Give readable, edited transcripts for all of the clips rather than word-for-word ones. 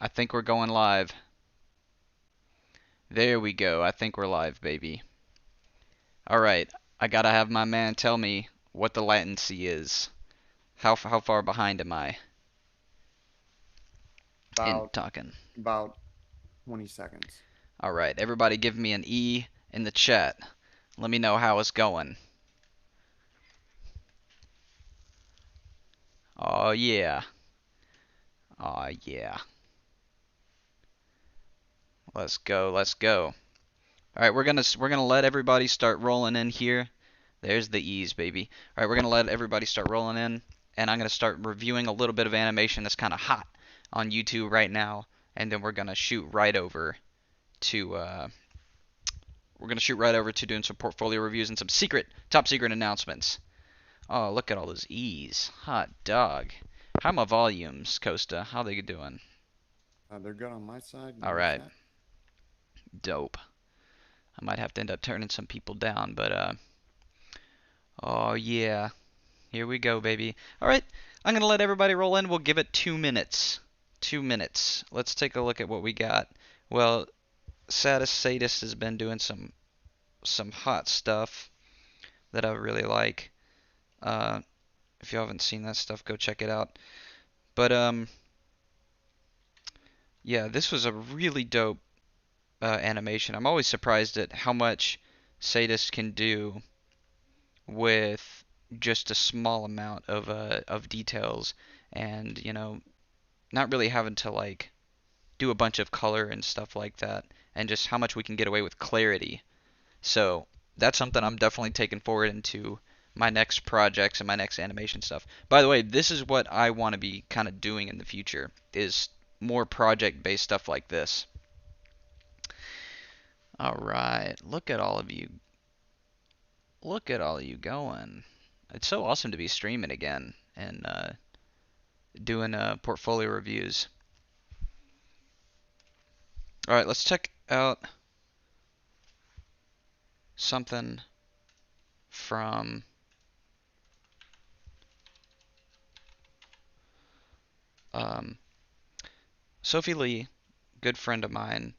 I think we're going live. There we go. I think we're live, baby. Alright, I gotta have my man tell me what the latency is. How far behind am I in About talking? about 20 seconds. Alright, everybody give me an E in the chat. Let me know how it's going. Oh yeah. Oh yeah. Let's go, let's go. Alright, we're gonna let everybody start rolling in here. There's the E's, baby. Alright, we're gonna let everybody start rolling in, and I'm gonna start reviewing a little bit of animation that's kinda hot on YouTube right now, and then to we're gonna shoot right over to doing some portfolio reviews and some top secret announcements. Oh, look at all those E's. Hot dog. How are my volumes, Costa? How they doing? They're good on my side. You want to Alright, chat? dope. I might have to end up turning some people down, but oh yeah. Here we go, baby. Alright, I'm gonna let everybody roll in. We'll give it 2 minutes. 2 minutes. Let's take a look at what we got. Well, Saddest Sadist has been doing some hot stuff that I really like. Uh, if you haven't seen that stuff, go check it out. But yeah, this was a really dope animation. I'm always surprised at how much Sadist can do with just a small amount of details, and not really having to like do a bunch of color and stuff like that, and just how much we can get away with clarity. So that's something I'm definitely taking forward into my next projects and my next animation stuff. By the way, this is what I want to be kind of doing in the future, is more project-based stuff like this. All right, look at all of you. Look at all of you going. It's so awesome to be streaming again and doing portfolio reviews. All right, let's check out something from um, Sophie Lee, good friend of mine,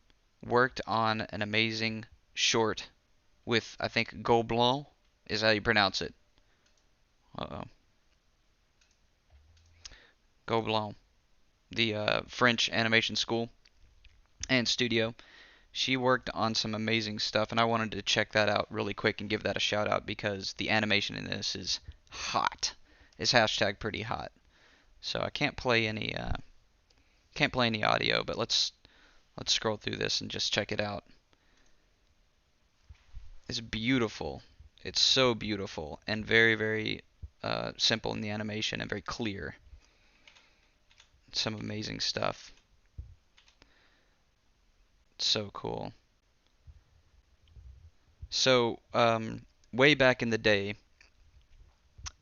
worked on an amazing short with, I think, Gobelin is how you pronounce it. Uh-oh. Gobelin, the French animation school and studio. She worked on some amazing stuff, and I wanted to check that out really quick and give that a shout out because the animation in this is hot. It's hashtag pretty hot. So I can't play any audio, but let's scroll through this and just check it out. It's beautiful. It's so beautiful and very, very simple in the animation and very clear. Some amazing stuff. So cool. So, way back in the day,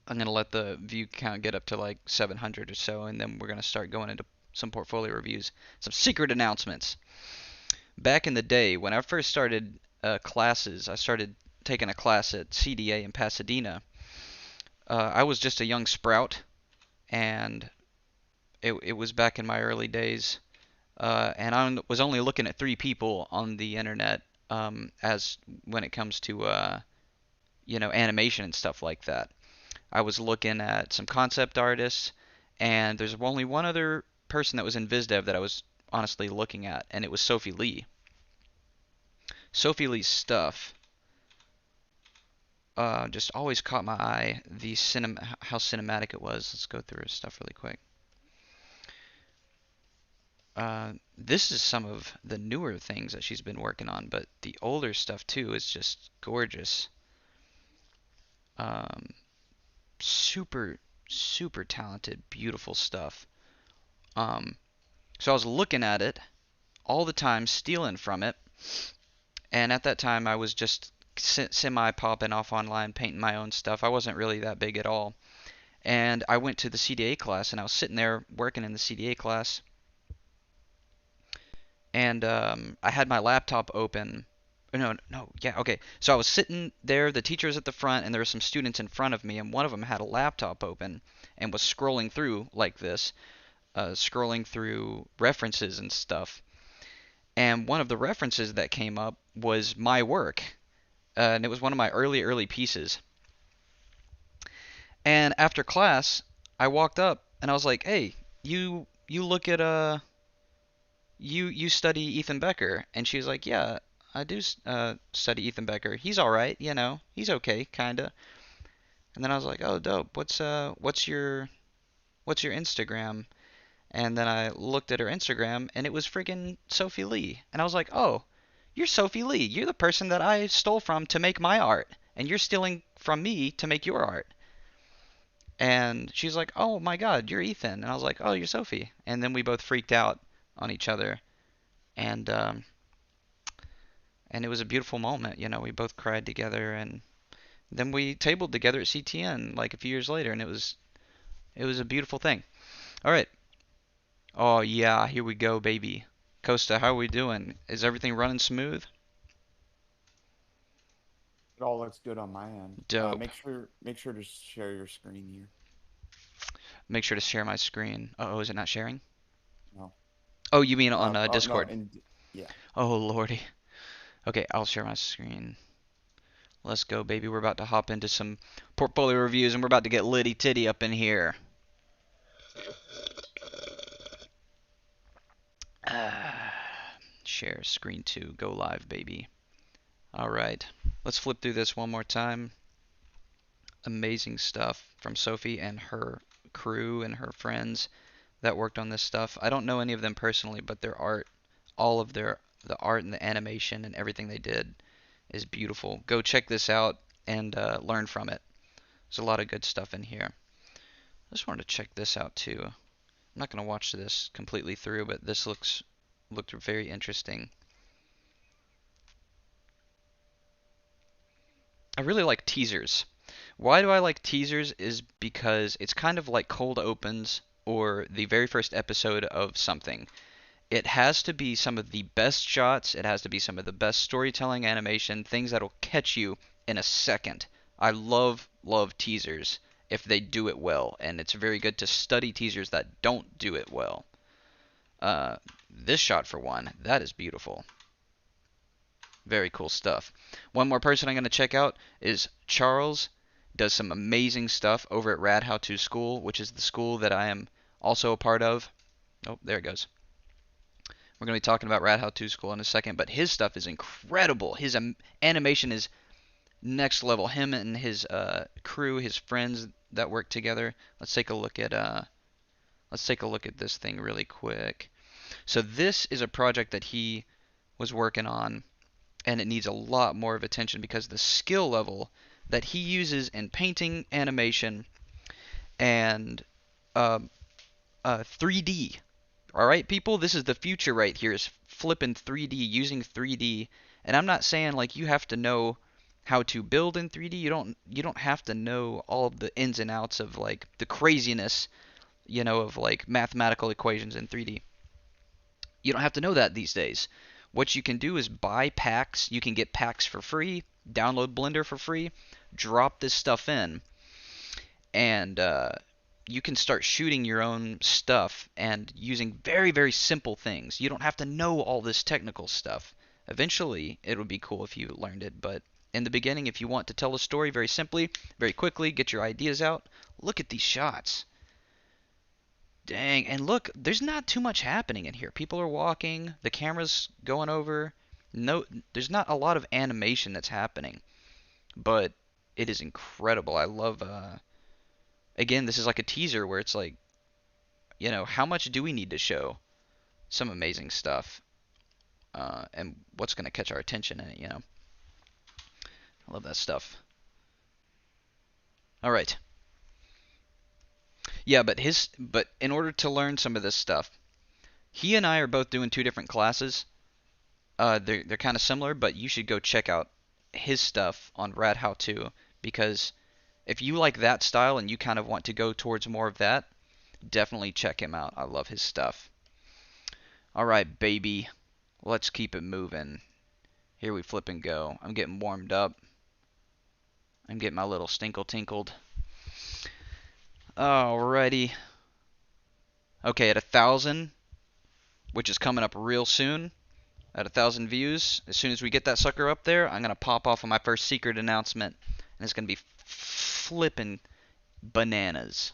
I'm gonna let the view count get up to like 700 or so, and then we're gonna start going into some portfolio reviews, some secret announcements. Back in the day, when I first started classes, I started taking a class at CDA in Pasadena. I was just a young sprout, and it was back in my early days, and I was only looking at three people on the internet as when it comes to animation and stuff like that. I was looking at some concept artists, and there's only one other person that was in VizDev that I was honestly looking at, and it was Sophie Lee. Sophie Lee's stuff just always caught my eye. How cinematic it was. Let's go through her stuff really quick. This is some of the newer things that she's been working on, but the older stuff too is just gorgeous. Um, super, super talented, beautiful stuff. Um, so I was looking at it all the time, stealing from it, and at that time I was just semi popping off online, painting my own stuff. I wasn't really that big at all. And I went to the CDA class, and I was sitting there working in the CDA class, and I had my laptop open. No, no, yeah, okay. So I was sitting there, the teacher was at the front, and there were some students in front of me, and one of them had a laptop open and was scrolling through like this. scrolling through references and stuff, and one of the references that came up was my work, and it was one of my early pieces. And after class, I walked up and I was like, "Hey, you look at you study Ethan Becker?" And she was like, "Yeah, I do study Ethan Becker. He's all right, you know. He's okay, kinda." And then I was like, "Oh, dope. What's your Instagram?" And then I looked at her Instagram and it was freaking Sophie Lee. And I was like, "Oh, you're Sophie Lee. You're the person that I stole from to make my art, and you're stealing from me to make your art." And she's like, "Oh my God, you're Ethan." And I was like, "Oh, you're Sophie." And then we both freaked out on each other, and and it was a beautiful moment. You know, we both cried together, and then we tabled together at CTN like a few years later, and it was a beautiful thing. All right. Oh yeah, here we go, baby. Costa, how are we doing? Is everything running smooth? It all looks good on my end. Dope. Make sure to share your screen here. Make sure to share my screen. Oh, is it not sharing? No. Oh, you mean on No, Discord? and yeah. Oh lordy. Okay, I'll share my screen. Let's go, baby. We're about to hop into some portfolio reviews, and we're about to get litty titty up in here. Ah, share screen 2. Go live, baby. All right. Let's flip through this one more time. Amazing stuff from Sophie and her crew and her friends that worked on this stuff. I don't know any of them personally, but their art, all of the art and the animation and everything they did is beautiful. Go check this out and learn from it. There's a lot of good stuff in here. I just wanted to check this out too. I'm not going to watch this completely through, but this looked very interesting. I really like teasers. Why do I like teasers is because it's kind of like cold opens or the very first episode of something. It has to be some of the best shots, it has to be some of the best storytelling animation, things that'll catch you in a second. I love teasers if they do it well, and it's very good to study teasers that don't do it well. Uh, this shot for one, that is beautiful. Very cool stuff. One more person I'm going to check out is Charles. Does some amazing stuff over at Rad How To School, which is the school that I am also a part of. Oh, there it goes. We're going to be talking about Rad How To School in a second, but his stuff is incredible. His animation is next level. Him and his crew, his friends that work together. Let's take a look at this thing really quick. So this is a project that he was working on, and it needs a lot more of attention because the skill level that he uses in painting, animation, and uh, 3D. All right, people, this is the future right here. Is flipping 3D, using 3D, and I'm not saying like you have to know how to build in 3D. You don't have to know all of the ins and outs of like the craziness, of like mathematical equations in 3D. You don't have to know that these days. What you can do is buy packs. You can get packs for free, download Blender for free, drop this stuff in, and you can start shooting your own stuff and using very, very simple things. You don't have to know all this technical stuff. Eventually, it would be cool if you learned it, but in the beginning, if you want to tell a story very simply, very quickly, get your ideas out, look at these shots. Dang, and look, there's not too much happening in here. People are walking, the camera's going over. No, there's not a lot of animation that's happening, but it is incredible. I love again, this is like a teaser where it's like, how much do we need to show? Some amazing stuff. And what's going to catch our attention in it. I love that stuff. All right. Yeah, but in order to learn some of this stuff, he and I are both doing two different classes. They're kind of similar, but you should go check out his stuff on Rad How To because if you like that style and you kind of want to go towards more of that, definitely check him out. I love his stuff. All right, baby. Let's keep it moving. Here we flip and go. I'm getting warmed up. I'm getting my little stinkle tinkled. Alrighty. Okay, at 1,000, which is coming up real soon, at 1,000 views, as soon as we get that sucker up there, I'm gonna pop off on my first secret announcement, and it's gonna be flipping bananas.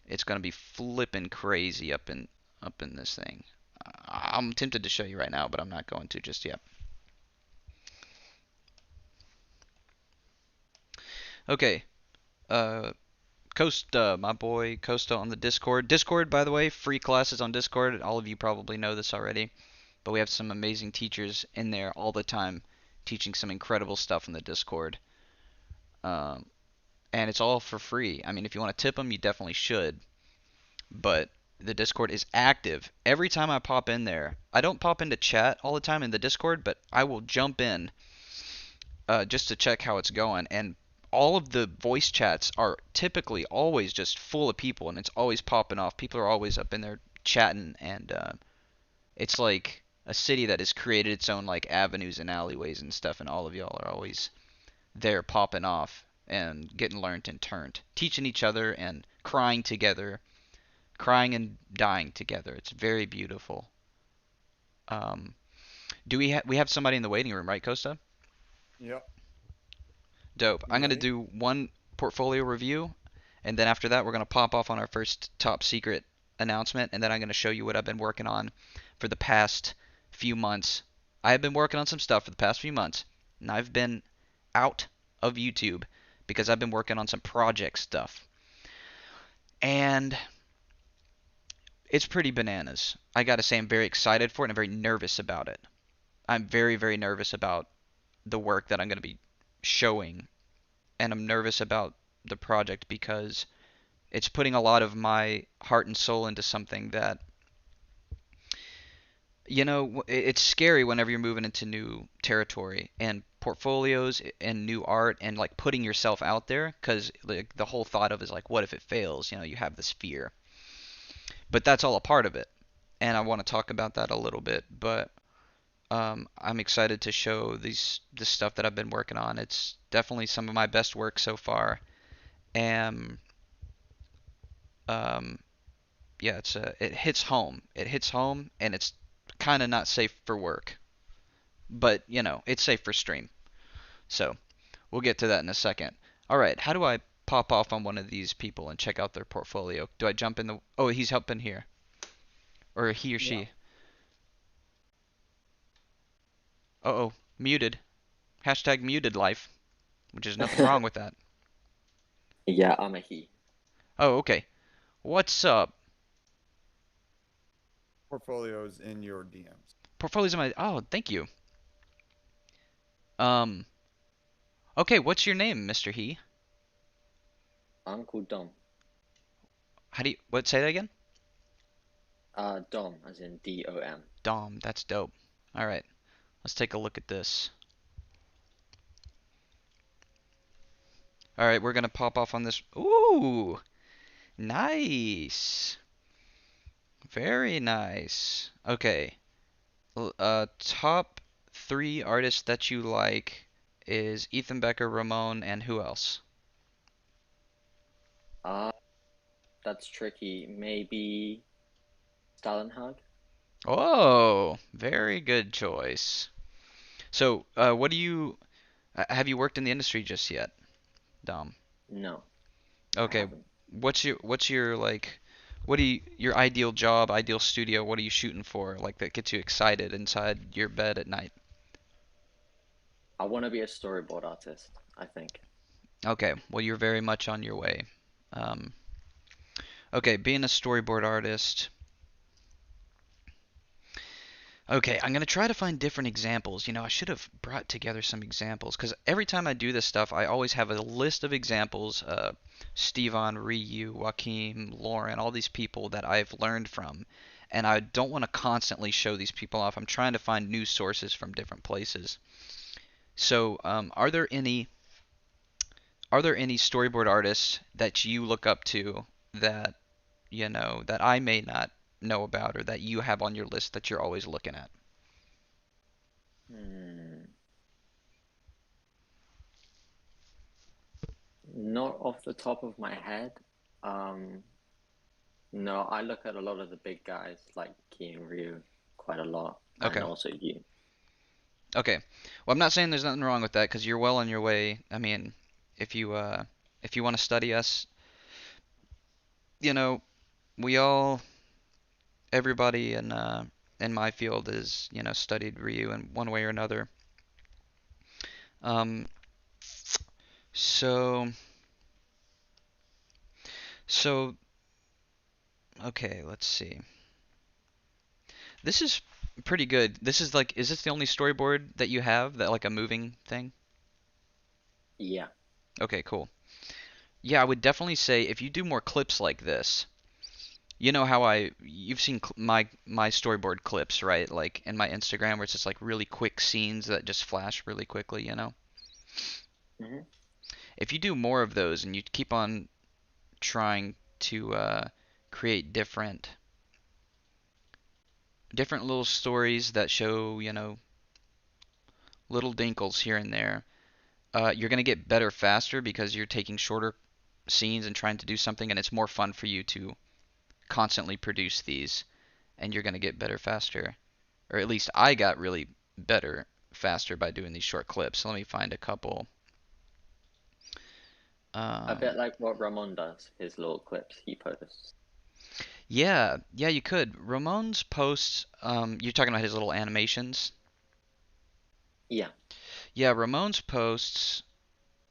It's gonna be flipping crazy up in this thing. I'm tempted to show you right now, but I'm not going to just yet. Okay, uh, Costa, my boy Costa on the Discord. Discord, by the way, free classes on Discord. All of you probably know this already, but we have some amazing teachers in there all the time teaching some incredible stuff in the Discord. Um, and it's all for free. I mean, if you want to tip them, you definitely should. But the Discord is active. Every time I pop in there, I don't pop into chat all the time in the Discord, but I will jump in just to check how it's going. And all of the voice chats are typically always just full of people, and it's always popping off. People are always up in there chatting, and it's like a city that has created its own like avenues and alleyways and stuff, and all of y'all are always there popping off and getting learned and turned, teaching each other and crying together, crying and dying together. It's very beautiful. Um, do we have somebody in the waiting room, right, Costa? Yep. Dope. You I'm gonna ready? do one portfolio review, and then after that, we're gonna pop off on our first top secret announcement, and then I'm gonna show you what I've been working on for the past few months. I have been working on some stuff for the past few months, and I've been out of YouTube because I've been working on some project stuff. And it's pretty bananas. I gotta say, I'm very excited for it and I'm very nervous about it. I'm very, very nervous about the work that I'm gonna be showing, and I'm nervous about the project because it's putting a lot of my heart and soul into something that, it's scary whenever you're moving into new territory and portfolios and new art and like putting yourself out there because like the whole thought of is like, what if it fails? You have this fear, but that's all a part of it, and I want to talk about that a little bit. But I'm excited to show this stuff that I've been working on. It's definitely some of my best work so far, and um, yeah, it hits home. It hits home, and it's kind of not safe for work, but it's safe for stream. So we'll get to that in a second. All right, how do I pop off on one of these people and check out their portfolio? Do I jump in the? Oh, he's helping here, or he or Yeah. she? Oh, muted. Hashtag muted life, which is nothing wrong with that. Yeah, I'm a he. Oh, okay. What's up? Portfolios in your DMs. Portfolios in my. Oh, thank you. Um. Okay, what's your name, Mr. He? Uncle Dom. How do you? What? Say that again. Dom, as in D-O-M. Dom. That's dope. All right. Let's take a look at this. All right, we're gonna pop off on this. Ooh, nice. Very nice. Okay. Top three artists that you like is Ethan Becker, Ramon, and who else? Uh, that's tricky. Maybe Stalenhag? Oh, very good choice. So, what do you have you worked in the industry just yet, Dom? No, I Okay. haven't. What's your like what do you your ideal job, ideal studio, what are you shooting for? Like that gets you excited inside your bed at night. I want to be a storyboard artist, I think. Okay, well you're very much on your way. Um, okay, being a storyboard artist. Okay, I'm gonna try to find different examples. I should have brought together some examples because every time I do this stuff, I always have a list of examples. Stevan, Ryu, Joaquin, Lauren, all these people that I've learned from, and I don't want to constantly show these people off. I'm trying to find news sources from different places. So, are there any storyboard artists that you look up to that that I may not know about or that you have on your list that you're always looking at? Hmm. Not off the top of my head. Um, No, I look at a lot of the big guys like Key and Ryu quite a lot, and Okay. also you. Okay. Well, I'm not saying there's nothing wrong with that because you're well on your way. I mean, if you uh if you want to study us, you know, we all everybody in my field is, studied Ryu in one way or another. Um so so okay, let's see. This is pretty good. This is like, is this the only storyboard that you have that like a moving thing? Yeah. Okay, cool. Yeah, I would definitely say if you do more clips like this, you know how you've seen my storyboard clips, right? Like in my Instagram where it's just like really quick scenes that just flash really quickly. Hmm. If you do more of those and you keep on trying to create different little stories that show, little dinkles here and there, you're going to get better faster because you're taking shorter scenes and trying to do something, and it's more fun for you to constantly produce these, and you're going to get better faster. Or at least I got really better faster by doing these short clips. So let me find a couple. A bit Um, like what Ramon does, his little clips he posts. yeah, yeah, you could. Ramon's posts, you're talking about his little animations. Yeah. Yeah, Ramon's posts.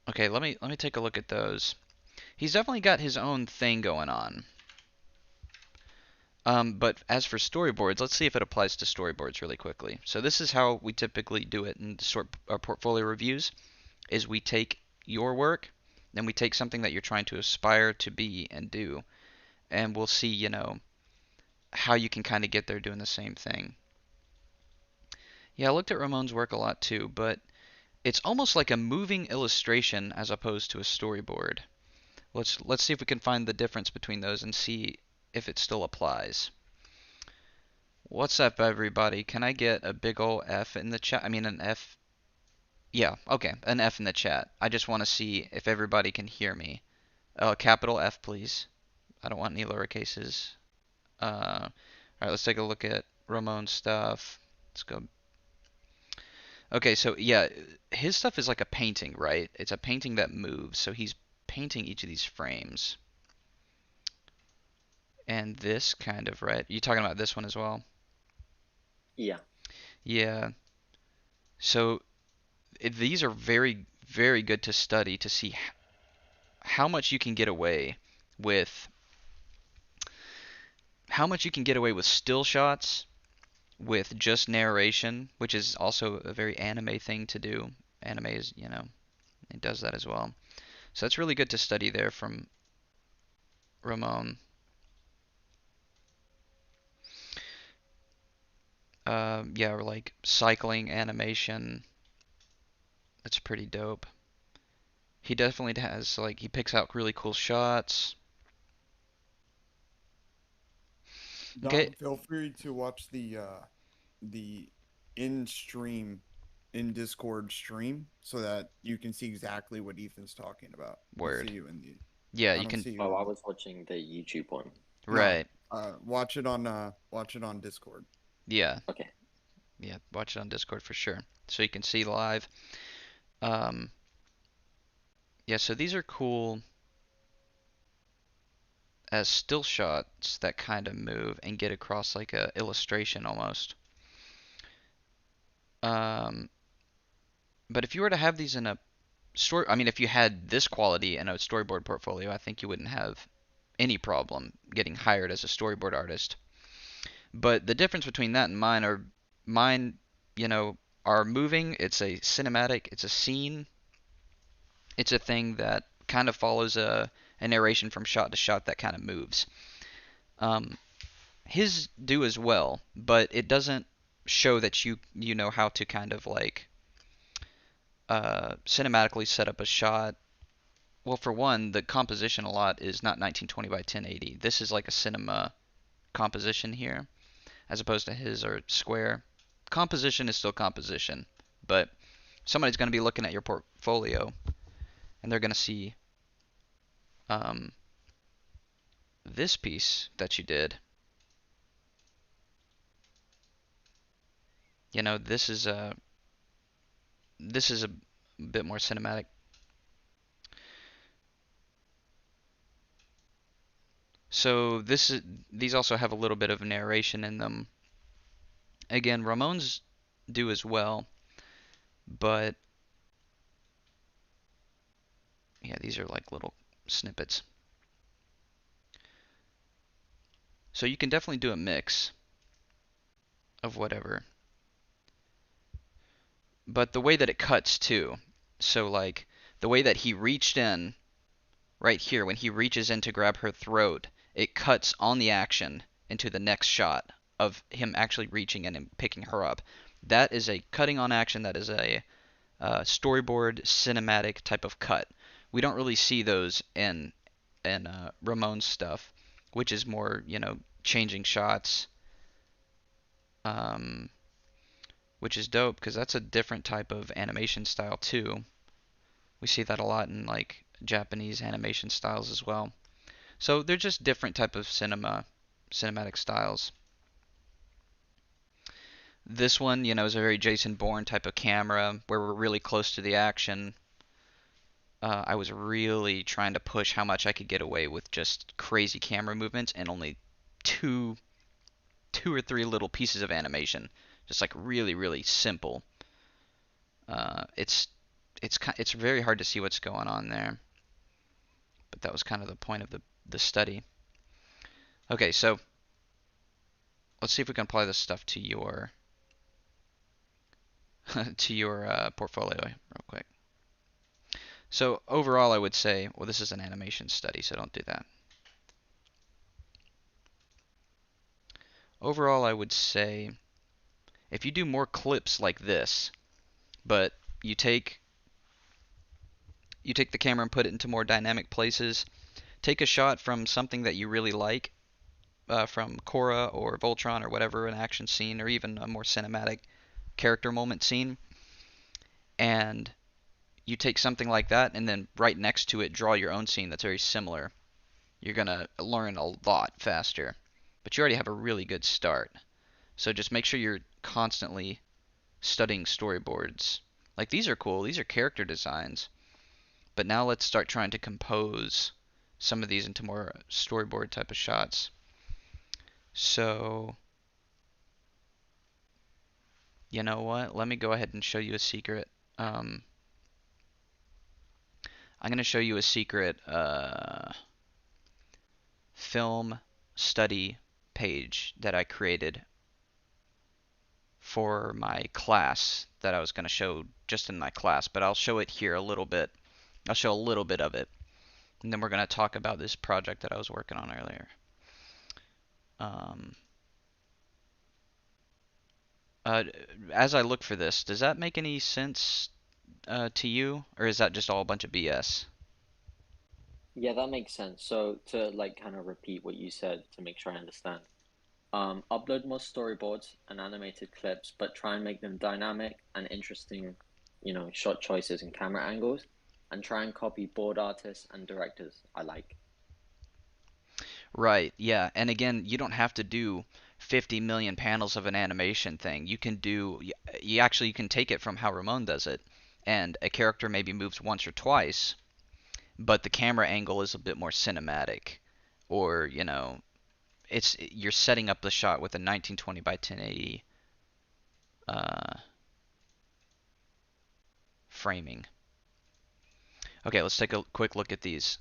Okay, let me take a look at those. He's definitely got his own thing going on. But as for storyboards, let's see if it applies to storyboards really quickly. So this is how we typically do it in sort our portfolio reviews, is we take your work, then we take something that you're trying to aspire to be and do, and we'll see, how you can kind of get there doing the same thing. Yeah, I looked at Ramon's work a lot too, but it's almost like a moving illustration as opposed to a storyboard. Let's see if we can find the difference between those and see if it still applies. What's up, everybody? Can I get a big ol' F in the chat? I mean, an F. Yeah, okay, an F in the chat. I just want to see if everybody can hear me. Capital F, please. I don't want any lower cases. All right, let's take a look at Ramon's stuff. Let's go. Okay, so yeah, his stuff is like a painting, right? It's a painting that moves. So he's painting each of these frames. And this kind of, right? You talking about this one as well? Yeah. Yeah. So these are very, very good to study to see how much you can get away with how much you can get away with still shots, with just narration, which is also a very anime thing to do. Anime is, it does that as well. So that's really good to study there from Ramon. Yeah, or like cycling animation. That's pretty dope. He definitely has like he picks out really cool shots. Okay, Dom, feel free to watch the in stream in Discord stream so that you can see exactly what Ethan's talking about. I see word. you in the Yeah, I you don't can. see you Oh, I in was watching the YouTube one. no. Right. Watch it on Discord. Yeah. Okay. Yeah. Watch it on Discord for sure, so you can see live. Um. Yeah. So these are cool as still shots that kind of move and get across like a illustration almost. Um. But if you were to have these in a story, I mean, if you had this quality in a storyboard portfolio, I think you wouldn't have any problem getting hired as a storyboard artist. But the difference between that and mine, you know, are moving. It's a cinematic, it's a scene, it's a thing that kind of follows a narration from shot to shot that kind of moves. Um, his do as well, but it doesn't show that you know how to kind of like cinematically set up a shot. Well, for one, the composition a lot is not 1920 by 1080. This is like a cinema composition here, as opposed to his or square. Composition is still composition, but somebody's going to be looking at your portfolio and they're going to see um, this piece that you did, you know, this is a bit more cinematic. So these also have a little bit of narration in them. Again, Ramon's do as well, but yeah, these are like little snippets. So you can definitely do a mix of whatever. But the way that it cuts too. So like the way that he reached in right here, when he reaches in to grab her throat, it cuts on the action into the next shot of him actually reaching in and picking her up. That is a cutting on action. That is a storyboard cinematic type of cut. We don't really see those in Ramon's stuff, which is more, you know, changing shots, um, which is dope because that's a different type of animation style too. We see that a lot in like Japanese animation styles as well. So they're just different type of cinematic styles. This one, you know, is a very Jason Bourne type of camera where we're really close to the action. I was really trying to push how much I could get away with just crazy camera movements and only two two or three little pieces of animation, just like really really simple. It's very hard to see what's going on there, but that was kind of the point of the study. Okay, so let's see if we can apply this stuff to your to your portfolio real quick. So overall, I would say, well, this is an animation study, so don't do that. Overall, I would say if you do more clips like this, but you take the camera and put it into more dynamic places, take a shot from something that you really like, from Korra or Voltron or whatever, an action scene or even a more cinematic character moment scene, and you take something like that and then right next to it draw your own scene that's very similar. You're going to learn a lot faster. But you already have a really good start. So just make sure you're constantly studying storyboards. Like these are cool, these are character designs. But now let's start trying to compose some of these into more storyboard type of shots. So, you know what? Let me go ahead and show you a secret. I'm going to show you a secret film study page that I created for my class that I was going to show just in my class, but I'll show it here a little bit. I'll show a little bit of it, and then we're going to talk about this project that I was working on earlier. Um, as I look for this, does that make any sense to you, or is that just all a bunch of BS? Yeah, that makes sense. So to like kind of repeat what you said to make sure I understand. Upload more storyboards and animated clips, but try and make them dynamic and interesting, shot choices and camera angles, and try and copy board artists and directors I like. Right, yeah. And again, you don't have to do 50 million panels of an animation thing. You can take it from how Ramon does it, and a character maybe moves once or twice, but the camera angle is a bit more cinematic, or you're setting up the shot with a 1920 by 1080 framing. Okay, let's take a quick look at these.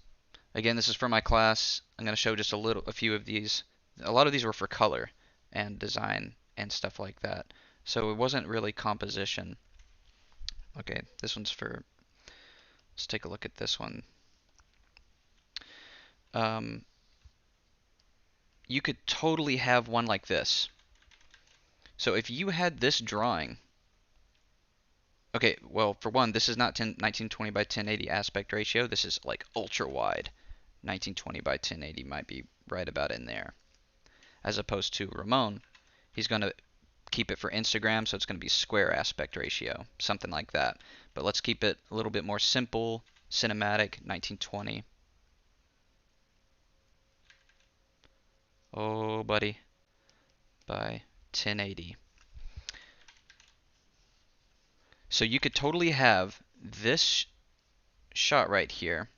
Again, this is for my class. I'm going to show just a few of these. A lot of these were for color and design and stuff like that. So it wasn't really composition. Okay, this one's for, let's take a look at this one. Um, you could totally have one like this. So if you had this drawing, okay, well, for one, this is not 1920 by 1080 aspect ratio. This is like ultra wide. 1920 by 1080 might be right about in there. As opposed to Ramon, he's going to keep it for Instagram, so it's going to be square aspect ratio, something like that. But let's keep it a little bit more simple, cinematic, 1920. Oh, buddy. By 1080. So you could totally have this shot right here.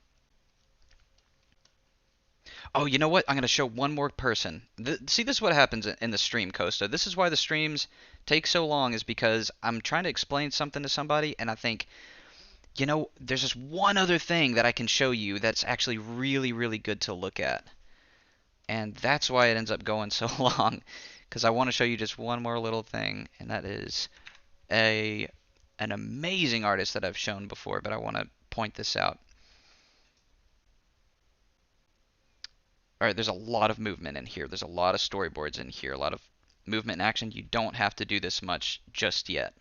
Oh, you know what? I'm going to show one more person. See, this is what happens in the stream, Costa. This is why the streams take so long, is because I'm trying to explain something to somebody, and I think, there's just one other thing that I can show you that's actually really, really good to look at. And that's why it ends up going so long, because I want to show you just one more little thing, and that is an amazing artist that I've shown before, but I want to point this out. All right, there's a lot of movement in here. There's a lot of storyboards in here, a lot of movement and action. You don't have to do this much just yet.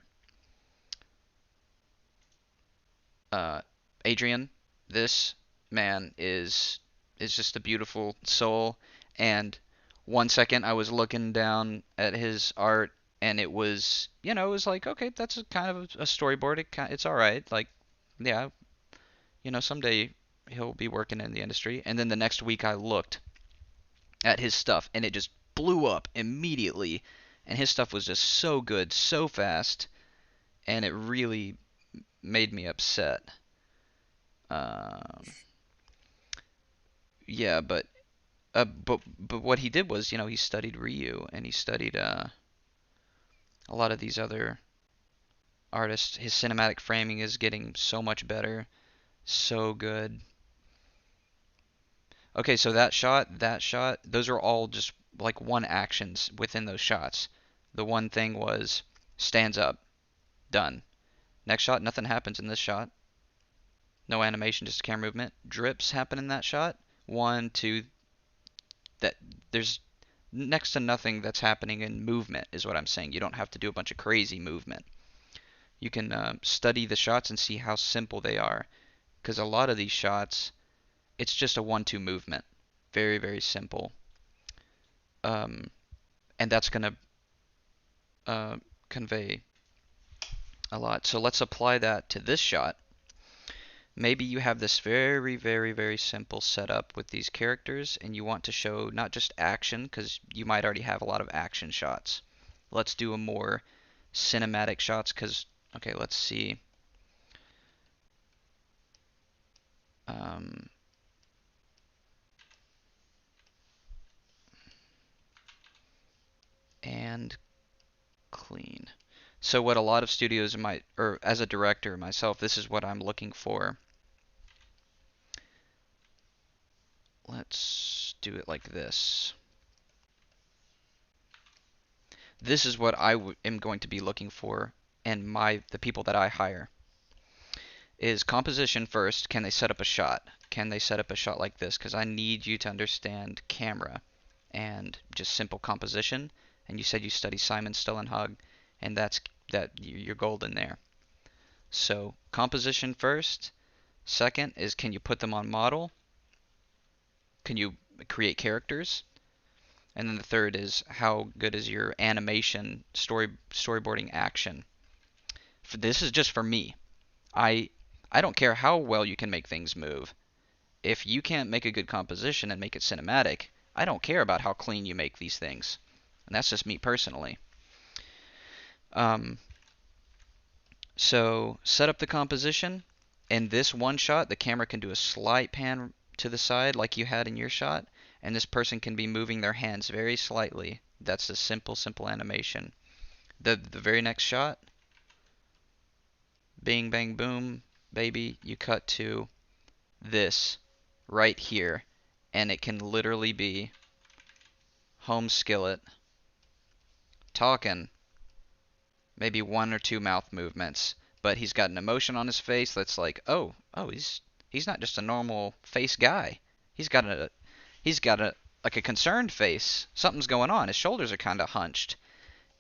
Adrian, this man is just a beautiful soul. And 1 second I was looking down at his art, and it was, it was like, okay, that's a kind of a storyboard. It's all right. Like, yeah, someday he'll be working in the industry. And then the next week I looked at his stuff, and it just blew up immediately. And his stuff was just so good, so fast, and it really made me upset. Um, yeah, but what he did was, he studied Ryu, and he studied a lot of these other artists. His cinematic framing is getting so much better, so good. Okay, so that shot, those are all just like one actions within those shots. The one thing was stands up, done. Next shot, nothing happens in this shot. No animation, just camera movement. Drips happen in that shot. One, two, that there's next to nothing that's happening in movement is what I'm saying. You don't have to do a bunch of crazy movement. You can study the shots and see how simple they are, because a lot of these shots, it's just a 1-2 movement. Very, very simple. Um, and that's going to convey a lot. So let's apply that to this shot. Maybe you have this very, very, very simple setup with these characters, and you want to show not just action, because you might already have a lot of action shots. Let's do a more cinematic shots, because, okay, let's see. And clean. So what a lot of studios might, or as a director myself, this is what I'm looking for. Let's do it like this. This is what I am going to be looking for, and the people that I hire. Is composition first. Can they set up a shot? Can they set up a shot like this? Because I need you to understand camera and just simple composition. And you said you study Simon Stellenhag, and you're golden there. So composition first. Second is, can you put them on model? Can you create characters? And then the third is, how good is your animation, storyboarding action? This is just for me. I don't care how well you can make things move. If you can't make a good composition and make it cinematic, I don't care about how clean you make these things. And that's just me personally. So set up the composition. In this one shot, the camera can do a slight pan to the side like you had in your shot, and this person can be moving their hands very slightly. That's a simple, simple animation. The very next shot, bing, bang, boom, baby, you cut to this right here, and it can literally be home skillet talking, maybe one or two mouth movements, but he's got an emotion on his face that's like, oh, he's not just a normal face guy. He's got a like a concerned face. Something's going on. His shoulders are kind of hunched,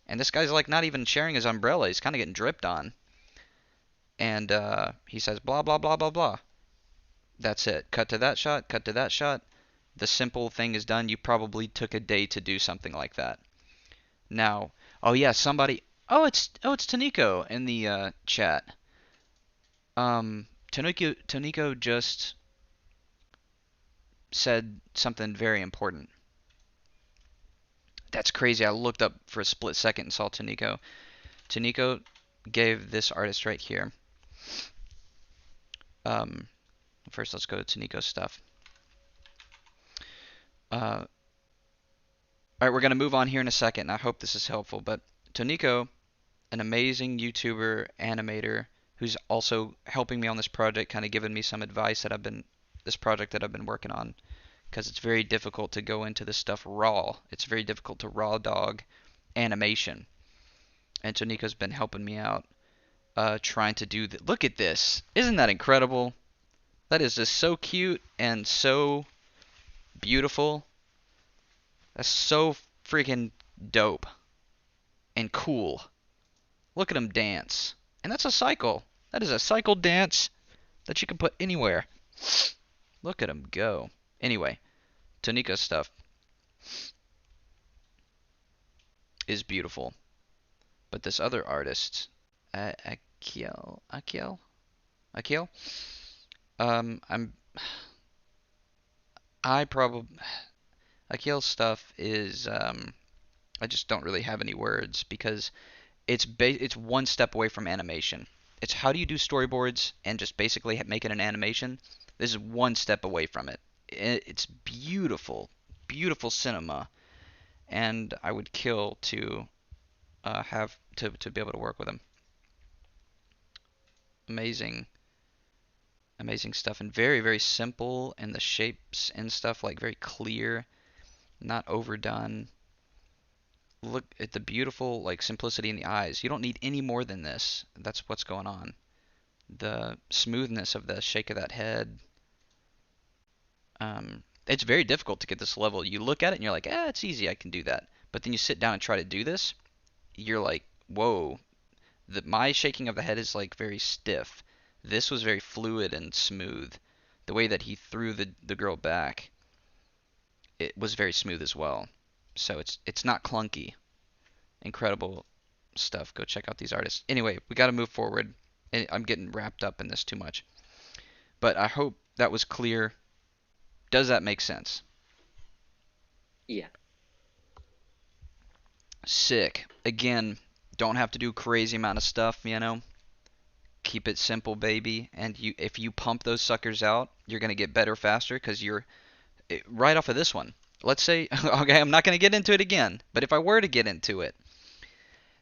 and this guy's like not even sharing his umbrella. He's kind of getting dripped on, and he says blah blah blah blah blah. That's it. Cut to that shot. Cut to that shot. The simple thing is done. You probably took a day to do something like that. Now, oh yeah, somebody. Oh, it's Taniko in the chat. Taniko just said something very important. That's crazy. I looked up for a split second and saw Tonico. Tonico gave this artist right here. First, let's go to Tonico's stuff. All right, we're going to move on here in a second. I hope this is helpful. But Tonico, an amazing YouTuber, animator, who's also helping me on this project, kind of giving me some advice that this project that I've been working on, because it's very difficult to go into this stuff raw. It's very difficult to raw dog animation. And Tonico's been helping me out, trying to do that. Look at this. Isn't that incredible? That is just so cute and so beautiful. That's so freaking dope and cool. Look at him dance. And that's a cycle. That is a cycle dance that you can put anywhere. Look at him go. Anyway, Tonika's stuff is beautiful. But this other artist, Akiel, Akiel's stuff is, I just don't really have any words because it's one step away from animation. It's how do you do storyboards and just basically make it an animation. This is one step away from it. It's beautiful, beautiful cinema, and I would kill to have to be able to work with him. Amazing, amazing stuff, and very, very simple, and the shapes and stuff like very clear, not overdone. Look at the beautiful like simplicity in the eyes. You don't need any more than this. That's what's going on. The smoothness of the shake of that head. It's very difficult to get this level. You look at it and you're like, it's easy, I can do that. But then you sit down and try to do this, you're like, whoa. My shaking of the head is like very stiff. This was very fluid and smooth. The way that he threw the girl back, it was very smooth as well. So it's not clunky. Incredible stuff. Go check out these artists. Anyway, we got to move forward. I'm getting wrapped up in this too much. But I hope that was clear. Does that make sense? Yeah. Sick. Again, don't have to do crazy amount of stuff, you know? Keep it simple, baby. And if you pump those suckers out, you're going to get better faster because you're right off of this one. Let's say, okay, I'm not going to get into it again, but if I were to get into it,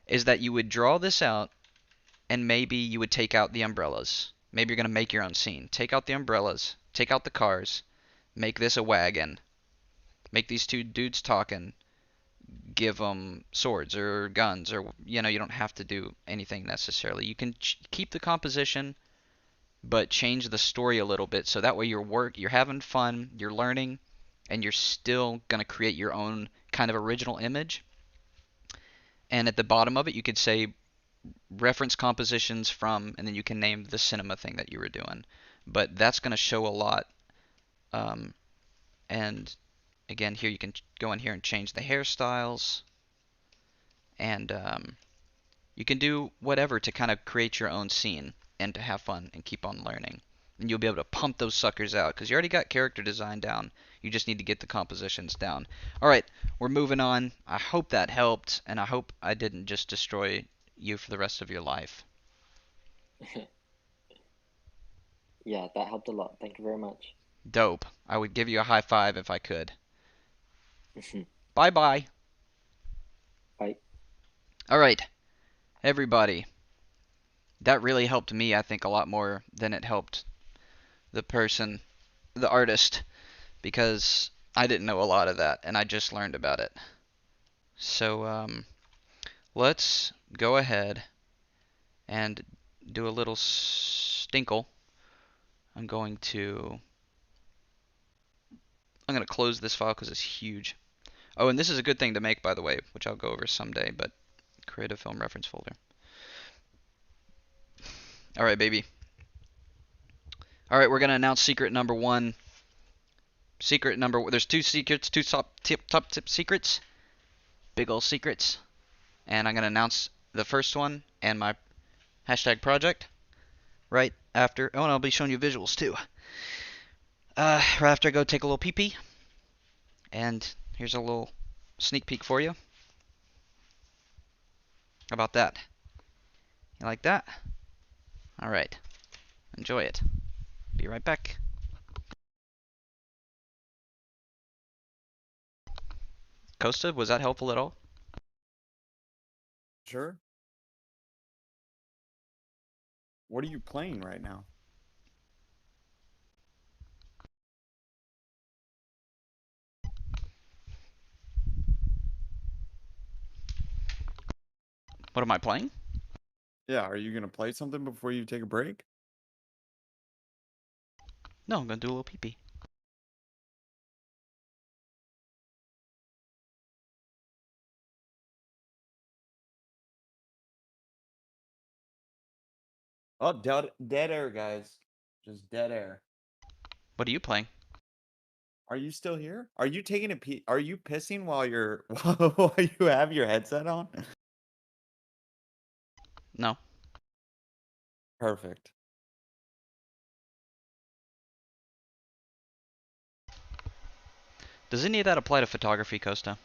is that you would draw this out and maybe you would take out the umbrellas. Maybe you're going to make your own scene. Take out the umbrellas, take out the cars, make this a wagon, make these two dudes talking, give them swords or guns, or you don't have to do anything necessarily. You can keep the composition but change the story a little bit so that way you're having fun, you're learning, and you're still going to create your own kind of original image. And at the bottom of it you could say reference compositions from, and then you can name the cinema thing that you were doing. But that's going to show a lot. And again, here you can go in here and change the hairstyles, and you can do whatever to kind of create your own scene and to have fun and keep on learning. And you'll be able to pump those suckers out because you already got character design down. You just need to get the compositions down. All right, we're moving on. I hope that helped, and I hope I didn't just destroy you for the rest of your life. Yeah, that helped a lot. Thank you very much. Dope. I would give you a high five if I could. Bye-bye. Bye. All right, everybody. That really helped me, I think, a lot more than it helped the artist, because I didn't know a lot of that, and I just learned about it. So, let's go ahead and do a little stinkle. I'm going to close this file because it's huge. Oh, and this is a good thing to make, by the way, which I'll go over someday, but create a film reference folder. All right, baby. All right, we're going to announce secret number 1. There's 2 secrets, 2 top tip secrets. Big ol' secrets. And I'm going to announce the first one and my hashtag project right after. Oh, and I'll be showing you visuals too. Right after I go take a little pee-pee. And here's a little sneak peek for you. How about that? You like that? All right. Enjoy it. Be right back. Costa, was that helpful at all? Sure. What are you playing right now? What am I playing? Yeah, are you gonna play something before you take a break? No, I'm gonna do a little pee-pee. Oh, dead air, guys. Just dead air. What are you playing? Are you still here? Are you taking a pee? Are you pissing while you're while you have your headset on? No. Perfect. Does any of that apply to photography, Costa?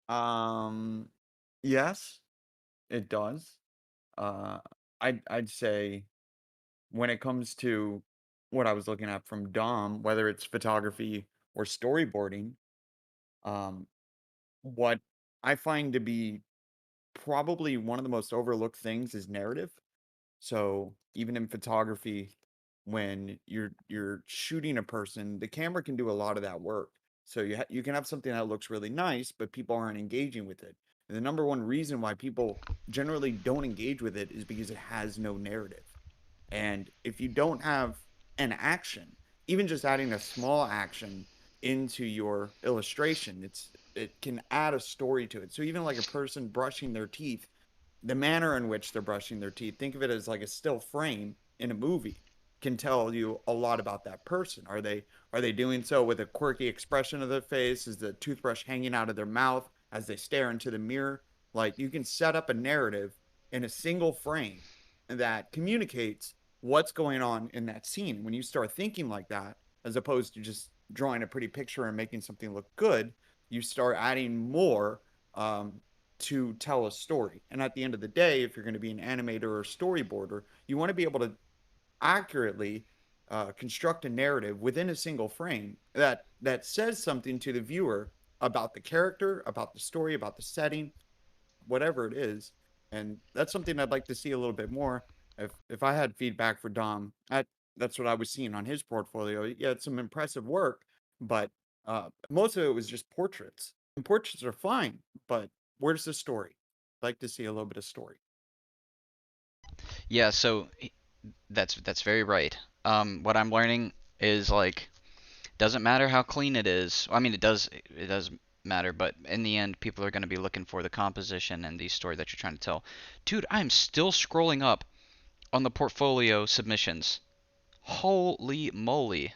Um, yes, it does. Uh, I'd say when it comes to what I was looking at from Dom, whether it's photography or storyboarding, um, what I find to be probably one of the most overlooked things is narrative. So even in photography, when you're shooting a person, the camera can do a lot of that work. So you can have something that looks really nice, but people aren't engaging with it. And the number one reason why people generally don't engage with it is because it has no narrative. And if you don't have an action, even just adding a small action into your illustration, it can add a story to it. So even like a person brushing their teeth, the manner in which they're brushing their teeth, think of it as like a still frame in a movie, can tell you a lot about that person. Are they doing so with a quirky expression of their face? Is the toothbrush hanging out of their mouth as they stare into the mirror? Like you can set up a narrative in a single frame that communicates what's going on in that scene. When you start thinking like that, as opposed to just drawing a pretty picture and making something look good, you start adding more to tell a story. And at the end of the day, if you're going to be an animator or a storyboarder, you want to be able to accurately construct a narrative within a single frame that says something to the viewer about the character, about the story, about the setting, whatever it is. And that's something I'd like to see a little bit more. If I had feedback for Dom, that's what I was seeing on his portfolio. Yeah, it's some impressive work, but most of it was just portraits. And portraits are fine, but where's the story? I'd like to see a little bit of story. Yeah, so that's very right. What I'm learning is like doesn't matter how clean it is. I mean, it does matter, but in the end, people are going to be looking for the composition and the story that you're trying to tell. Dude, I'm still scrolling up on the portfolio submissions. Holy moly.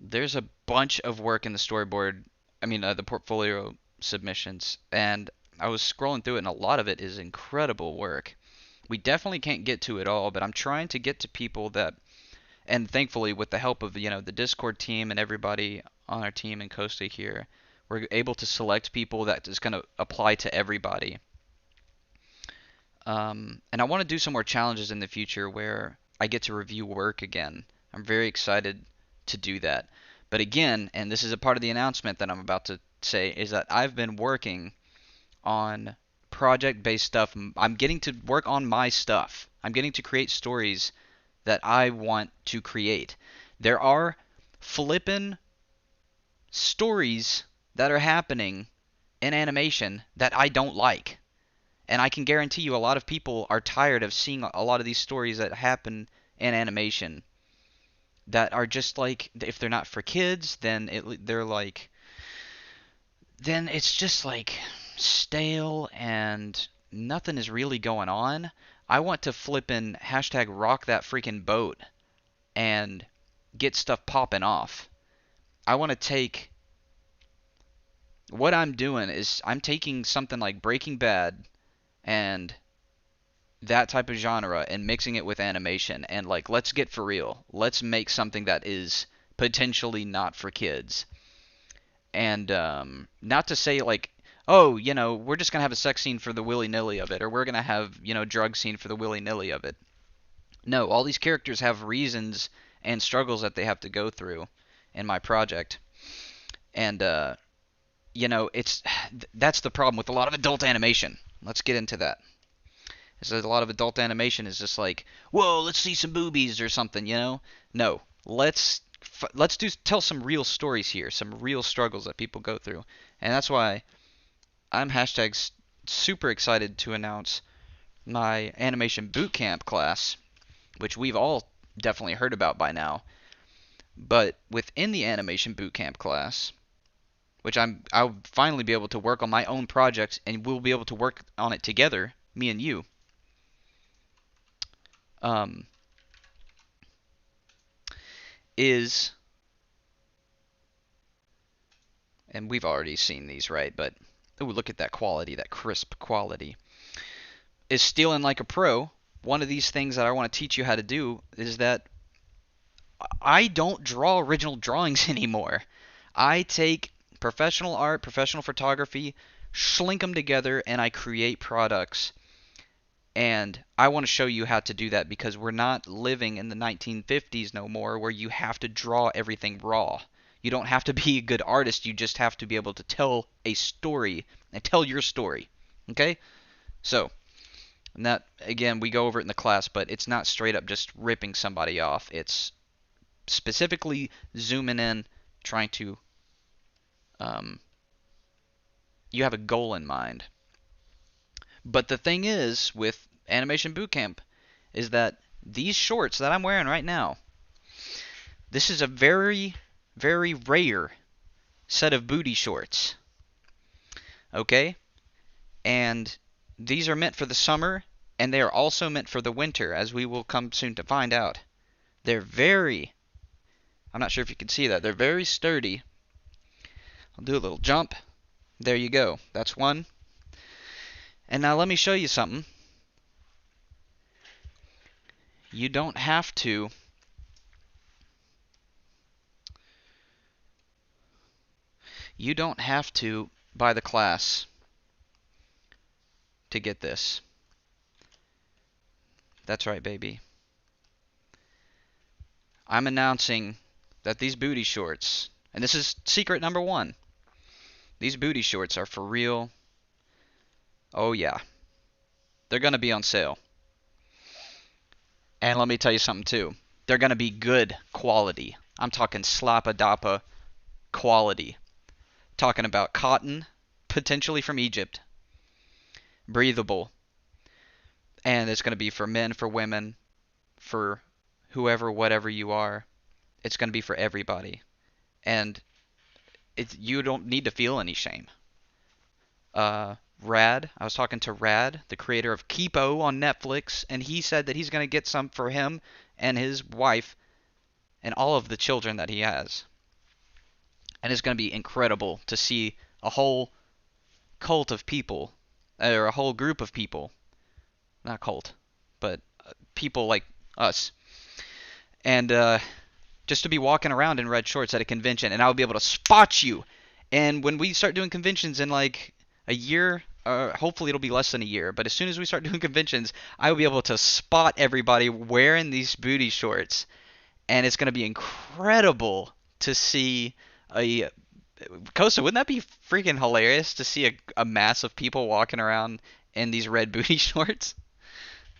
There's a bunch of work in the storyboard, the portfolio submissions, and I was scrolling through it, and a lot of it is incredible work. We definitely can't get to it all, but I'm trying to get to people that, and thankfully, with the help of the Discord team and everybody on our team in Costa here, we're able to select people that is going to apply to everybody. And I want to do some more challenges in the future where I get to review work again. I'm very excited to do that. But again, and this is a part of the announcement that I'm about to say, is that I've been working on project based stuff. I'm getting to work on my stuff. I'm getting to create stories that I want to create. There are flippin' stories that are happening in animation that I don't like. And I can guarantee you a lot of people are tired of seeing a lot of these stories that happen in animation that are just like, if they're not for kids, then they're like, then it's just like stale and nothing is really going on. I want to flip in hashtag rock that freaking boat and get stuff popping off. I want to take what I'm doing is I'm taking something like Breaking Bad and that type of genre and mixing it with animation and like let's get for real. Let's make something that is potentially not for kids. And not to say like oh, we're just gonna have a sex scene for the willy-nilly of it, or we're gonna have, drug scene for the willy-nilly of it. No, all these characters have reasons and struggles that they have to go through in my project. And it's that's the problem with a lot of adult animation. Let's get into that. Is that a lot of adult animation is just like, whoa, let's see some boobies or something. No, let's tell some real stories here, some real struggles that people go through, and that's why I'm hashtag super excited to announce my animation bootcamp class, which we've all definitely heard about by now. But within the animation bootcamp class, which I'll finally be able to work on my own project, and we'll be able to work on it together, me and you. Um, is and we've already seen these, right? But ooh, look at that quality, that crisp quality. Is stealing like a pro. One of these things that I want to teach you how to do is that I don't draw original drawings anymore. I take professional art, professional photography, slink them together, and I create products. And I want to show you how to do that because we're not living in the 1950s no more where you have to draw everything raw. You don't have to be a good artist, you just have to be able to tell a story and tell your story. Okay? So, and that, again, we go over it in the class, but it's not straight up just ripping somebody off. It's specifically zooming in, trying to, you have a goal in mind. But the thing is, with Animation Bootcamp, is that these shorts that I'm wearing right now, this is a very, very rare set of booty shorts. Okay? And these are meant for the summer, and they are also meant for the winter, as we will come soon to find out. They're very, I'm not sure if you can see that, they're very sturdy. I'll do a little jump. There you go. That's one. And now let me show you something. You don't have to buy the class to get this. That's right, baby. I'm announcing that these booty shorts, and this is secret number one, these booty shorts are for real. Oh yeah. They're going to be on sale. And let me tell you something too. They're going to be good quality. I'm talking slappa-dappa quality. Talking about cotton, potentially from Egypt, breathable, and it's going to be for men, for women, for whoever, whatever you are. It's going to be for everybody, and you don't need to feel any shame. Rad, I was talking to Rad, the creator of Kipo on Netflix, and he said that he's going to get some for him and his wife and all of the children that he has. And it's going to be incredible to see a whole cult of people, or a whole group of people, not cult, but people like us, and just to be walking around in red shorts at a convention, and I'll be able to spot you. And when we start doing conventions in like a year, hopefully it'll be less than a year, but as soon as we start doing conventions, I will be able to spot everybody wearing these booty shorts, and it's going to be incredible to see a Kosa, wouldn't that be freaking hilarious to see a mass of people walking around in these red booty shorts?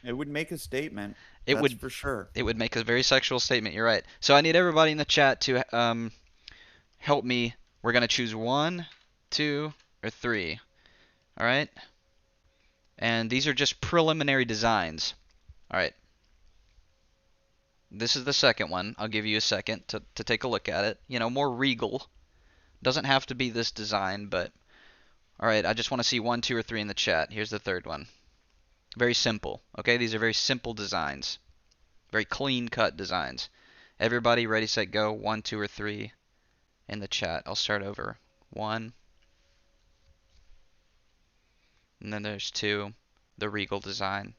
It would make a statement, It that's would for sure. it would make a very sexual statement. You're right. So I need everybody in the chat to help me. We're gonna choose one, two, or three. All right. And these are just preliminary designs. All right. This is the second one. I'll give you a second to take a look at it. More regal. Doesn't have to be this design, but all right. I just want to see one, two, or three in the chat. Here's the third one. Very simple. Okay, these are very simple designs. Very clean cut designs. Everybody ready, set, go. One, two, or three in the chat. I'll start over. One. And then there's two. The regal design.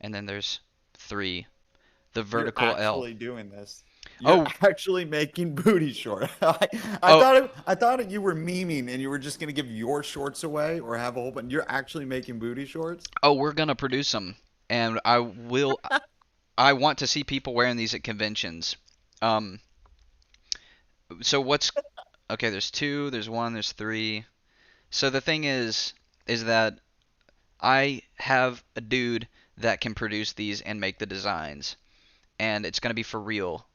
And then there's three. The You're vertical L. actually doing this. You're Oh, actually making booty short. oh, I thought you were memeing and you were just gonna give your shorts away or have a whole bunch. You're actually making booty shorts? oh, we're gonna produce them, and I want to see people wearing these at conventions. Um, so what's okay? There's two, there's one, there's three. So the thing is that I have a dude that can produce these and make the designs, and it's gonna be for real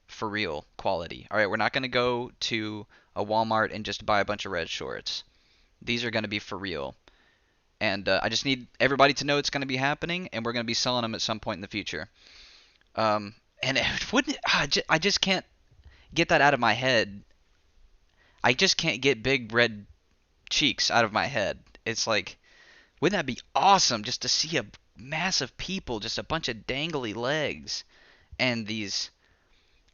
quality. All right, we're not gonna go to a Walmart and just buy a bunch of red shorts. These are gonna be for real, and I just need everybody to know it's gonna be happening, and we're gonna be selling them at some point in the future. And it wouldn't I just can't get that out of my head. I just can't get big red cheeks out of my head. It's like, wouldn't that be awesome just to see a mass of people, just a bunch of dangly legs and these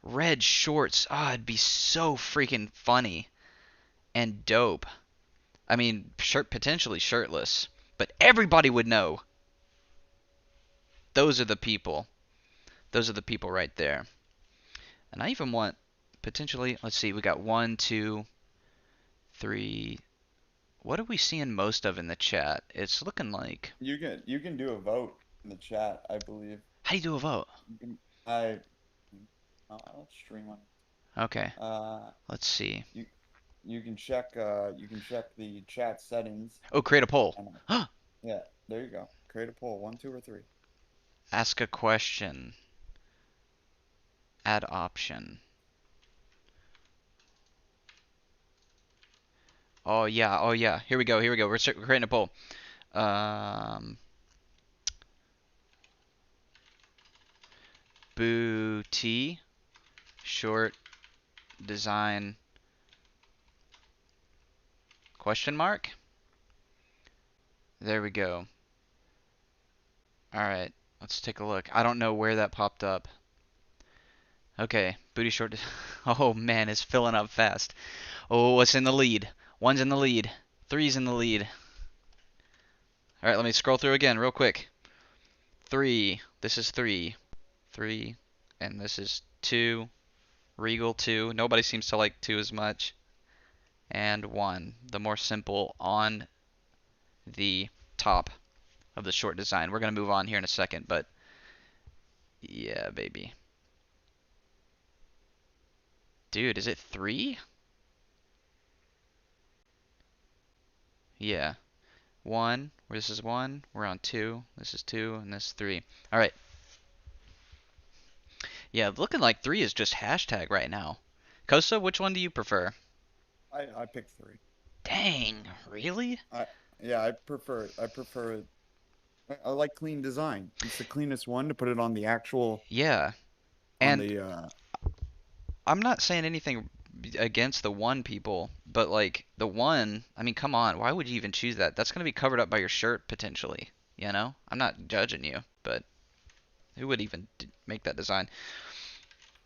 red shorts? Ah, it'd be so freaking funny and dope. I mean, potentially shirtless, but everybody would know. Those are the people. Those are the people right there. And I even want potentially, let's see, we got one, two, three. What are we seeing most of in the chat? It's looking like. You can do a vote in the chat, I believe. How do you do a vote? You can I I'll stream one. Okay, Uh let's see. you you can check the chat settings Oh, create a poll. and yeah, there you go. Create a poll, one, two, or three. Ask a question. Add option. Oh yeah, oh yeah. Here we go, here we go. We're creating a poll. Um, Booty short design question mark. There we go. All right, let's take a look. I don't know where that popped up. Okay, booty short. Oh man, it's filling up fast. Oh, what's in the lead? One's in the lead. Three's in the lead. All right, let me scroll through again real quick. Three. This is three. Three. And this is two. Regal two. Nobody seems to like two as much. And one. The more simple on the top of the short design. We're going to move on here in a second, but yeah, baby. Dude, is it three? Yeah. One. This is one. We're on two. This is two. And this is three. All right. Yeah, looking like three is just hashtag right now. Kosa, which one do you prefer? I picked three. Dang, really? I Yeah, I like clean design. It's the cleanest one to put it on the actual Yeah. on And the I'm not saying anything against the one people, but like the one, I mean, come on, why would you even choose that? That's going to be covered up by your shirt potentially, you know? I'm not judging you, but who would even make that design?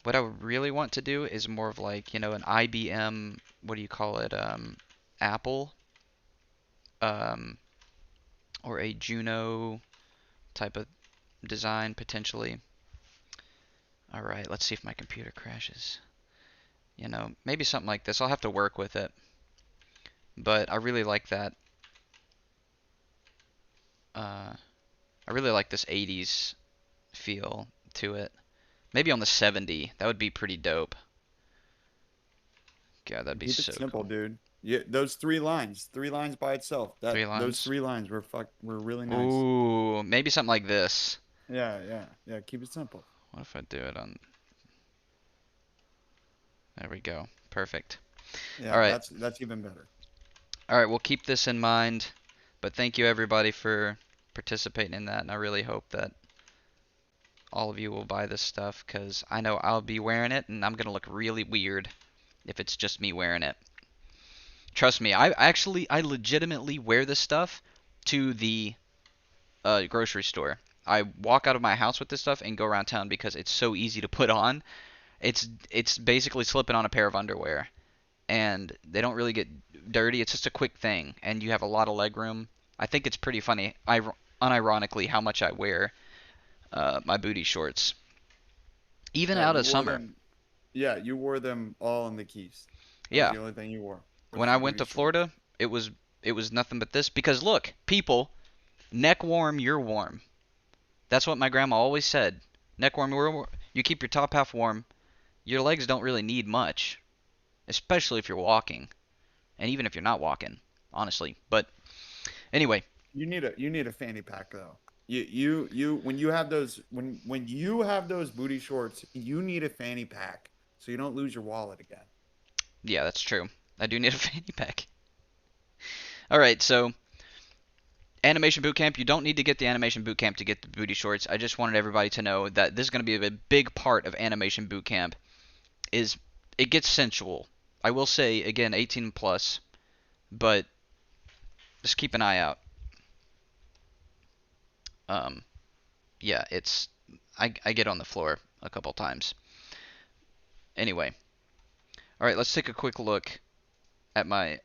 What I would really want to do is more of like, an IBM, what do you call it? Apple, um, or a Juno type of design potentially. All right, let's see if my computer crashes. Maybe something like this. I'll have to work with it, but I really like that. Uh, I really like this 80s feel to it. Maybe on the 70. That would be pretty dope. God, that'd be keep it so simple, cool. dude. Yeah, those three lines by itself. Three Those lines. three lines were really nice. Ooh, maybe something like this. Yeah. Keep it simple. What if I do it on? There we go. Perfect. All Yeah, right. that's even better. All right, we'll keep this in mind. But thank you everybody for participating in that, and I really hope that all of you will buy this stuff because I know I'll be wearing it, and I'm gonna look really weird if it's just me wearing it. Trust me, I legitimately wear this stuff to the grocery store. I walk out of my house with this stuff and go around town because it's so easy to put on. It's basically slipping on a pair of underwear, and they don't really get dirty. It's just a quick thing, and you have a lot of leg room. I think it's pretty funny, unironically, how much I wear my booty shorts, even Yeah, out you of wore summer. them. Yeah, you wore them all in the Keys. That was Yeah. the only thing you wore was When the I went booty to shorts. Florida, it was nothing but this because look, people, neck warm, you're warm. That's what my grandma always said. Neck warm, you keep your top half warm. Your legs don't really need much, especially if you're walking, and even if you're not walking, honestly. But anyway, You need a fanny pack though. You when you have those when you have those booty shorts, you need a fanny pack so you don't lose your wallet again. yeah, that's true. I do need a fanny pack. All right, so animation bootcamp. You don't need to get the animation bootcamp to get the booty shorts. I just wanted everybody to know that this is going to be a big part of animation bootcamp. Is it gets sensual. I will say again, 18 plus, but just keep an eye out. Um, yeah, it's I get on the floor a couple times. Anyway, all right, let's take a quick look at my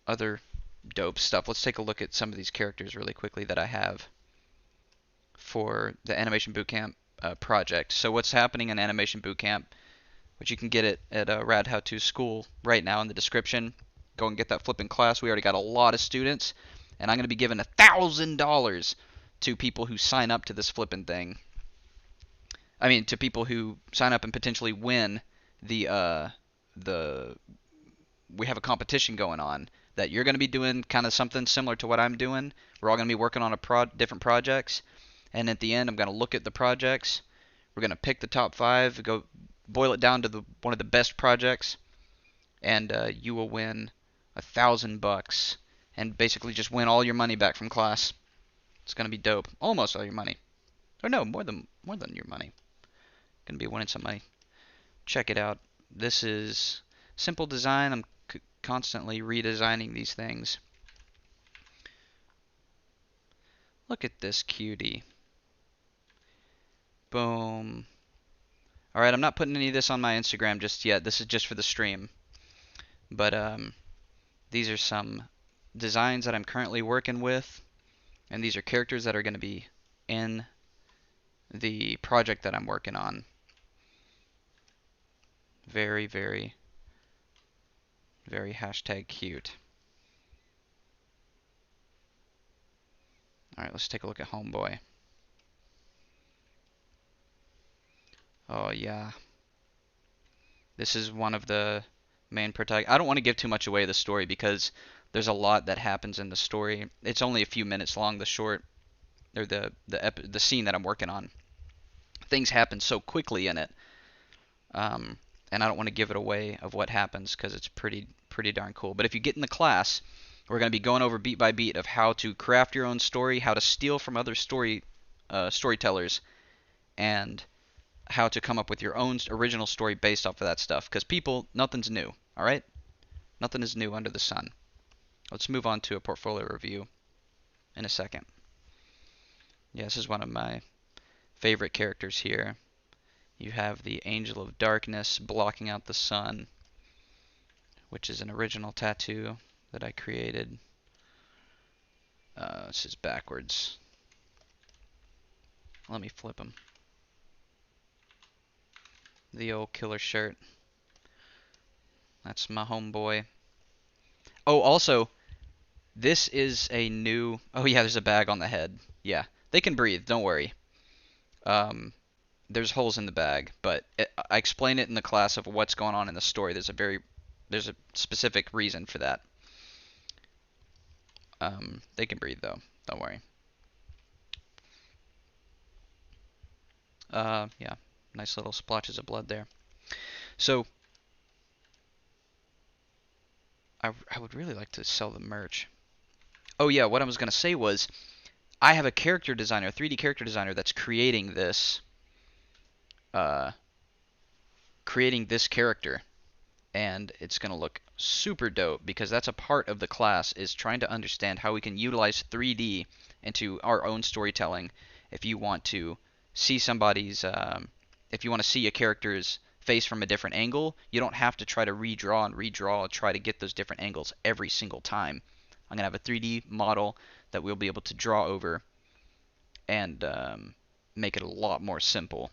other dope stuff. Let's take a look at some of these characters really quickly that I have for the Animation Bootcamp project. So what's happening in Animation Bootcamp, which you can get it at Rad How To School right now in the description. Go and get that flipping class. We already got a lot of students, and I'm going to be giving $1,000 to people who sign up to this flipping thing. I mean, to people who sign up and potentially win the we have a competition going on that you're going to be doing kind of something similar to what I'm doing. We're all going to be working on different projects, and at the end, I'm going to look at the projects. We're going to pick the top 5, go boil it down to one of the best projects, and you will win $1,000 and basically just win all your money back from class. It's going to be dope. Almost all your money, or no, more than your money. Going to be winning some money. Check it out. This is simple design. I'm constantly redesigning these things. Look at this cutie. Boom. Alright, I'm not putting any of this on my Instagram just yet. This is just for the stream. But these are some designs that I'm currently working with. And these are characters that are going to be in the project that I'm working on. Very, very, very hashtag cute. Alright, let's take a look at Homeboy. Oh, yeah. This is one of the main protagonists. I don't want to give too much away of the story because there's a lot that happens in the story. It's only a few minutes long, the short, or the scene that I'm working on. Things happen so quickly in it, um, and I don't want to give it away of what happens because it's pretty darn cool. But if you get in the class, we're going to be going over beat by beat of how to craft your own story, how to steal from other storytellers, and how to come up with your own original story based off of that stuff. Because people, nothing's new. All right, nothing is new under the sun. Let's move on to a portfolio review in a second. Yeah, this is one of my favorite characters here. You have the Angel of Darkness blocking out the sun, which is an original tattoo that I created. This is backwards. Let me flip him. The old killer shirt. That's my homeboy. Oh, also, this is a new. Oh yeah, there's a bag on the head. Yeah, they can breathe. Don't worry. Um, there's holes in the bag, but I explain it in the class of what's going on in the story. There's a specific reason for that. They can breathe though. Don't worry. Yeah, nice little splotches of blood there. So I would really like to sell the merch. Oh yeah, what I was gonna say was I have a character designer, a 3D character designer that's uh, creating this character, and it's gonna look super dope because that's a part of the class is trying to understand how we can utilize 3D into our own storytelling. If you want to see if you want to see a character's face from a different angle, you don't have to try to redraw and redraw, try to get those different angles every single time. I'm gonna have a 3D model that we'll be able to draw over and make it a lot more simple.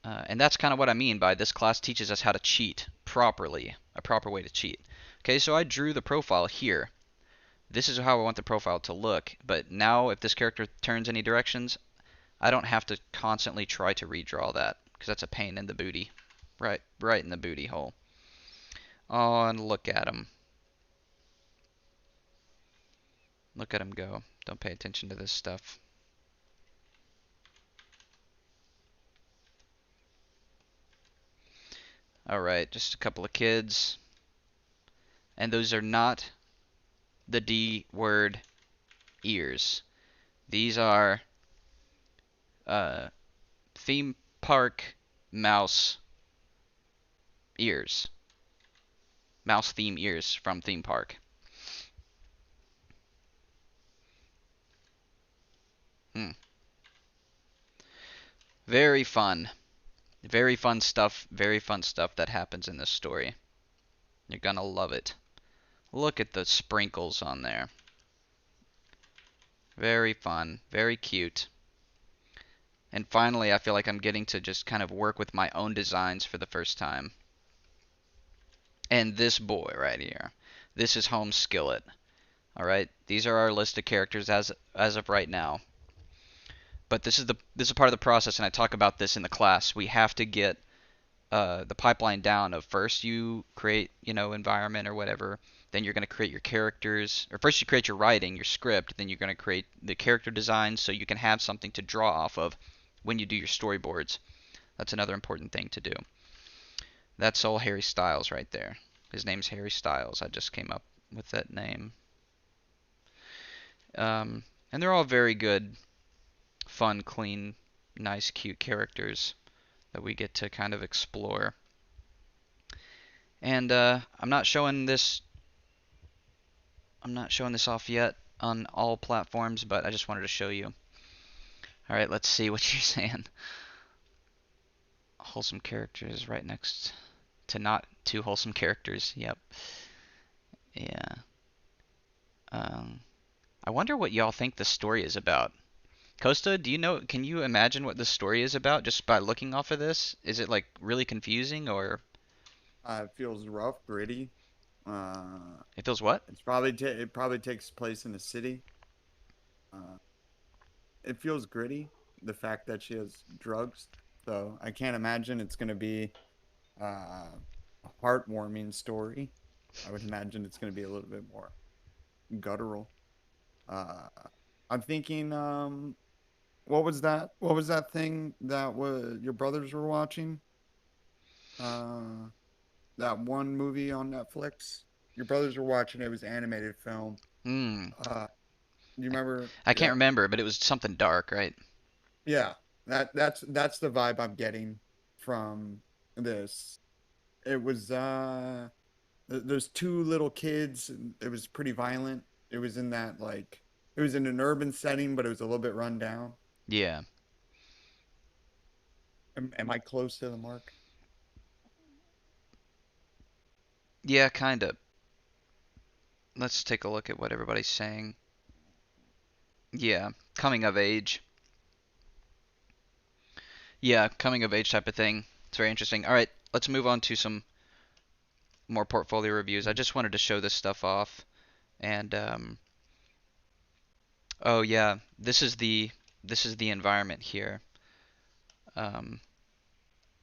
And that's kind of what I mean by this class teaches us how to cheat properly, a proper way to cheat. Okay, so I drew the profile here. This is how I want the profile to look, but now if this character turns any directions, I don't have to constantly try to redraw that, because that's a pain in the booty. Right in the booty hole. Oh, and look at him. Look at him go. Don't pay attention to this stuff. Alright, just a couple of kids. And those are not the D word ears. These are theme park mouse ears. Mouse theme ears from theme park. Hmm. Very fun. Very fun stuff. Very fun stuff that happens in this story. You're gonna love it. Look at the sprinkles on there. Very fun. Very cute. And finally, I feel like I'm getting to just kind of work with my own designs for the first time. And this boy right here. This is Home Skillet. Alright, these are our list of characters as of right now. But this is part of the process, and I talk about this in the class. We have to get the pipeline down of first you create, environment or whatever. Then you're going to create your characters, or first you create your writing, your script. Then you're going to create the character design so you can have something to draw off of when you do your storyboards. That's another important thing to do. That's all Harry Styles right there. His name's Harry Styles. I just came up with that name. And they're all very good, fun, clean, nice, cute characters that we get to kind of explore. And I'm not showing this off yet on all platforms, but I just wanted to show you. All right, let's see what you're saying. Wholesome characters right next to not too wholesome characters. Yep. Yeah. I wonder what y'all think the story is about. Costa, do you know? Can you imagine what the story is about just by looking off of this? Is it like really confusing, or It feels rough, gritty. Uh, it feels what? it probably takes place in the city. Uh, it feels gritty. The fact that she has drugs, so I can't imagine it's gonna be a heartwarming story. I would imagine it's gonna be a little bit more guttural. Uh, I'm thinking, what was that? What was that thing that was your brothers were watching? Uh, that one movie on Netflix. Your brothers were watching. It was an animated film. Hmm. Do you remember? I can't Yeah, remember, but it was something dark, right? yeah. That's the vibe I'm getting from this. It was those two little kids. And it was pretty violent. It was in that like it was in an urban setting, but it was a little bit run down. Yeah. Am I close to the mark? Yeah, kind of. Let's take a look at what everybody's saying. Yeah, coming of age. Yeah, coming of age type of thing. It's very interesting. All right, let's move on to some more portfolio reviews. I just wanted to show this stuff off. And oh yeah, this is the environment here. Um,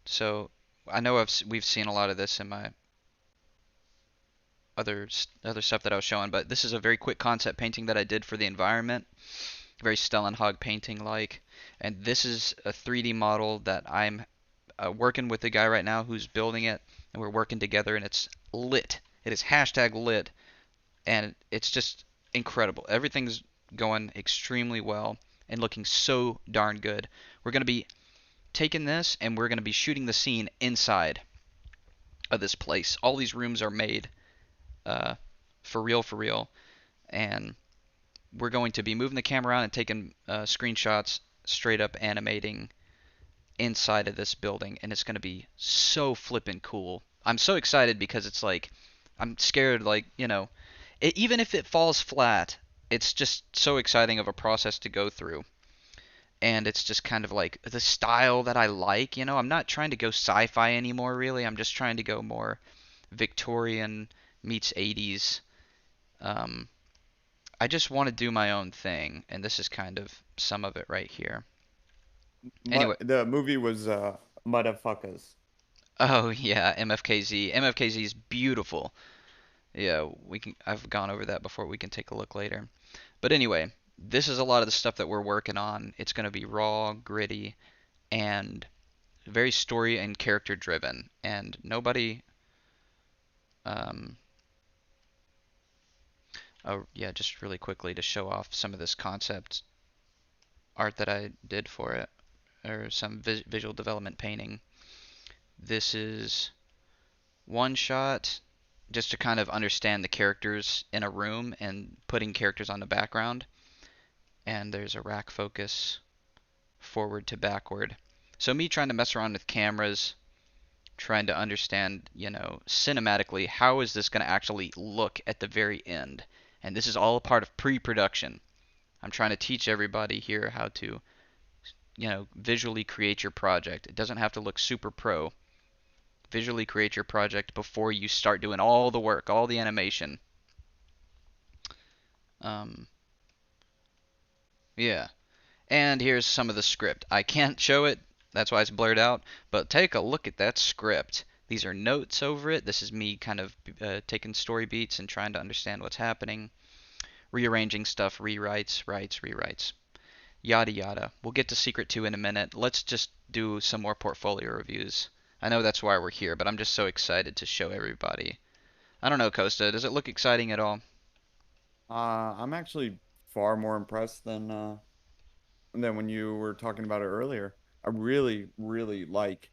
so I know we've seen a lot of this in my other stuff that I was showing, but this is a very quick concept painting that I did for the environment, very Stellenhog painting like. And this is a 3D model that I'm working with the guy right now who's building it, and we're working together, and it's lit. It is hashtag lit, and it's just incredible. Everything's going extremely well and looking so darn good. We're going to be taking this and we're going to be shooting the scene inside of this place. All these rooms are made uh, for real, and we're going to be moving the camera around and taking screenshots, straight up animating inside of this building, and it's going to be so flippin' cool. I'm so excited because it's like I'm scared, like, even if it falls flat, it's just so exciting of a process to go through. and it's just kind of like the style that I like. I'm not trying to go sci-fi anymore, really. I'm just trying to go more Victorian meets 80s. Um, I just want to do my own thing, and this is kind of some of it right here. Anyway, The movie was Motherfuckers. oh yeah, MFKZ. MFKZ is beautiful. Yeah, we can. I've gone over that before. We can take a look later. But anyway, this is a lot of the stuff that we're working on. It's going to be raw, gritty, and very story and character driven. And nobody, um, oh yeah, just really quickly to show off some of this concept art that I did for it, or some visual development painting. This is one shot just to kind of understand the characters in a room and putting characters on the background. And there's a rack focus forward to backward. So me trying to mess around with cameras, trying to understand, cinematically, how is this going to actually look at the very end? And this is all a part of pre-production. I'm trying to teach everybody here how to, visually create your project. It doesn't have to look super pro. Visually create your project before you start doing all the work, all the animation. Um, yeah. And here's some of the script. I can't show it, that's why it's blurred out, but take a look at that script. These are notes over it. This is me kind of taking story beats and trying to understand what's happening, rearranging stuff, rewrites, writes, rewrites, yada yada. We'll get to Secret 2 in a minute. Let's just do some more portfolio reviews. I know that's why we're here, but I'm just so excited to show everybody. I don't know, Costa, does it look exciting at all? I'm actually far more impressed than when you were talking about it earlier. I really, really like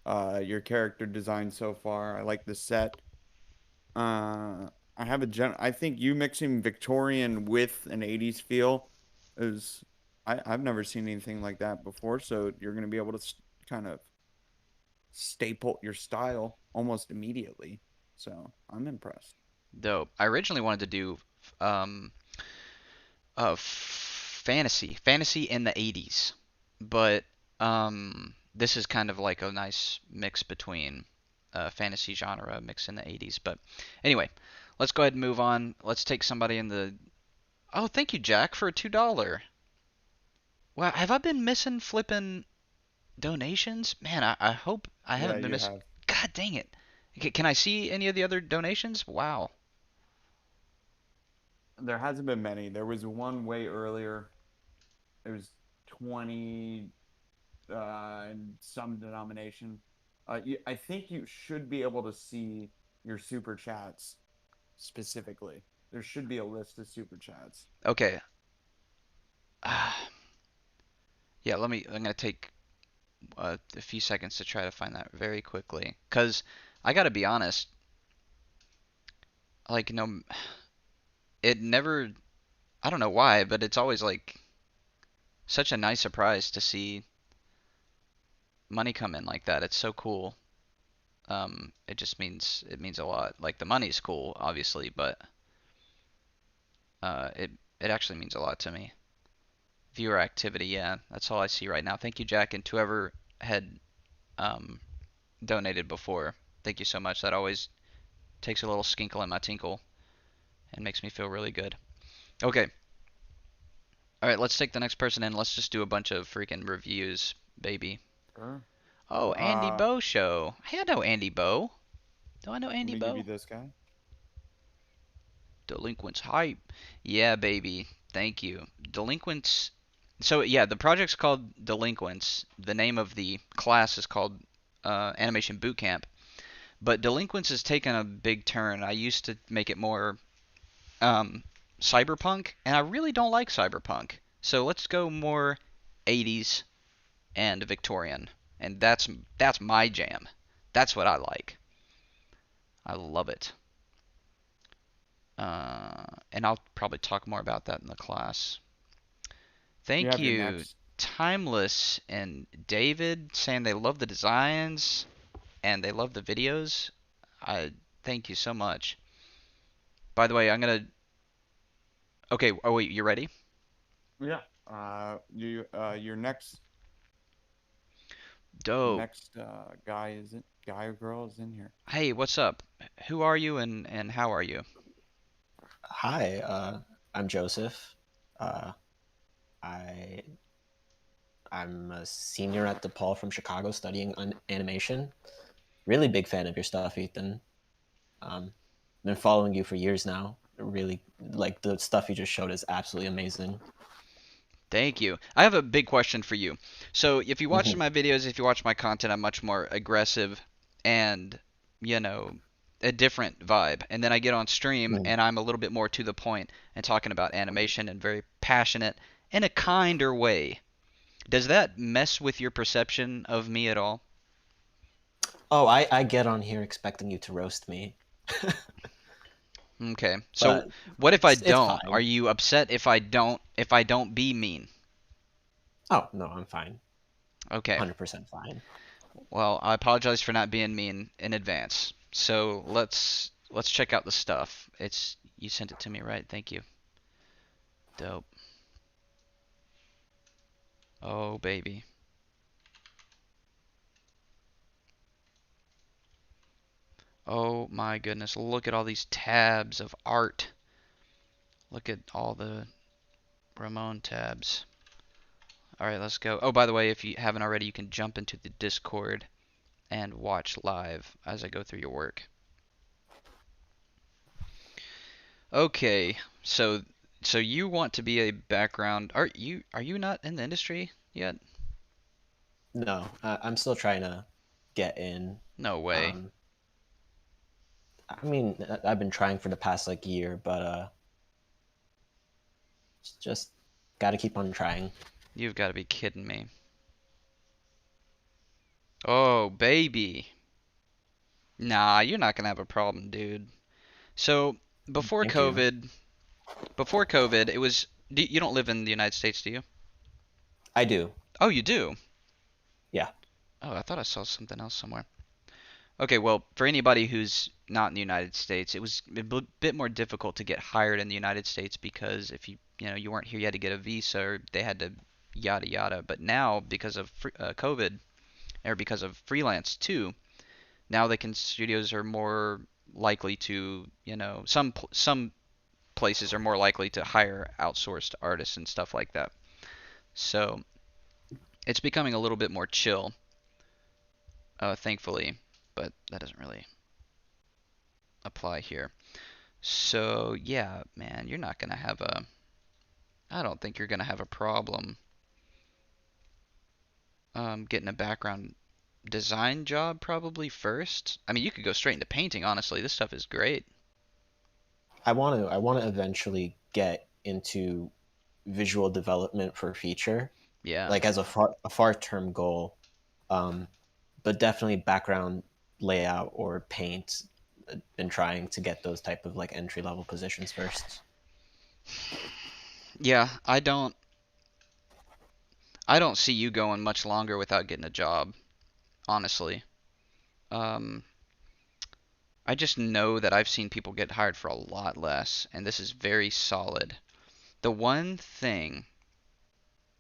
your character design so far. I like the set. I have a I think you mixing Victorian with an 80s feel is I've never seen anything like that before, so you're going to be able to kind of staple your style almost immediately. So, I'm impressed. Dope. I originally wanted to do um, fantasy in the 80s, but this is kind of like a nice mix between fantasy genre mix in the 80s. But anyway, let's go ahead and move on. Let's take somebody in the. Oh, thank you, Jack, for a $2. Wow, have I been missing flipping donations? Man, I hope I Yeah, haven't been you missing. have. God dang it. Can I see any of the other donations? Wow. There hasn't been many. There was one way earlier. It was 20 in some denomination. I think you should be able to see your super chats specifically. There should be a list of super chats. Okay. Yeah, I'm gonna take a few seconds to try to find that very quickly. Cause I gotta be honest, like no, it never. I don't know why, but it's always like such a nice surprise to see money come in like that. It's so cool. It means a lot. Like the money's cool, obviously, but it actually means a lot to me. Viewer activity, yeah, that's all I see right now. Thank you, Jack, and to whoever had um, donated before. Thank you so much. That always takes a little skinkle in my tinkle and makes me feel really good. Okay. All right, let's take the next person in. Let's just do a bunch of freaking reviews, baby. Sure. Oh, Andy Uh, Bo show. Hey, I know Andy Bo. Do I know Let Andy me give you Bo? this guy. Delinquents hype. Yeah, baby. Thank you. Delinquents. So yeah, the project's called Delinquents. The name of the class is called Animation Bootcamp. But Delinquents has taken a big turn. I used to make it more um, cyberpunk, and I really don't like cyberpunk. So let's go more 80s and Victorian, and that's my jam. That's what I like. I love it. And I'll probably talk more about that in the class. You Thank have your you, next. Timeless and David, saying they love the designs and they love the videos. I thank you so much. By the way, I'm gonna. Okay. Oh wait, you ready? Yeah. Your Dope. next guy or girl is in here. Hey, what's up? Who are you and how are you? Hi, I'm Joseph. Uh, I I'm a senior at DePaul from Chicago studying animation. Really big fan of your stuff, Ethan. Been following you for years now. Really like the stuff you just showed is absolutely amazing. Thank you. I have a big question for you. So, if you watch Hmm. my videos, if you watch my content, I'm much more aggressive and, you know, a different vibe. And then I get on stream Hmm. and I'm a little bit more to the point and talking about animation and very passionate in a kinder way. Does that mess with your perception of me at all? Oh, I get on here expecting you to roast me, Okay. So, but what if I it's don't? Are fine. you upset if I don't be mean? Oh no, I'm fine. Okay. 100% fine. Well, I apologize for not being mean in advance. So let's check out the stuff. It's you sent it to me, right? Thank you. Dope. Oh baby. Oh my goodness. Look at all these tabs of art. Look at all the Ramon tabs. All right, let's go. Oh, by the way, if you haven't already, you can jump into the Discord and watch live as I go through your work. Okay. So you want to be a background. Are you not in the industry yet? No, I'm still trying to get in. No way. Um, I mean, I've been trying for the past like year, but just got to keep on trying. You've got to be kidding me. Oh, baby. Nah, you're not gonna have a problem, dude. So, before Thank you. COVID, before COVID, it was you don't live in the United States, do you? I do. Oh, you do. Yeah. Oh, I thought I saw something else somewhere. Okay, well, for anybody who's not in the United States, it was a bit more difficult to get hired in the United States because if you weren't here, you had to get a visa or they had to yada yada. But now, because of COVID or because of freelance too, now studios are more likely to, some places are more likely to hire outsourced artists and stuff like that. So it's becoming a little bit more chill, thankfully, but that doesn't really apply here. So yeah, man, you're not gonna have a. I don't think you're gonna have a problem getting a background design job probably first. I mean, you could go straight into painting. Honestly, this stuff is great. I want to eventually get into visual development for feature, Yeah. like as a far term goal. Um, but definitely background layout or paint. Been trying to get those type of like entry level positions first. Yeah, I don't see you going much longer without getting a job, honestly. Um, I just know that I've seen people get hired for a lot less, and this is very solid. The one thing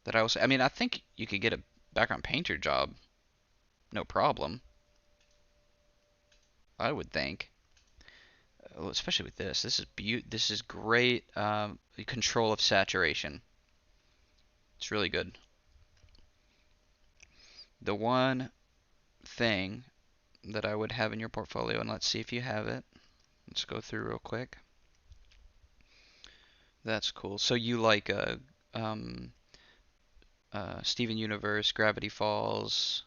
that I mean, I think you could get a background painter job, no problem. I would think, especially with this. This is great control of saturation. It's really good. The one thing that I would have in your portfolio, and let's see if you have it. Let's go through real quick. That's cool. So you like um, Steven Universe, Gravity Falls,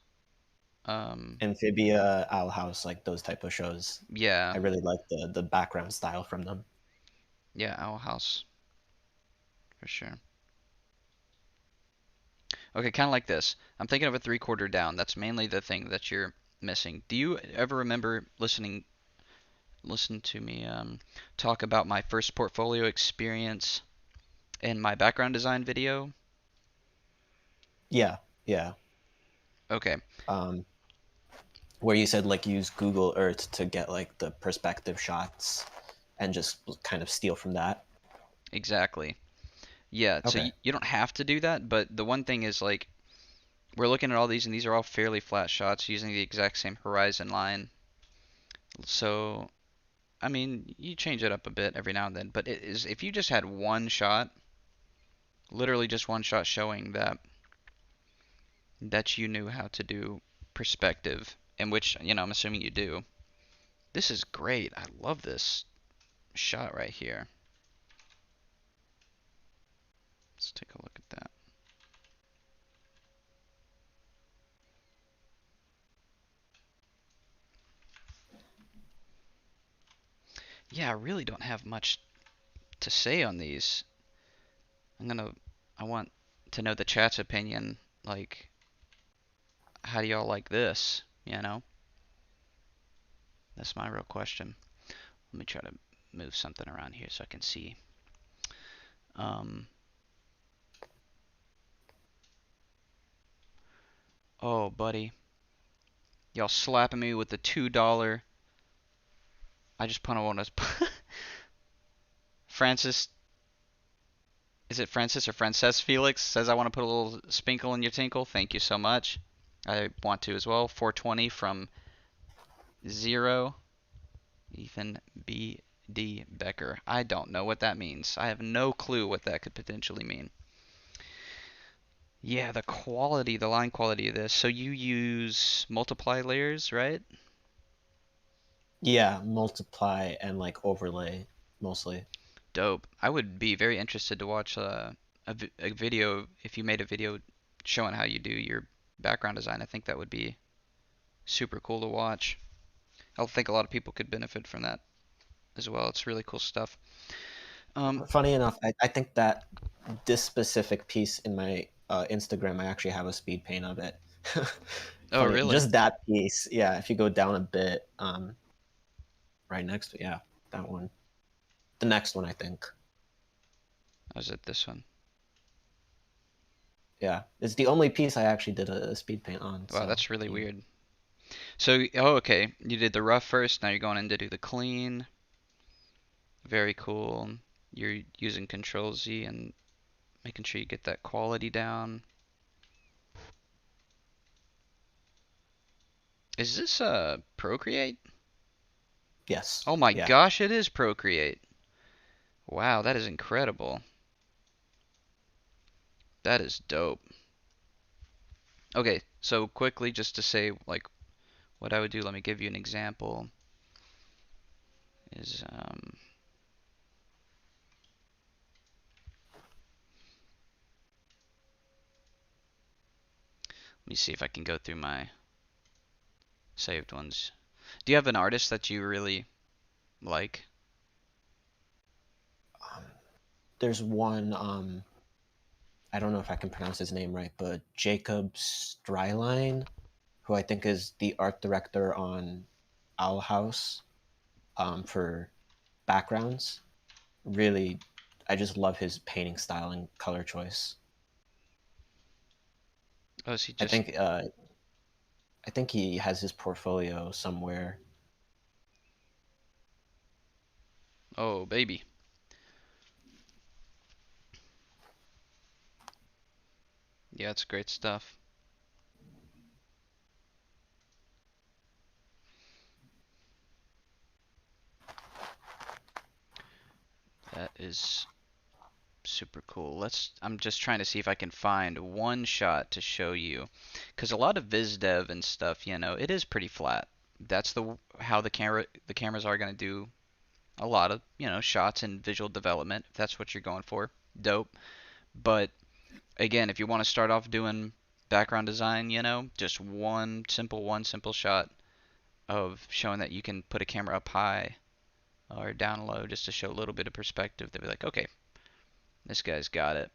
um, Amphibia, Owl House, like those type of shows. yeah, I really like the background style from them. yeah, Owl House for sure. Okay, kind of like this. I'm thinking of a three-quarter down. That's mainly the thing that you're missing. Do you ever remember listen to me talk about my first portfolio experience in my background design video? Yeah, yeah. Okay, Um, where you said like use Google Earth to get like the perspective shots and just kind of steal from that. exactly. Yeah, so Okay. you don't have to do that, but the one thing is like we're looking at all these and these are all fairly flat shots using the exact same horizon line. So, I mean, you change it up a bit every now and then, but it is if you just had one shot, literally just one shot showing that you knew how to do perspective, in which, I'm assuming you do. This is great. I love this shot right here. Let's take a look at that. Yeah, I really don't have much to say on these. I want to know the chat's opinion. Like, how do y'all like this? That's my real question. Let me try to move something around here so I can see. Um, oh, buddy. Y'all slapping me with the $2. I just put on Francis. Is it Francis or Frances Felix? Says I want to put a little spinkle in your tinkle. Thank you so much. I want to as well. 420 from Zero. Ethan B. D. Becker. I don't know what that means. I have no clue what that could potentially mean. Yeah, the line quality of this. So you use multiply layers, right? Yeah, multiply and like overlay mostly. Dope. I would be very interested to watch a video if you made a video showing how you do your background design. I think that would be super cool to watch. I think a lot of people could benefit from that as well. It's really cool stuff. Funny enough, I think that this specific piece in my Instagram, I actually have a speed paint of it. Oh, Funny, really? just that piece. Yeah, if you go down a bit, right next to, yeah, that one. The next one, I think. Was it this one? Yeah, it's the only piece I actually did a speed paint on. Wow, So that's really yeah. weird. So, oh, okay. You did the rough first. Now you're going in to do the clean. Very cool. You're using Control Z and making sure you get that quality down. Is this Procreate? Yes. Oh my Yeah. gosh, it is Procreate. Wow, that is incredible. That is dope. Okay, so quickly just to say like what I would do, let me give you an example. Is let me see if I can go through my saved ones. Do you have an artist that you really like? Um, there's one. I don't know if I can pronounce his name right, but Jacob Stryline, who I think is the art director on Owl House, for backgrounds. Really, I just love his painting style and color choice. Oh, is he I just think uh, I think he has his portfolio somewhere. oh baby. Yeah, it's great stuff. That is super cool. I'm just trying to see if I can find one shot to show you. Because a lot of viz dev and stuff, it is pretty flat. That's how the cameras are going to do a lot of, shots in visual development. If that's what you're going for, dope. But again, if you want to start off doing background design, just one simple shot of showing that you can put a camera up high or down low just to show a little bit of perspective. They'll be like, okay, this guy's got it.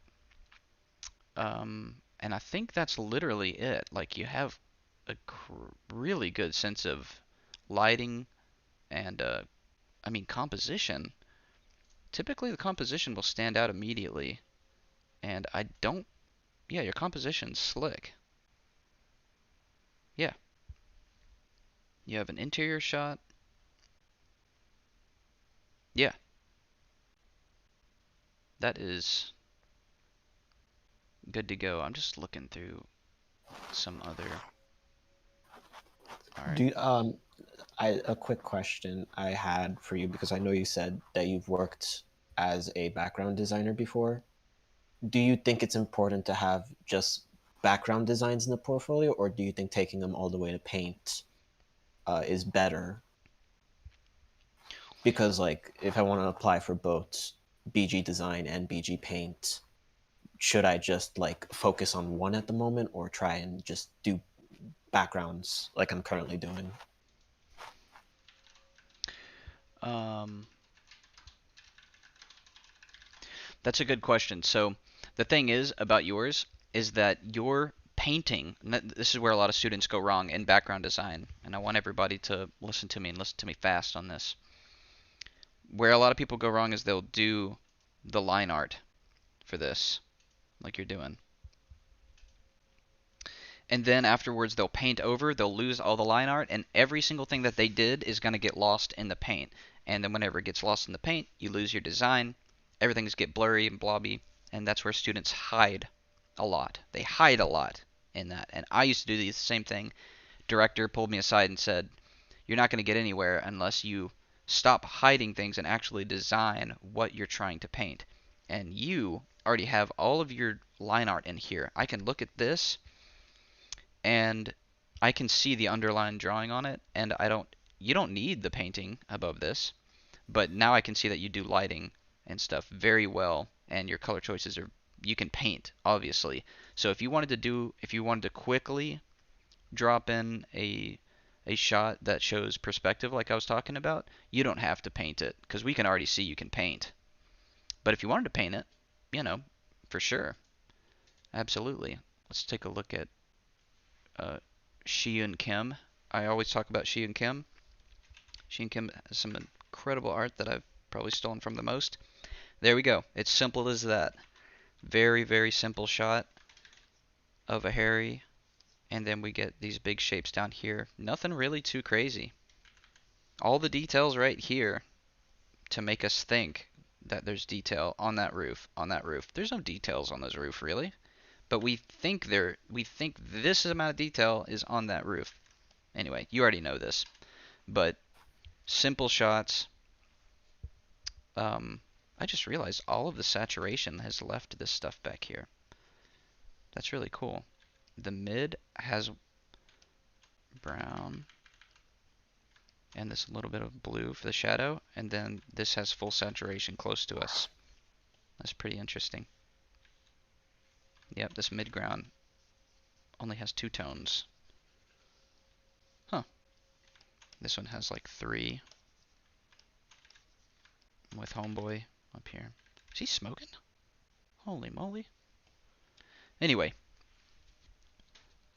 And I think that's literally it. Like you have a really good sense of lighting and I mean composition. Typically the composition will stand out immediately, and I don't. Yeah, your composition's slick. Yeah, you have an interior shot. Yeah, that is good to go. I'm just looking through some other. All right. A quick question I had for you, because I know you said that you've worked as a background designer before. Do you think it's important to have just background designs in the portfolio, or do you think taking them all the way to paint is better? Because like, if I want to apply for both BG design and BG paint, should I just like focus on one at the moment, or try and just do backgrounds like I'm currently doing? Um, that's a good question. So the thing is about yours is that your painting, and this is where a lot of students go wrong in background design, and I want everybody to listen to me and listen to me fast on this. Where a lot of people go wrong is they'll do the line art for this, like you're doing. And then afterwards they'll paint over, they'll lose all the line art, and every single thing that they did is going to get lost in the paint. And then whenever it gets lost in the paint, you lose your design, everything's get blurry and blobby, and that's where students hide a lot. They hide a lot in that. And I used to do the same thing. Director pulled me aside and said, "You're not going to get anywhere unless you stop hiding things and actually design what you're trying to paint." And you already have all of your line art in here. I can look at this and I can see the underlined drawing on it, and you don't need the painting above this, but now I can see that you do lighting and stuff very well, and your color choices are, you can paint obviously. So if you wanted to quickly drop in a shot that shows perspective like I was talking about, you don't have to paint it because we can already see you can paint. But if you wanted to paint it, you know, for sure, absolutely. Let's take a look at uh, Shiyun Kim. I always talk about Shiyun Kim. Shiyun Kim has some incredible art that I've probably stolen from the most. There we go. It's simple as that. Very, very simple shot of a Harry, and then we get these big shapes down here. Nothing really too crazy. All the details right here to make us think that there's detail on that roof, on that roof. There's no details on this roof really, but we think this amount of detail is on that roof. Anyway, you already know this, but simple shots. Um, I just realized all of the saturation has left this stuff back here. That's really cool. The mid has brown and this little bit of blue for the shadow, and then this has full saturation close to us. That's pretty interesting. Yep, this midground only has 2 tones. Huh. This one has like 3 with Homeboy up here. Is he smoking? Holy moly. Anyway,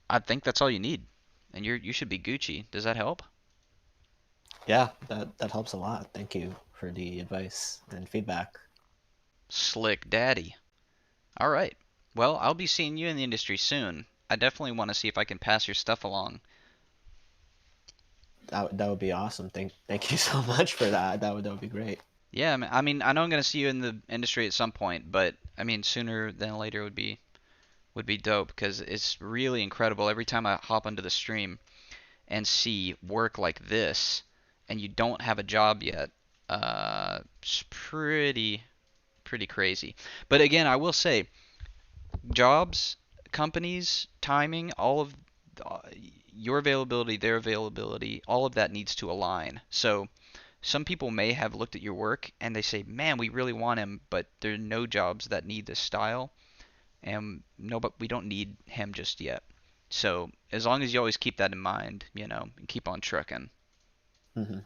I think that's all you need. And you should be Gucci. Does that help? Yeah, that helps a lot. Thank you for the advice and feedback. Slick Daddy. All right. Well, I'll be seeing you in the industry soon. I definitely want to see if I can pass your stuff along. That would be awesome. Thank you so much for that. That would be great. Yeah, I mean, I know I'm gonna see you in the industry at some point, but I mean, sooner than later would be dope because it's really incredible every time I hop onto the stream and see work like this, and you don't have a job yet. It's pretty crazy. But again, I will say, jobs, companies, timing, all of uh, your availability, their availability, all of that needs to align. So some people may have looked at your work and they say, "Man, we really want him, but there are no jobs that need this style, and no, but we don't need him just yet." So as long as you always keep that in mind, and keep on trucking. Hmm.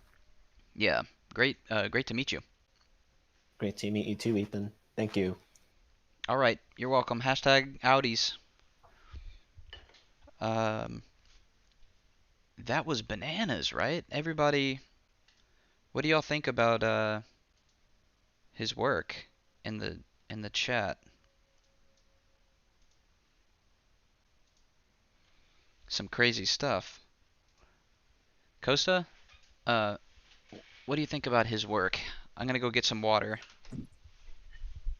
Yeah, great to meet you. Great to meet you too, Ethan. Thank you. All right, you're welcome. Hashtag Audis. Um, that was bananas, right? Everybody, what do y'all think about his work in the chat? Some crazy stuff. Costa, uh, what do you think about his work? I'm gonna go get some water.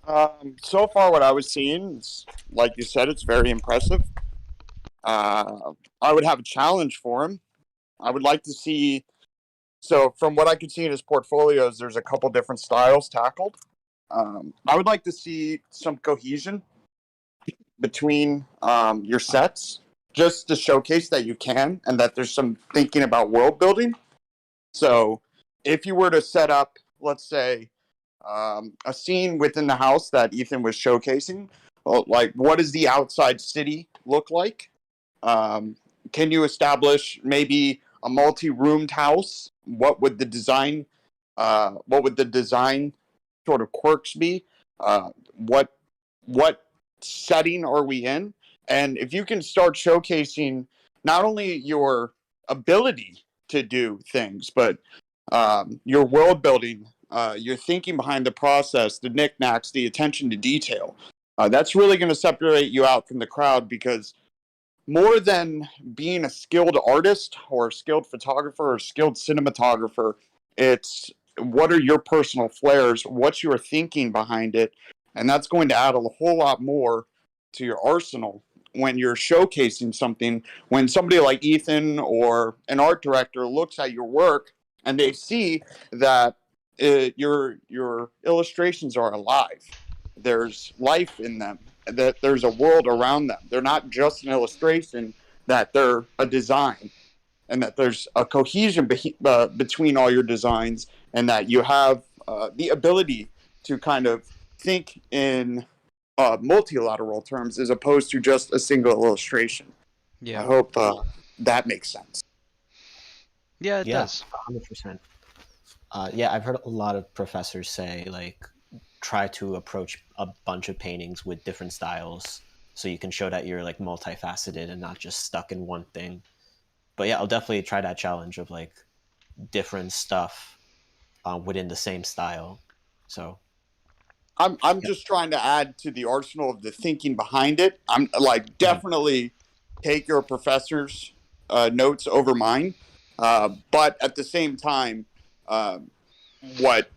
So far, what I was seeing is, like you said, it's very impressive. I would have a challenge for him. I would like to see. So, from what I could see in his portfolios, there's a couple different styles tackled. I would like to see some cohesion between your sets, just to showcase that you can and that there's some thinking about world building. So, if you were to set up, let's say, a scene within the house that Ethan was showcasing, well, like what does the outside city look like? Um, can you establish maybe a multi-roomed house? What would the design sort of quirks be? What setting are we in? And if you can start showcasing not only your ability to do things, but your world building, your thinking behind the process, the knickknacks, the attention to detail, that's really going to separate you out from the crowd because more than being a skilled artist or a skilled photographer or skilled cinematographer, it's what are your personal flares, what's your thinking behind it, and that's going to add a whole lot more to your arsenal when you're showcasing something. When somebody like Ethan or an art director looks at your work and they see that your illustrations are alive, there's life in them, that there's a world around them. They're not just an illustration, that they're a design, and that there's a cohesion between all your designs, and that you have the ability to kind of think in multilateral terms as opposed to just a single illustration. I Yeah. hope that makes sense. Yeah, it Yeah, does. 100%. Yeah, I've heard a lot of professors say, like, try to approach a bunch of paintings with different styles so you can show that you're, like, multifaceted and not just stuck in one thing. But yeah, I'll definitely try that challenge of, like, different stuff within the same style. So, I'm yeah. just trying to add to the arsenal of the thinking behind it. I'm like Mhm. definitely take your professor's notes over mine, but at the same time, uh, what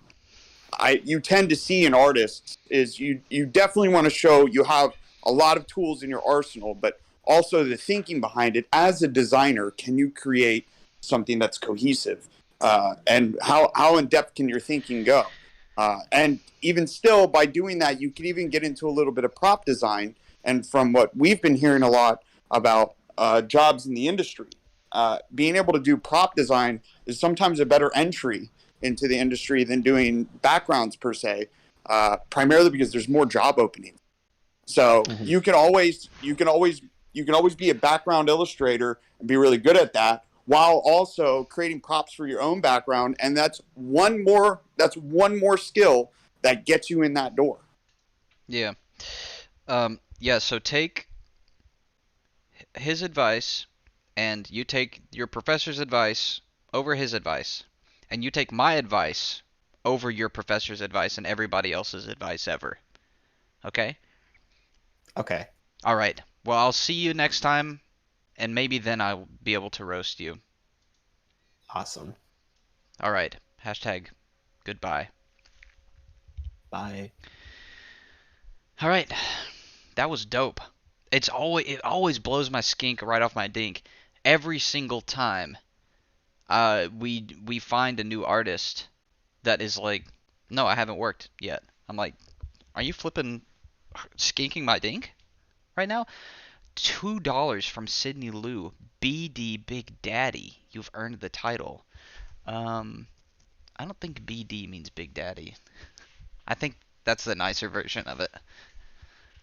I you tend to see in artists is you definitely want to show you have a lot of tools in your arsenal, but also the thinking behind it. As a designer, can you create something that's cohesive? And how in depth can your thinking go? And even still, by doing that, you can even get into a little bit of prop design. And from what we've been hearing a lot about jobs in the industry, being able to do prop design is sometimes a better entry into the industry than doing backgrounds per se, primarily because there's more job openings. So Mhm. you can always be a background illustrator and be really good at that while also creating props for your own background, and that's one more skill that gets you in that door. Yeah. Yeah, so take his advice and you take your professor's advice over his advice, and you take my advice over your professor's advice and everybody else's advice ever. Okay? Okay, All right. Well, I'll see you next time, and maybe then I'll be able to roast you. awesome. All right. Hashtag goodbye. Bye. All right. That was dope. It always blows my skink right off my dink every single time. We find a new artist that is like, no, I haven't worked yet. I'm like, are you flipping skinking my dink right now? $2 from Sydney Lou, BD Big Daddy. You've earned the title. Um, I don't think BD means Big Daddy. I think that's the nicer version of it.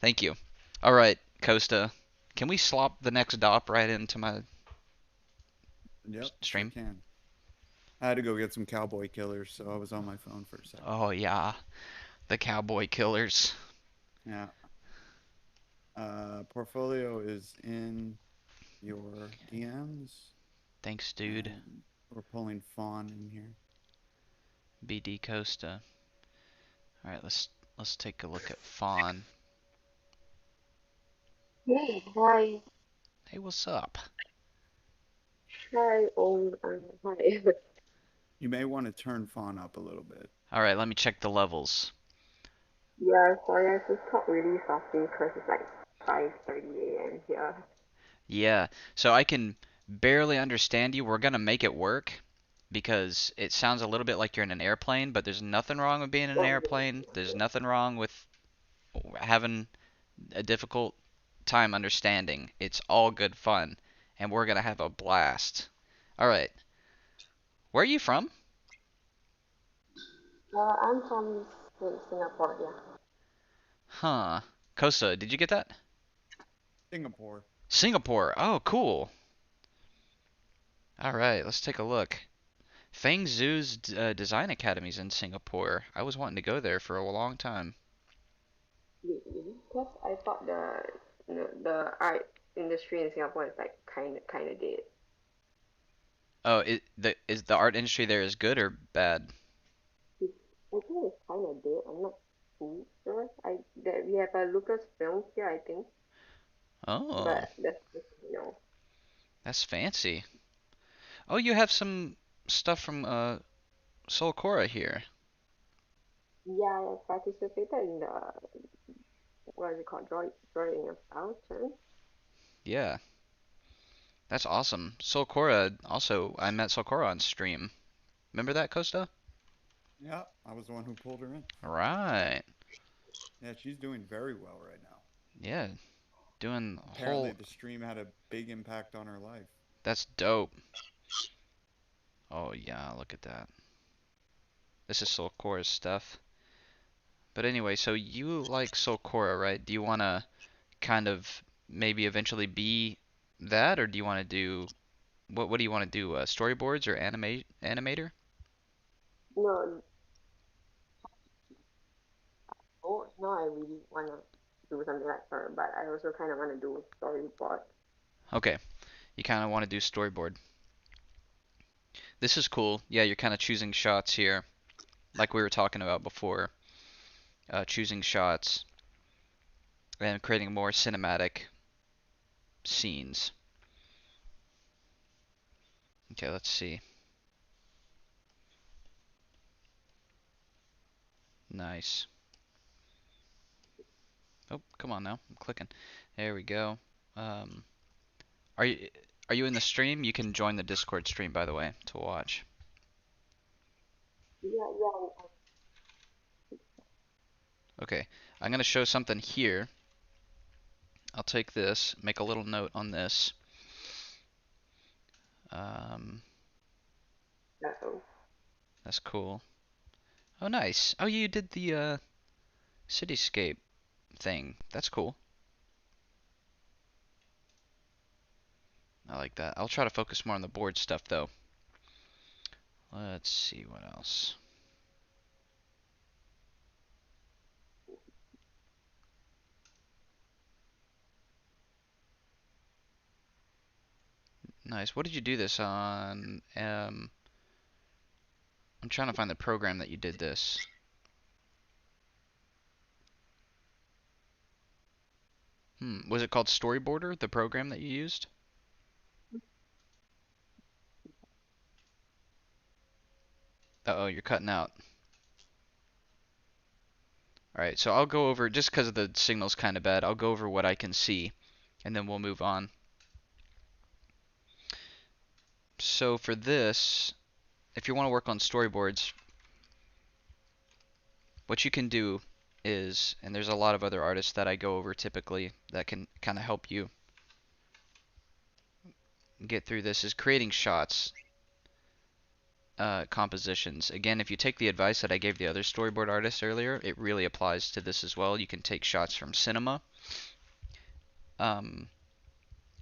Thank you. All right, Costa. Can we slop the next dop right into my Yep, sure stream? can. I had to go get some cowboy killers, so I was on my phone for a second. Oh yeah, the Cowboy Killers. Yeah. Portfolio is in your DMs, Thanks, dude. and we're pulling Fawn in here. BD Costa. All right, let's take a look at Fawn. Hey, hi, Hey, what's up? hi, hi. You may want to turn Fawn up a little bit. All right, let me check the levels. Yeah, sorry, I have to talk really softly because it's like 5:30 a.m. here. Yeah, so I can barely understand you. We're gonna make it work because it sounds a little bit like you're in an airplane, but there's nothing wrong with being in an Oh, airplane. There's nothing wrong with having a difficult time understanding. It's all good fun, and we're gonna have a blast. All right, where are you from? I'm from Singapore, yeah. Huh. Costa, did you get that? Singapore. Singapore. Oh, cool. All right, let's take a look. Feng Zhu's design academy's in Singapore. I was wanting to go there for a long time. Really? Because I thought the art industry in Singapore is like kind of dead. Oh, is the art industry there is good or bad? I think it's kind of dead. I'm not too sure. I that we have a Lucasfilm here, I think, Oh, but that's just that's fancy. Oh, you have some stuff from Soul Cora here. Yeah, I participated in the what is it called, drawing of style turn. Yeah, that's awesome. Soul Cora also, I met Soul Cora on stream. Remember that, Costa? Yeah, I was the one who pulled her in. Right. Yeah, she's doing very well right now. Yeah, doing a Apparently, whole. the stream had a big impact on her life. That's dope. Oh yeah, look at that. This is Soul Cora's stuff. But anyway, so you like Soul Cora, right? Do you want to kind of maybe eventually be that, or do you want to do what do you want to do? Storyboards or animator? No, oh, no, I really wanna do something like her, but I also kind of wanna do storyboard. Okay, you kind of want to do storyboard. This is cool. Yeah, you're kind of choosing shots here, like we were talking about before. Choosing shots and creating more cinematic scenes. Okay, let's see. Nice. Oh, come on now. I'm clicking. There we go. Um, are you are you in the stream? You can join the Discord stream, by the way, to watch. Yeah, yeah. Okay, I'm gonna show something here. I'll take this, make a little note on this. Um, Uh-oh. that's cool. Oh, nice. Oh, you did the cityscape thing. That's cool. I like that. I'll try to focus more on the board stuff though. Let's see what else. Nice. What did you do this on? I'm trying to find the program that you did this. Was it called Storyboarder, the program that you used? Uh-oh, you're cutting out. Alright, so I'll go over, just because the signal's kind of bad, I'll go over what I can see, and then we'll move on. So for this, if you want to work on storyboards, what you can do is, and there's a lot of other artists that I go over typically that can kind of help you get through this, is creating shots, compositions. Again, if you take the advice that I gave the other storyboard artists earlier, it really applies to this as well. You can take shots from cinema, um,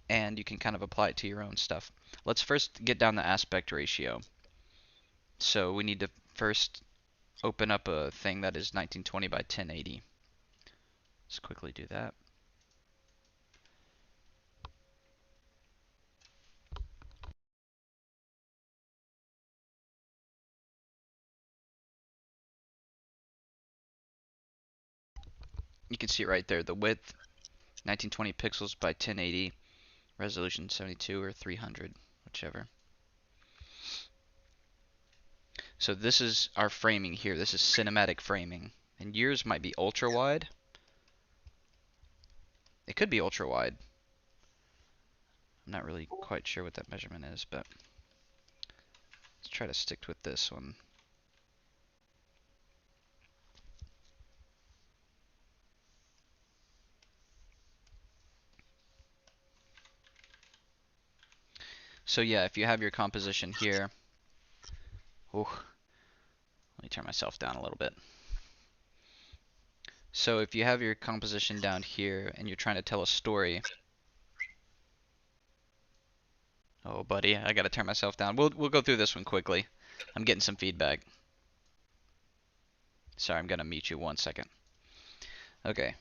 and you can kind of apply it to your own stuff. Let's first get down the aspect ratio. So we need to first open up a thing that is 1920 by 1080. Let's quickly do that. You can see it right there. The width, 1920 pixels by 1080. Resolution 72 or 300, whichever. So this is our framing here. This is cinematic framing. And yours might be ultra wide. It could be ultra wide. I'm not really quite sure what that measurement is, but let's try to stick with this one. So yeah, if you have your composition here, ooh, let me turn myself down a little bit. So if you have your composition down here and you're trying to tell a story, oh buddy, I gotta turn myself down. We'll go through this one quickly. I'm getting some feedback. Sorry, I'm gonna mute you 1 second. Okay.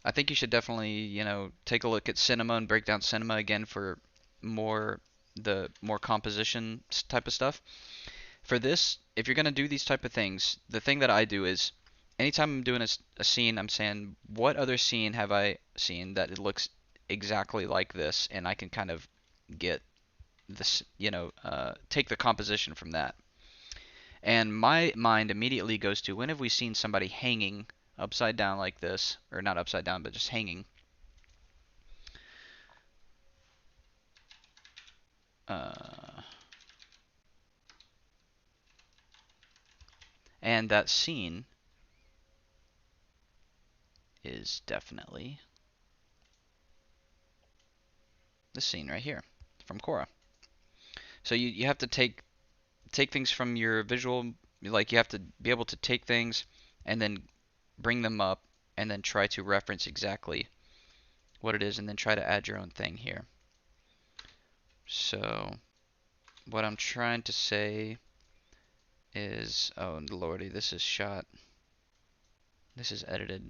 I think you should definitely, take a look at cinema and break down cinema again for more the more composition type of stuff. For this, if you're gonna do these type of things, the thing that I do is anytime I'm doing a scene, I'm saying what other scene have I seen that it looks exactly like this, and I can kind of get this, take the composition from that. And my mind immediately goes to when have we seen somebody hanging upside down like this, or not upside down, but just hanging. And that scene is definitely this scene right here from Korra. So you have to take things from your visual, like you have to be able to take things and then bring them up and then try to reference exactly what it is and then try to add your own thing here. So what I'm trying to say is, oh lordy, this is shot. This is edited.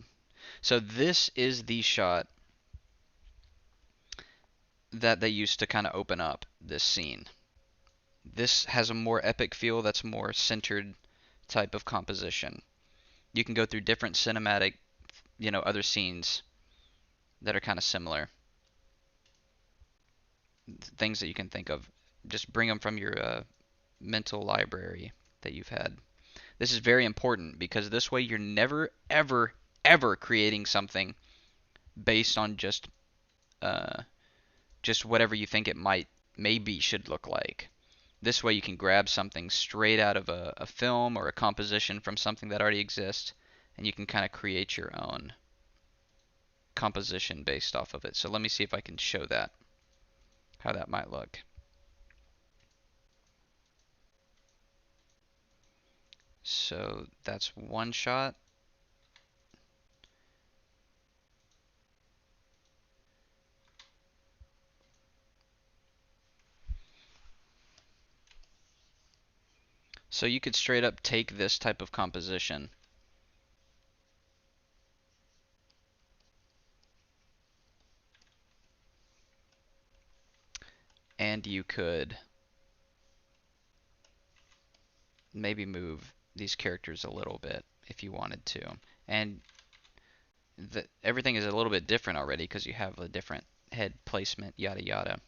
So this is the shot that they used to kind of open up this scene. This has a more epic feel that's more centered type of composition. You can go through different cinematic, other scenes that are kind of similar. Things that you can think of. Just bring them from your mental library that you've had. This is very important because this way you're never, ever, ever creating something based on just whatever you think it maybe should look like. This way you can grab something straight out of a film or a composition from something that already exists, and you can kind of create your own composition based off of it. So let me see if I can show that, how that might look. So that's one shot. So you could straight up take this type of composition and you could maybe move these characters a little bit if you wanted to. And everything is a little bit different already because you have a different head placement, yada yada.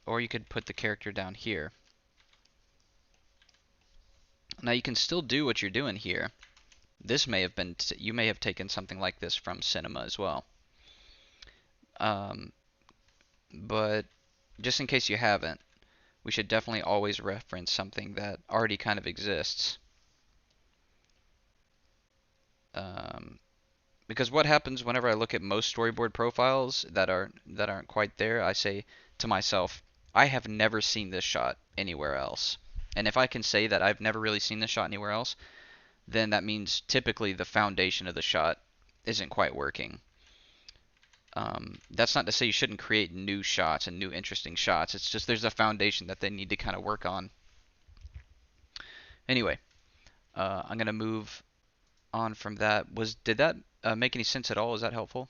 Or you could put the character down here. Now you can still do what you're doing here. This may have been, you may have taken something like this from cinema as well. But just in case you haven't, we should definitely always reference something that already kind of exists. Because what happens whenever I look at most storyboard profiles that aren't quite there, I say to myself, I have never seen this shot anywhere else. And if I can say that I've never really seen this shot anywhere else, then that means typically the foundation of the shot isn't quite working. That's not to say you shouldn't create new shots and new interesting shots. It's just there's a foundation that they need to kind of work on. Anyway, I'm gonna move on from that. Did that make any sense at all? Is that helpful?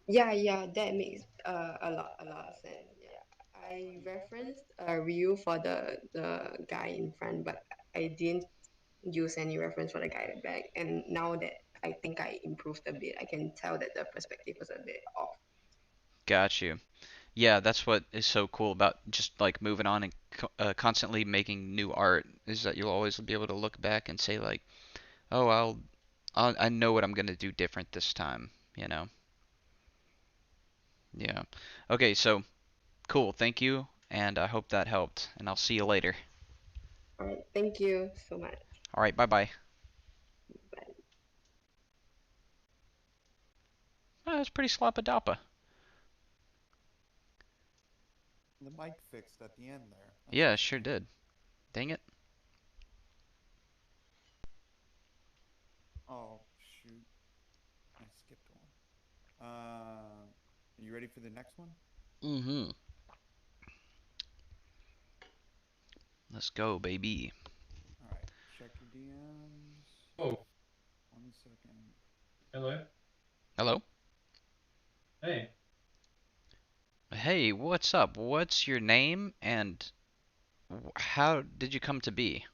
Yeah, that makes a lot of sense. Yeah, I referenced a reel for the guy in front, but I didn't use any reference for the guy at the back. And now that I think I improved a bit. I can tell that the perspective was a bit off. Got you. Yeah, that's what is so cool about just like moving on and constantly making new art is that you'll always be able to look back and say like, oh, I know what I'm gonna do different this time, you know? Yeah. Okay, so cool. Thank you, and I hope that helped, and I'll see you later. All right, thank you so much. All right, bye-bye. Bye. Oh, that's pretty slappadappa. The mic fixed at the end there. That's Yeah, a it sure shame. did. Dang it. Oh, shoot. I skipped one. Are you ready for the next one? Mm-hmm. Let's go, baby. All right. Check your DMs. Oh, 1 second. hello. Hello? Hey. Hey, what's up? What's your name, and how did you come to be?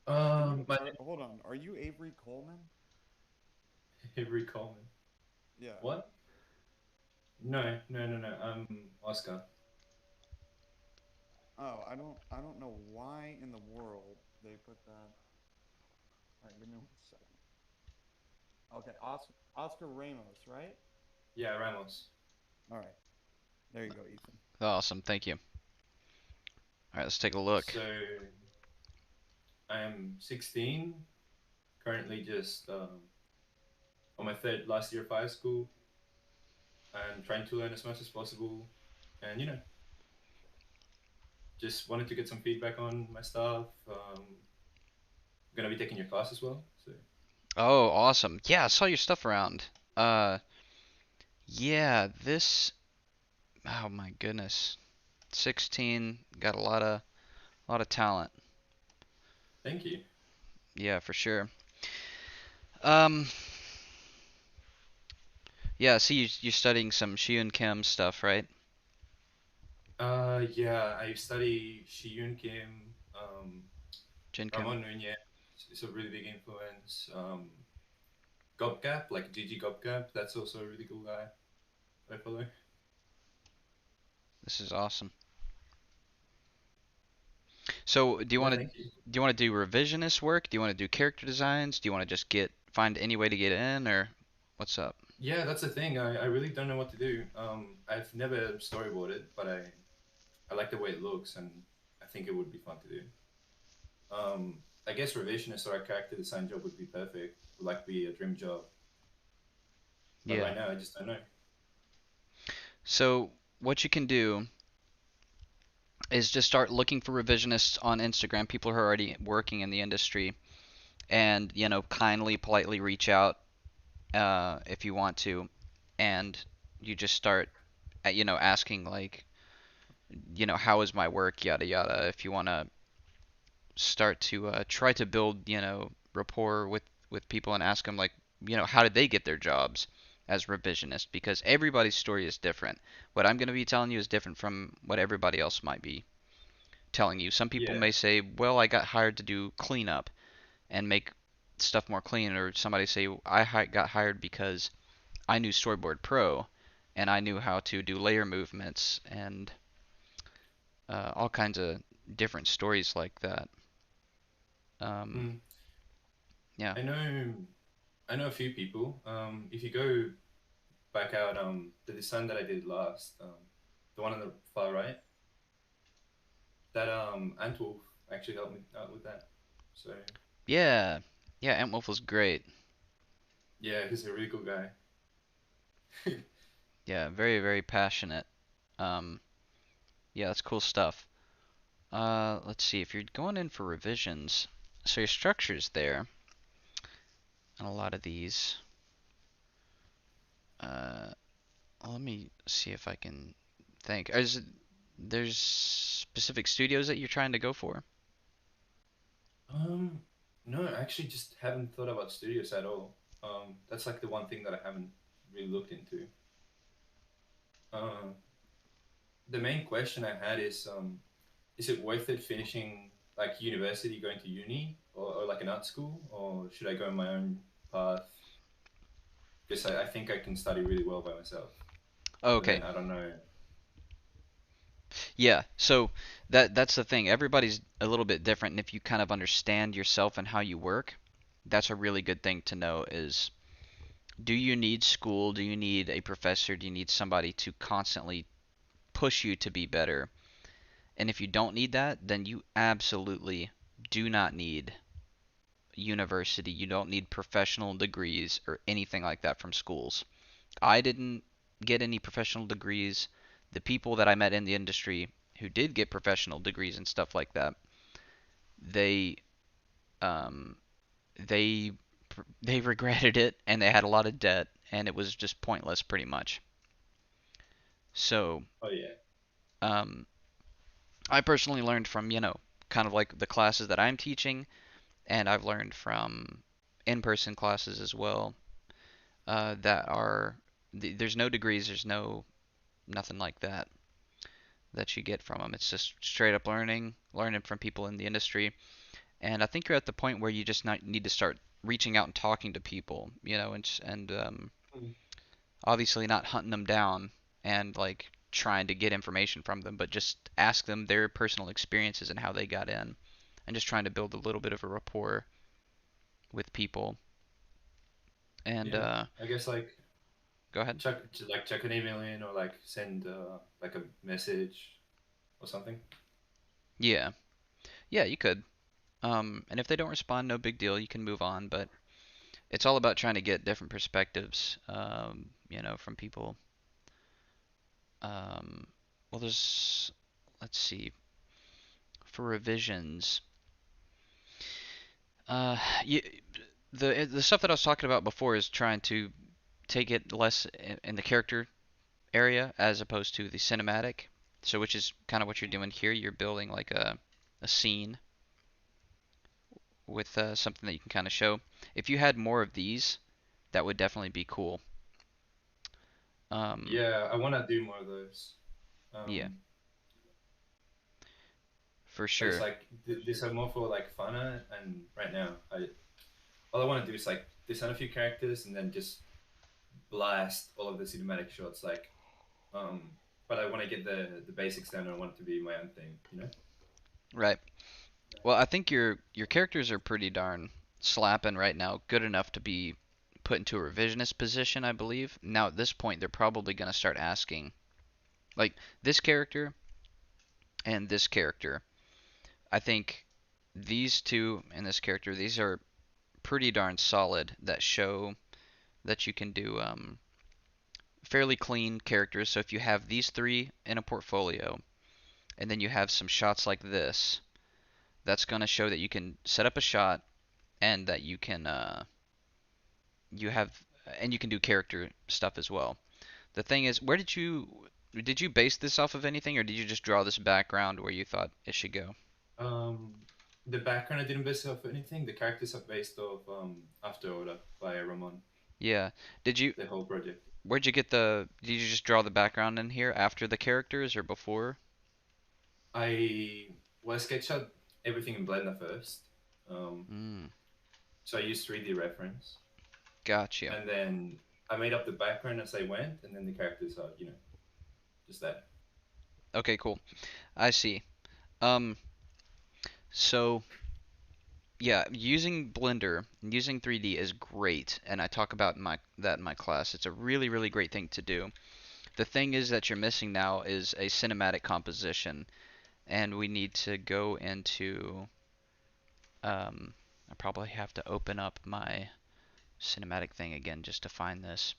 My Hold on. Are you Avery Coleman? name Avery Coleman. Yeah. What? No, no, no, no. I'm Oscar. Oh, I don't know why in the world they put that. All right, give me 1 second. Okay, Oscar Ramos, right? Yeah, Ramos. All right. There you go, Ethan. Awesome, thank you. All right, let's take a look. So I am 16, currently just on my third last year of high school, and trying to learn as much as possible, and just wanted to get some feedback on my stuff. Gonna be taking your class as well, so Oh, awesome. Yeah, I saw your stuff around. Uh, yeah, oh my goodness. 16, got a lot of talent. thank you. Yeah, for sure. Um, yeah, see you're studying some Shiyun Kim stuff, right? Yeah, I study Shiyun Kim, Jin Kim. Ramon Nunez is a really big influence. Gopgap, like GG Gopgap, that's also a really cool guy I follow. This is awesome. So, Yeah, thank you. do you want to do revisionist work? Do you want to do character designs? Do you want to just find any way to get in, or what's up? Yeah, that's the thing. I really don't know what to do. I've never storyboarded, but I like the way it looks, and I think it would be fun to do. I guess revisionist or a character design job would be perfect. Would like be a dream job, but Yeah. right now I just don't know. So, what you can do is just start looking for revisionists on Instagram, people who are already working in the industry, and kindly, politely reach out if you want to, and you just start, asking like, how is my work, yada yada. If you want to start to try to build, rapport with people and ask them like, how did they get their jobs as revisionists? Because everybody's story is different. What I'm going to be telling you is different from what everybody else might be telling you. Some people Yeah. may say, well, I got hired to do cleanup and make stuff more clean, or somebody say got hired because I knew Storyboard Pro and I knew how to do layer movements and all kinds of different stories like that. Um, Mm. yeah. I know. I know a few people. If you go back out, the design that I did last, the one on the far right, that Antwolf actually helped me out with that. So Yeah. Yeah, Antwolf was great. yeah, he's a really cool guy. Yeah, very, very passionate. Um, yeah, that's cool stuff. Let's see, if you're going in for revisions, so your structure's there, and a lot of these. Uh, let me see if I can think. There's specific studios that you're trying to go for? Um, no, I actually just haven't thought about studios at all. That's like the one thing that I haven't really looked into. Um, the main question I had is it worth it finishing like university, going to uni, or like an art school, or should I go on my own path because I think I can study really well by myself. But Okay. then I don't know. Yeah. So that's the thing. Everybody's a little bit different, and if you kind of understand yourself and how you work, that's a really good thing to know is do you need school? Do you need a professor? Do you need somebody to constantly push you to be better? And if you don't need that, then you absolutely do not need university. You don't need professional degrees or anything like that from schools. I didn't get any professional degrees. The people that I met in the industry who did get professional degrees and stuff like that, they um, they they regretted it and they had a lot of debt and it was just pointless pretty much. So Oh yeah. um, I personally learned from kind of like the classes that I'm teaching, and I've learned from in-person classes as well. That are there's no degrees, there's nothing like that you get from them. It's just straight up learning from people in the industry. And I think you're at the point where you just not need to start reaching out and talking to people, and Mm. obviously not hunting them down and like trying to get information from them, but just ask them their personal experiences and how they got in, and just trying to build a little bit of a rapport with people. And Yeah. I guess like go ahead. check an email in or like send like a message or something. Yeah, yeah, you could. And if they don't respond, no big deal. You can move on. But it's all about trying to get different perspectives, from people. Um, well, let's see, for revisions, uh, you, the stuff that I was talking about before is trying to take it less in the character area as opposed to the cinematic. So, which is kind of what you're doing here. You're building like a scene with something that you can kind of show. If you had more of these, that would definitely be cool. Um, Yeah, I want to do more of those. yeah, Um, for but it's sure. like these are more for like fun, and right now I all I want to do is like design a few characters and then just blast all of the cinematic shots. Like, um, but I want to get the basics down. And I want it to be my own thing, you know? Right. Well, I think your characters are pretty darn slapping right now, good enough to be put into a revisionist position, I believe. Now at this point, they're probably going to start asking, like this character and this character. I think these two and this character, these are pretty darn solid. That show that you can do fairly clean characters. So if you have these three in a portfolio, and then you have some shots like this, that's going to show that you can set up a shot and that you have and you can do character stuff as well. The thing is, where did you base this off of anything, or did you just draw this background where you thought it should go? Um, the background I didn't base it off anything. The characters are based off After Order by Ramon. Yeah. Did you The whole project. where'd you get the did you just draw the background in here after the characters or before? I sketched out everything in Blender first. Um, Mm, so I used 3D reference, got you. and then I made up the background as I went, and then the characters are just that. Okay, cool. I see. Um, so yeah, using Blender, using 3D is great, and I talk about that in my class. It's a really, really great thing to do. The thing is that you're missing now is a cinematic composition, and we need to go into. I probably have to open up my cinematic thing again just to find this.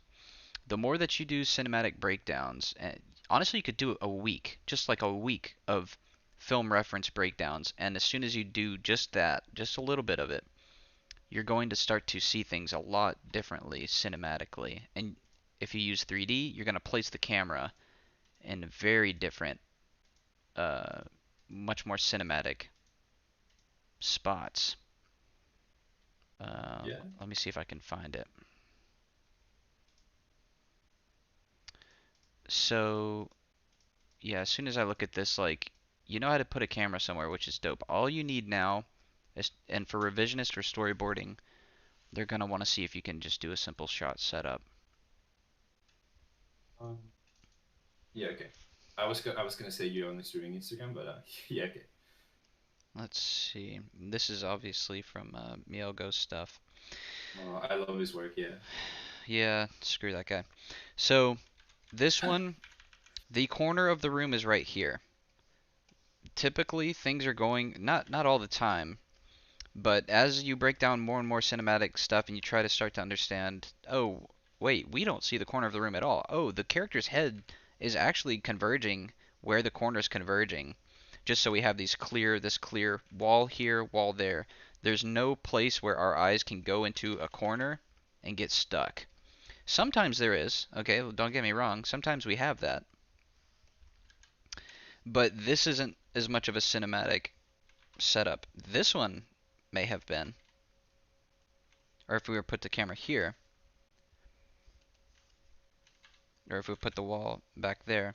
The more that you do cinematic breakdowns, and honestly, you could do a week, just like a week of film reference breakdowns, and as soon as you do just that, just a little bit of it, you're going to start to see things a lot differently cinematically. And if you use 3D, you're going to place the camera in very different, uh, much more cinematic spots. Yeah. Let me see if I can find it. So, yeah, as soon as I look at this, like, you know how to put a camera somewhere, which is dope. All you need now is, and for revisionist or storyboarding, They're gonna want to see if you can just do a simple shot setup. Yeah, okay. I was gonna say you're only streaming Instagram, but yeah, okay. Let's see. This is obviously from Miyogo's stuff. I love his work. Yeah. Yeah, screw that guy. So this one, the corner of the room is right here. Typically, things are going not all the time, but as you break down more and more cinematic stuff and you try to start to understand, oh, wait, we don't see the corner of the room at all. Oh, the character's head is actually converging where the corner's converging. Just so we have this clear wall here, wall there. There's no place where our eyes can go into a corner and get stuck. Sometimes there is, okay, don't get me wrong, sometimes we have that. But this isn't as much of a cinematic setup. This one may have been. Or if we were put the camera here, or if we put the wall back there,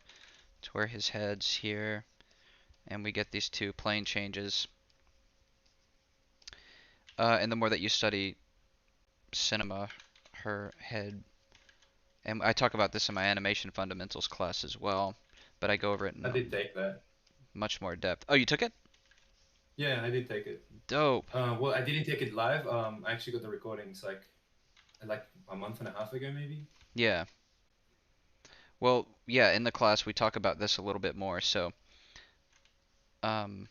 to where his head's here, and we get these two plane changes. And the more that you study cinema, her head, and I talk about this in my animation fundamentals class as well, but I go over it I in did take that. much more depth. Oh, you took it? Yeah, I did take it. Dope. Well, I didn't take it live. I actually got the recordings like a month and a half ago, maybe. Yeah. Well, yeah, in the class we talk about this a little bit more. So, um,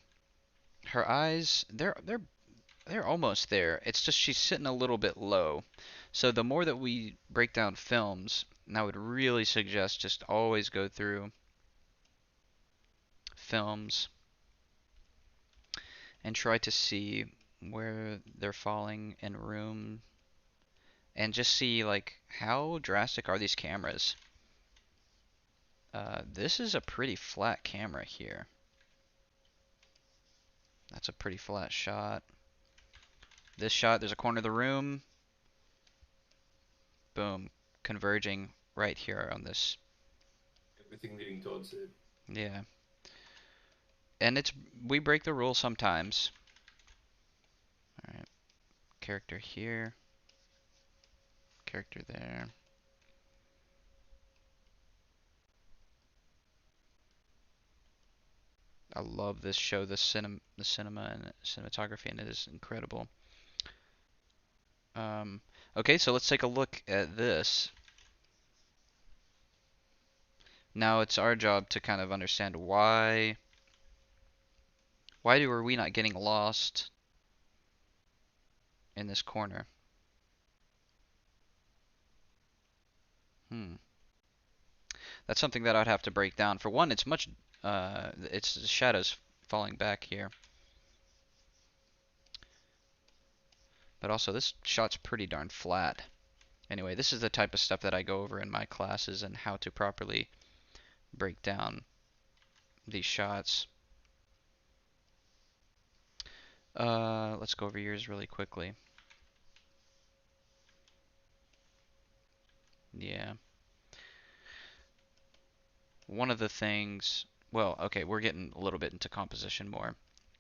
her eyes, they're almost there. It's just she's sitting a little bit low. So the more that we break down films, and I would really suggest just always go through films and try to see where they're falling in room and just see like how drastic are these cameras. This is a pretty flat camera here. That's a pretty flat shot. This shot, there's a corner of the room. Boom. Converging right here on this. Everything leading towards it. Yeah. And we break the rule sometimes. Alright. Character here. Character there. I love this show, the cinema and cinematography, and it is incredible. Okay, so let's take a look at this. Now it's our job to kind of understand why are we not getting lost in this corner? That's something that I'd have to break down. For one, it's the shadows falling back here. But also, this shot's pretty darn flat. Anyway, this is the type of stuff that I go over in my classes and how to properly break down these shots. Let's go over yours really quickly. Yeah. One of the things, well, okay, we're getting a little bit into composition more.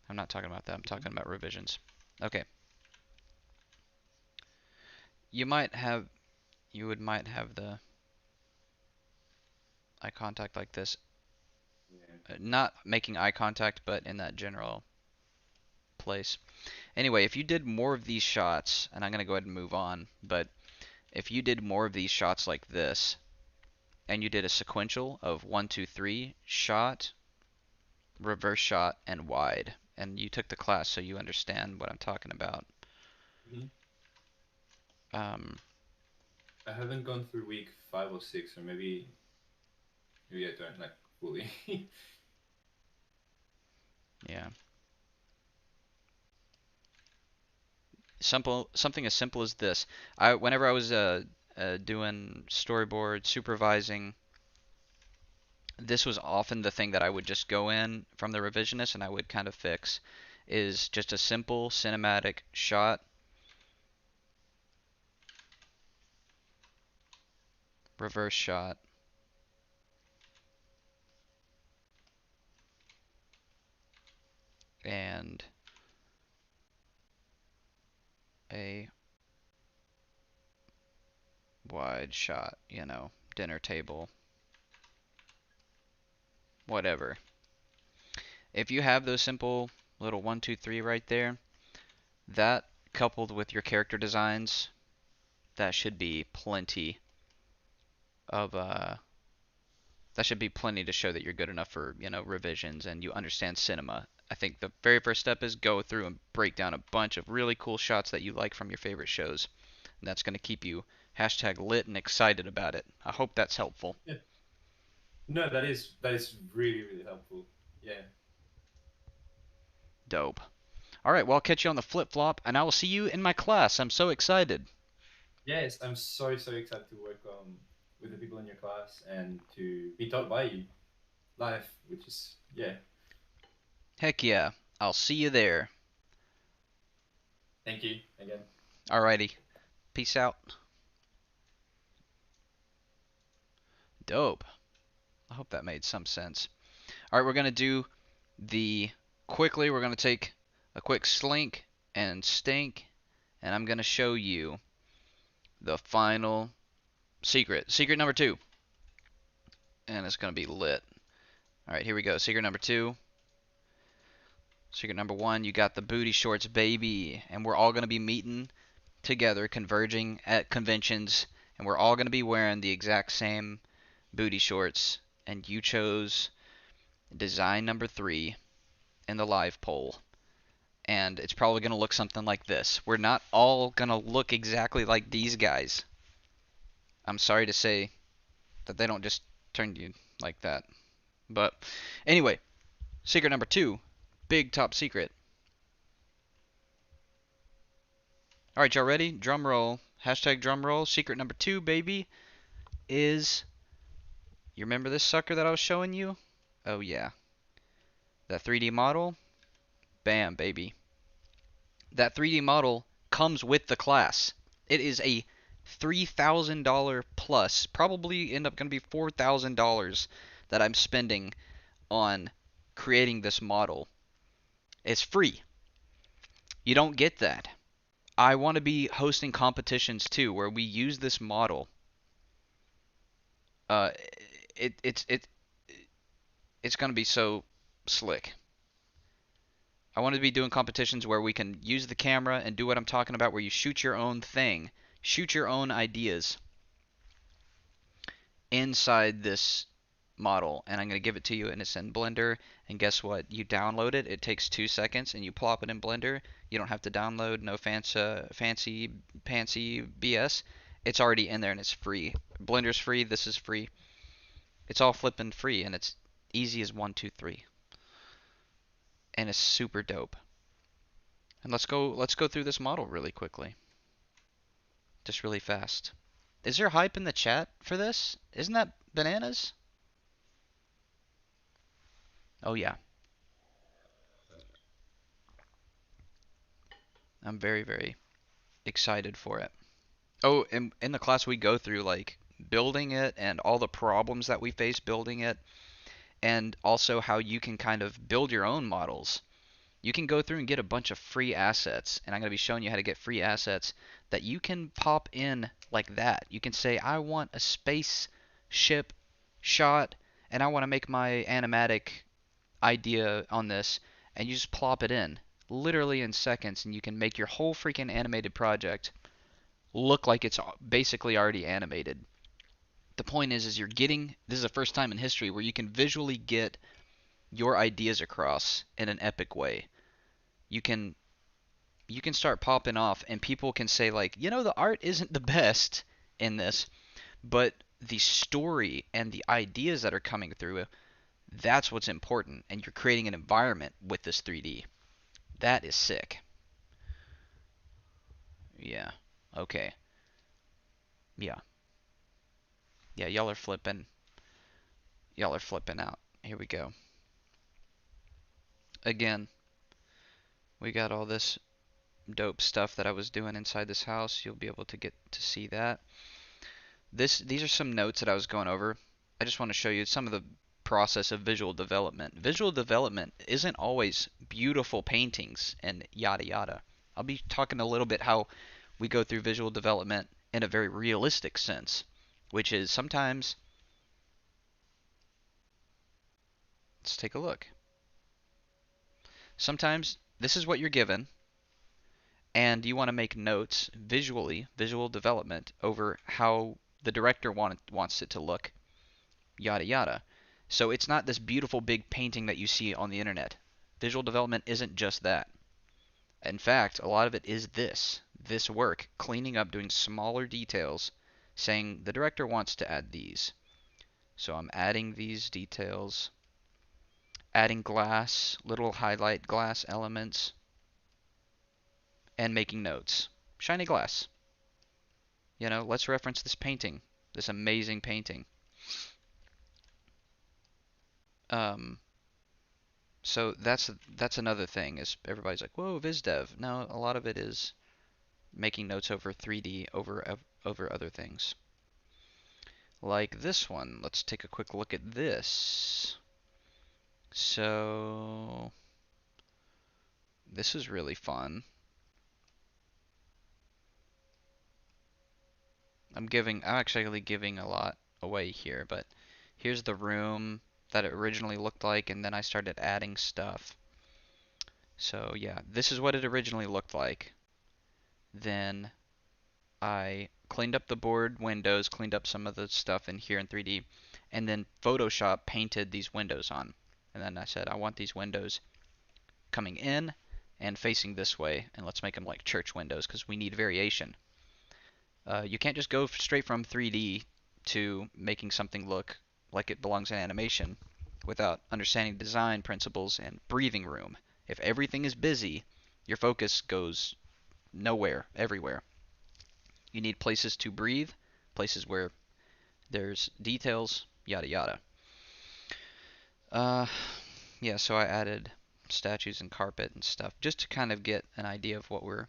I'm not talking about that. I'm talking about revisions. Okay. You might have the eye contact like this. Yeah. Not making eye contact, but in that general place. Anyway, if you did more of these shots, and I'm going to go ahead and move on, but if you did more of these shots like this, and you did a sequential of 1, 2, 3, shot, reverse shot, and wide, and you took the class so you understand what I'm talking about. I haven't gone through week 5 or 6, or maybe I don't like fully. Yeah. Something as simple as this. Whenever I was doing storyboard supervising, this was often the thing that I would just go in from the revisionist and I would kind of fix, is just a simple cinematic shot, reverse shot, and a wide shot, you know, dinner table, whatever. If you have those simple little 1, 2, 3 right there, that coupled with your character designs, that should be plenty of that should be plenty to show that you're good enough for, you know, revisions and you understand cinema. I think the very first step is go through and break down a bunch of really cool shots that you like from your favorite shows. And that's going to keep you #lit and excited about it. I hope that's helpful. Yeah. No, that is really really helpful. Yeah. Dope. All right, well, I'll catch you on the flip flop, and I will see you in my class. I'm so excited. Yes, I'm so excited to work with the people in your class and to be taught by you live, which is yeah. Heck yeah. I'll see you there. Thank you again. Alrighty. Peace out. Dope. I hope that made some sense. Alright, we're going to do we're going to take a quick slink and stink, and I'm going to show you the final secret. Secret number 2. And it's going to be lit. Alright, here we go. Secret number 2. Secret number 1, you got the booty shorts, baby. And we're all going to be meeting together, converging at conventions, and we're all going to be wearing the exact same booty shorts. And you chose design number 3 in the live poll. And it's probably going to look something like this. We're not all going to look exactly like these guys. I'm sorry to say that they don't just turn you like that. But anyway, secret number 2, big top secret. Alright, y'all ready? Drum roll. Drum roll. Secret number 2, baby, is... You remember this sucker that I was showing you? Oh, yeah. That 3D model? Bam, baby. That 3D model comes with the class. It is a $3,000 plus, probably end up going to be $4,000 that I'm spending on creating this model. It's free. You don't get that. I want to be hosting competitions too, where we use this model. It's going to be so slick. I want to be doing competitions where we can use the camera and do what I'm talking about, where you shoot your own thing, shoot your own ideas inside this model, and I'm going to give it to you, and it's in Blender. And guess what? You download it. It takes 2 seconds, and you plop it in Blender. You don't have to download no fancy BS. It's already in there, and it's free. Blender's free. This is free. It's all flipping free, and it's easy as 1, 2, 3. And it's super dope. And let's go through this model really quickly. Just really fast. Is there hype in the chat for this? Isn't that bananas? Oh yeah. I'm very, very excited for it. Oh, in the class we go through like building it and all the problems that we face building it, and also how you can kind of build your own models. You can go through and get a bunch of free assets, and I'm going to be showing you how to get free assets that you can pop in like that. You can say, I want a spaceship shot, and I want to make my animatic idea on this, and you just plop it in, literally in seconds, and you can make your whole freaking animated project look like it's basically already animated. The point is this is the first time in history where you can visually get your ideas across in an epic way. You can start popping off, and people can say like, you know, the art isn't the best in this, but the story and the ideas that are coming through, that's what's important, and you're creating an environment with this 3D. That is sick. Yeah. Okay. Yeah. Yeah, y'all are flipping. Y'all are flipping out. Here we go. Again, we got all this dope stuff that I was doing inside this house. You'll be able to get to see that. These are some notes that I was going over. I just want to show you some of the process of visual development. Visual development isn't always beautiful paintings and yada yada. I'll be talking a little bit how we go through visual development in a very realistic sense, which is sometimes, let's take a look. Sometimes this is what you're given, and you want to make notes visually, visual development over how the director wants it to look, yada yada. So it's not this beautiful big painting that you see on the internet. Visual development isn't just that. In fact, a lot of it is this work, cleaning up, doing smaller details, saying the director wants to add these. So I'm adding these details, adding glass, little highlight glass elements, and making notes. Shiny glass. Let's reference this painting, this amazing painting. Um, so that's another thing is everybody's like, whoa, VizDev. No, a lot of it is making notes over 3D over other things. Like this one. Let's take a quick look at this. So this is really fun. I'm actually giving a lot away here, but here's the room that it originally looked like, and then I started adding stuff. So yeah, this is what it originally looked like. Then I cleaned up the board windows, cleaned up some of the stuff in here in 3D, and then Photoshop painted these windows on. And then I said, I want these windows coming in and facing this way, and let's make them like church windows because we need variation. You can't just go straight from 3D to making something look like it belongs in animation without understanding design principles and breathing room. If everything is busy, your focus goes nowhere, everywhere. You need places to breathe, places where there's details, yada yada. Yeah, so I added statues and carpet and stuff just to kind of get an idea of what we're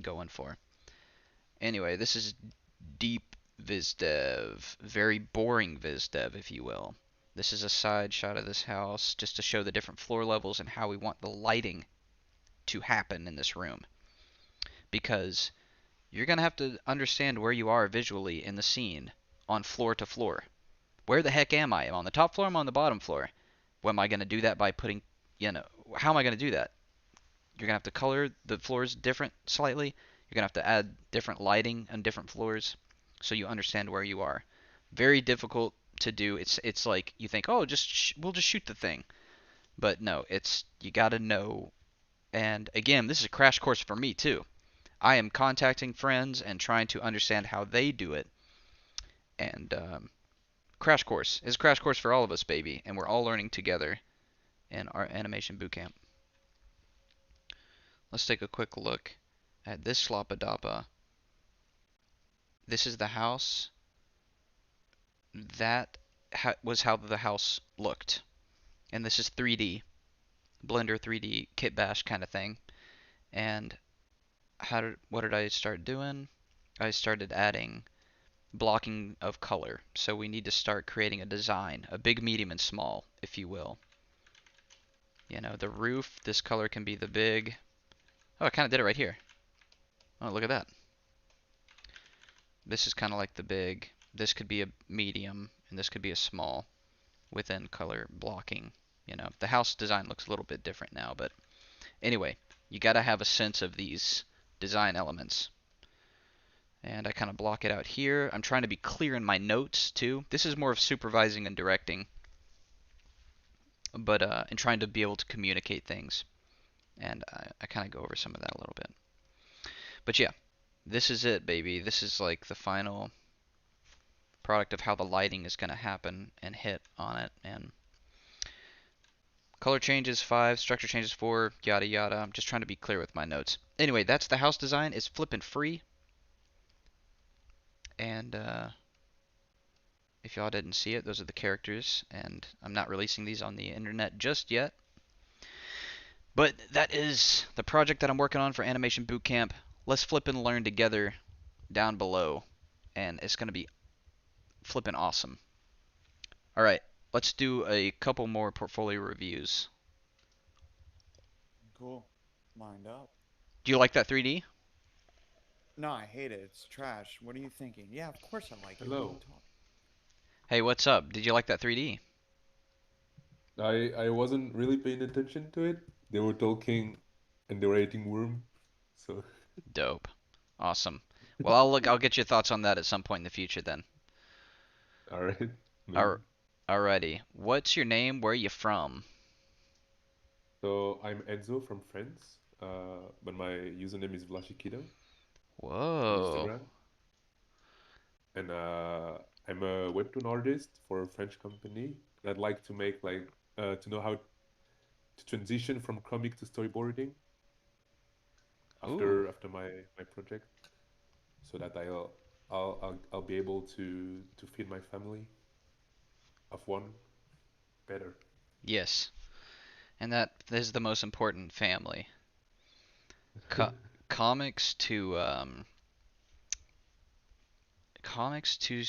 going for. Anyway, this is deep VizDev, very boring VizDev, if you will. This is a side shot of this house just to show the different floor levels and how we want the lighting to happen in this room. Because you're going to have to understand where you are visually in the scene on floor to floor. Where the heck am I? Am I on the top floor? Am I on the bottom floor? Well, am I going to do that by putting, how am I going to do that? You're going to have to color the floors different slightly. You're going to have to add different lighting on different floors so you understand where you are. Very difficult to do. It's like you think, oh, we'll just shoot the thing. But no, you got to know. And again, this is a crash course for me too. I am contacting friends and trying to understand how they do it. And crash course. It's a crash course for all of us, baby. And we're all learning together in our animation bootcamp. Let's take a quick look at this Slopadapa. This is the house. That was how the house looked. And this is 3D. Blender 3D kit bash kind of thing. And what did I start doing? I started adding blocking of color. So we need to start creating a design, a big, medium, and small, if you will. The roof, this color can be the big. Oh, I kind of did it right here. Oh, look at that. This is kind of like the big. This could be a medium, and this could be a small within color blocking. The house design looks a little bit different now, but anyway, you got to have a sense of these design elements. And I kind of block it out here. I'm trying to be clear in my notes too. This is more of supervising and directing, but and trying to be able to communicate things. And I kind of go over some of that a little bit. But yeah, this is it, baby. This is like the final product of how the lighting is going to happen and hit on it. And color changes 5, structure changes 4, yada yada. I'm just trying to be clear with my notes. Anyway, that's the house design. It's flippin' free. And if y'all didn't see it, those are the characters. And I'm not releasing these on the internet just yet. But that is the project that I'm working on for Animation Bootcamp. Let's flip and learn together down below. And it's going to be flippin' awesome. Alright, let's do a couple more portfolio reviews. Cool. Lined up. Do you like that 3D? No, I hate it. It's trash. What are you thinking? Yeah, of course I like it. What are you Hello. talking? Hey, what's up? Did you like that 3D? I wasn't really paying attention to it. They were talking and they were eating worm. So, Dope. Awesome. Well, I'll get your thoughts on that at some point in the future then. all right, Al- maybe. Alrighty. What's your name? Where are you from? So I'm Enzo from France, but my username is Vlashikida on Whoa. Instagram, and I'm a webtoon artist for a French company. And I'd like to make like to know how to transition from comic to storyboarding Ooh. after my project, so that I'll be able to feed my family of one better. Yes. And that is the most important family. Co comics to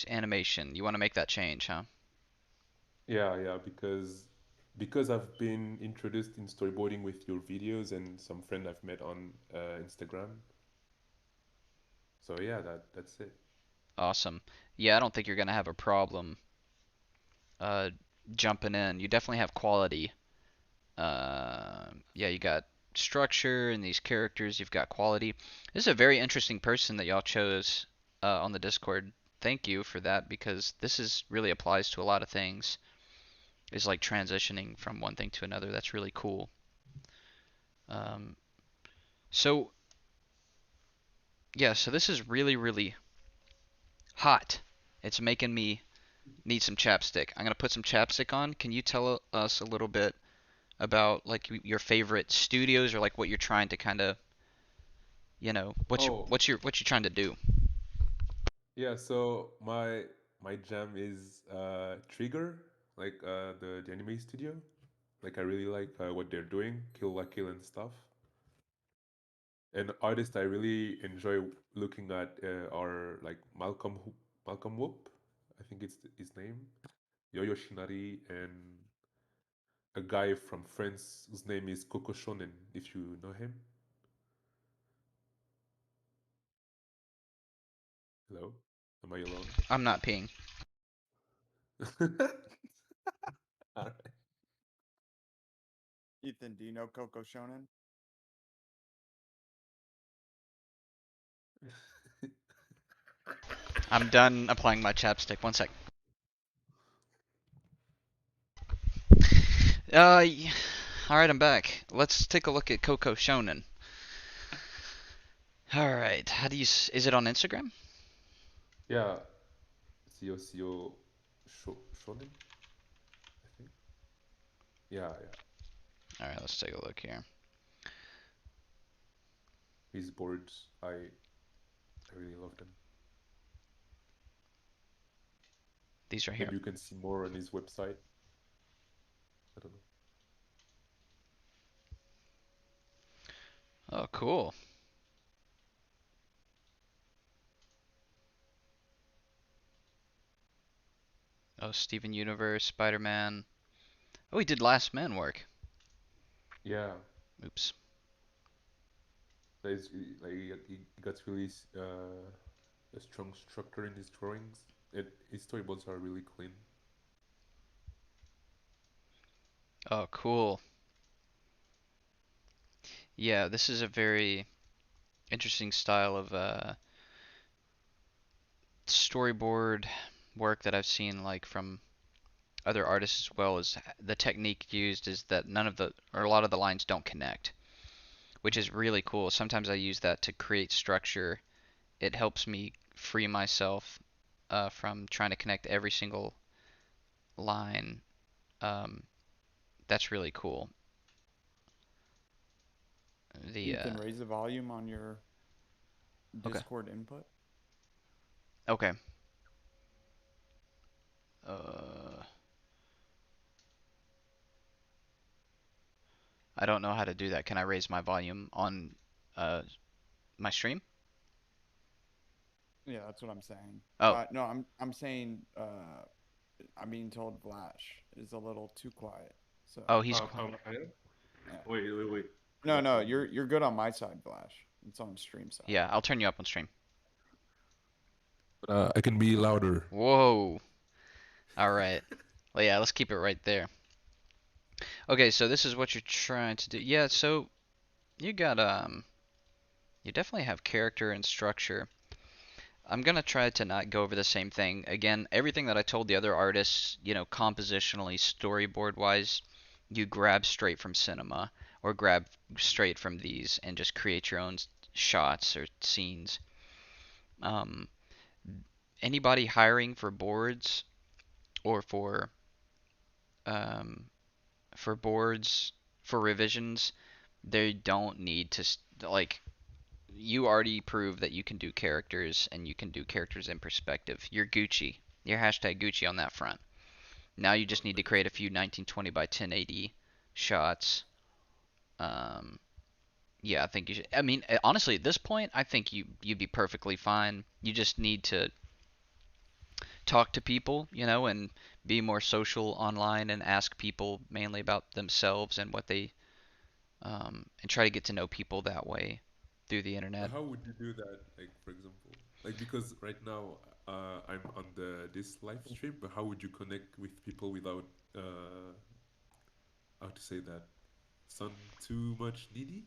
animation. You want to make that change, huh? Yeah, yeah, because I've been introduced in storyboarding with your videos and some friend I've met on Instagram. So yeah, that's it. Awesome. Yeah, I don't think you're gonna have a problem uh jumping in. You definitely have quality. Yeah, you got structure and these characters. You've got quality. This is a very interesting person that y'all chose on the Discord. Thank you for that because this is really applies to a lot of things. Is like transitioning from one thing to another. That's really cool. Um, so yeah, so this is really really hot. It's making me need some chapstick. I'm gonna put some chapstick on. Can you tell us a little bit about like your favorite studios or like what you're trying to kind of, Oh, what you trying to do? yeah, so my jam is Trigger, like the anime studio. Like I really like what they're doing, Kill la Kill and stuff. And artists I really enjoy looking at are like Malcolm Whoop, I think it's his name, Yo-Yo Shinari, and a guy from France whose name is Coco Shonen, if you know him. Hello? Am I alone? I'm not peeing. Alright. Ethan, do you know Coco Shonen? I'm done applying my chapstick. One sec. All right, I'm back. Let's take a look at Coco Shonen. All right, how do you? Is it on Instagram? Yeah, Sio Shonen, I think. Yeah, yeah. All right, let's take a look here. His boards, I really love them. These right here. Maybe you can see more on his website. I don't know. Oh, cool. Oh, Steven Universe, Spider-Man. Oh, he did Last Man work. Yeah, Oops. like he got really a strong structure in his drawings. His storyboards are really clean. Oh, cool. Yeah, this is a very interesting style of storyboard work that I've seen like from other artists as well. Is the technique used is that none of the or a lot of the lines don't connect, which is really cool. Sometimes I use that to create structure. It helps me free myself from trying to connect every single line. Um, that's really cool. The Ethan, raise the volume on your Okay. Discord input. Okay. Uh, I don't know how to do that. Can I raise my volume on uh, my stream? Yeah, that's what I'm saying. Oh, No, I'm saying I'm being told Vlash is a little too quiet. So oh, he's I am? yeah. Wait. No, What? no, What? you're good on my side, Vlash. It's on stream side. Yeah, I'll turn you up on stream. I can be louder. Whoa. All right. Well, yeah, let's keep it right there. Okay, so this is what you're trying to do. Yeah, so you got you definitely have character and structure. I'm gonna try to not go over the same thing. Again, everything that I told the other artists, compositionally, storyboard wise, you grab straight from cinema or grab straight from these and just create your own shots or scenes. Um, Anybody hiring for boards or um, for boards for revisions, they don't need to like you already proved that you can do characters and you can do characters in perspective. You're Gucci. You're hashtag Gucci on that front. Now you Oh, just need to thanks. create a few 1920 by 1080 shots. Um, yeah, I think you should. I mean, honestly, at this point, I think you'd be perfectly fine. You just need to talk to people, and be more social online and ask people mainly about themselves and what they and try to get to know people that way through the But internet. how would you do that? Like, for example, like because right now I'm on this live stream, but how would you connect with people without how to say that? Sound too much needy?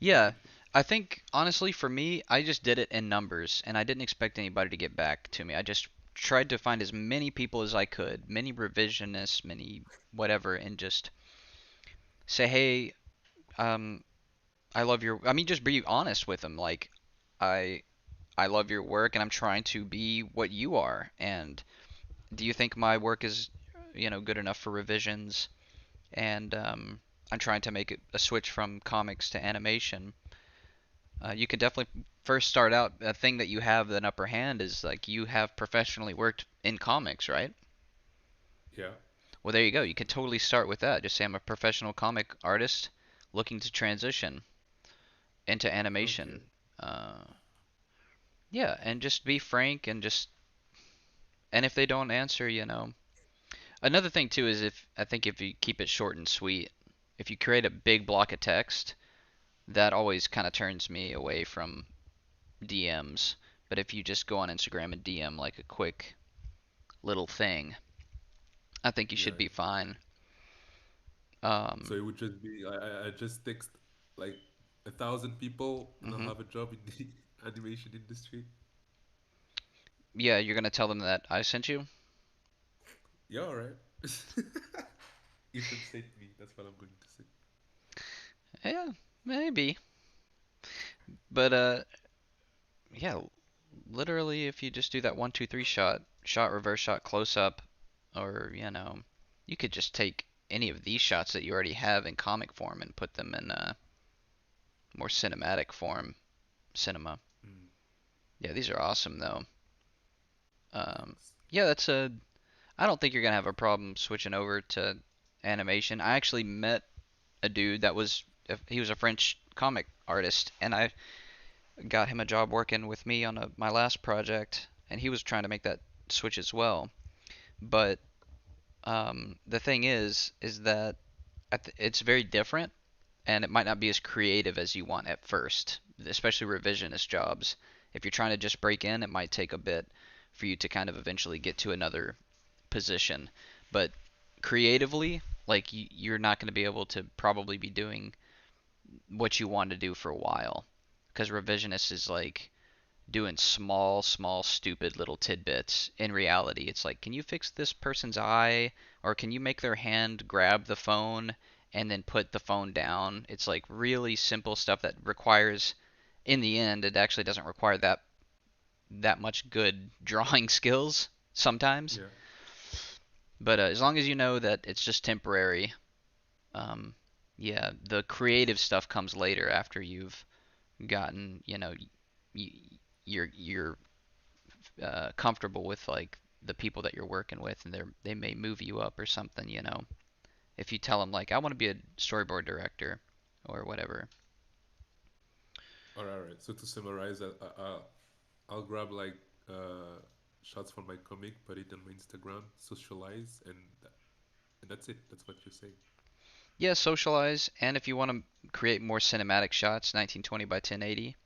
Yeah, I think honestly for me, I just did it in numbers and I didn't expect anybody to get back to me. I just tried to find as many people as I could, many revisionists, many whatever, and just say, hey, um, I love your. I mean, just be honest with them. Like, I I love your work and I'm trying to be what you are. And do you think my work is, good enough for revisions? And I'm trying to make it a switch from comics to animation. You can definitely first start out. A thing that you have an upper hand is like you have professionally worked in comics, right? Yeah. Well, there you go. You can totally start with that. Just say I'm a professional comic artist looking to transition into Okay. animation. Yeah, and just be frank and if they don't answer, Another thing too is if I think if you keep it short and sweet, if you create a big block of text, that always kind of turns me away from DMs. But if you just go on Instagram and DM like a quick little thing, I think you Yeah, should be yeah. fine. So Um, it would just be I just text like 1,000 people and I'll mhm. have a job in the animation industry. Yeah, you're gonna tell them that I sent you. Yeah, all right. Ethan sent me. That's what I'm going to say. Yeah, maybe. But yeah, literally, if you just do that 1, 2, 3 shot, reverse shot, close up, or you could just take any of these shots that you already have in comic form and put them in more cinematic form, cinema. Mm, Yeah, these are awesome though. thanks. Yeah, that's a. I don't think you're gonna have a problem switching over to animation. I actually met a dude that he was a French comic artist, and I got him a job working with me on my last project, and he was trying to make that switch as well. But the thing is that it's very different, and it might not be as creative as you want at first, especially revisionist jobs. If you're trying to just break in, it might take a bit for you to kind of eventually get to another position. But creatively, like you're not going to be able to probably be doing what you want to do for a while, because revisionist is like doing small, small, stupid little tidbits. In reality, it's like, can you fix this person's eye? Or can you make their hand grab the phone and then put the phone down? It's like really simple stuff that requires, in the end, it actually doesn't require that much good drawing skills sometimes. Yeah. But as long as you know that it's just temporary, um, yeah, the creative stuff comes later after you've gotten, y- you're comfortable with like the people that you're working with, and they may move you up or something. If you tell them like I want to be a storyboard director or whatever. All right. So to summarize, I'll grab like shots from my comic, put it on my Instagram, socialize, and that's it. That's what you're saying. Yeah, socialize, and if you want to create more cinematic shots, 1920 by 1080,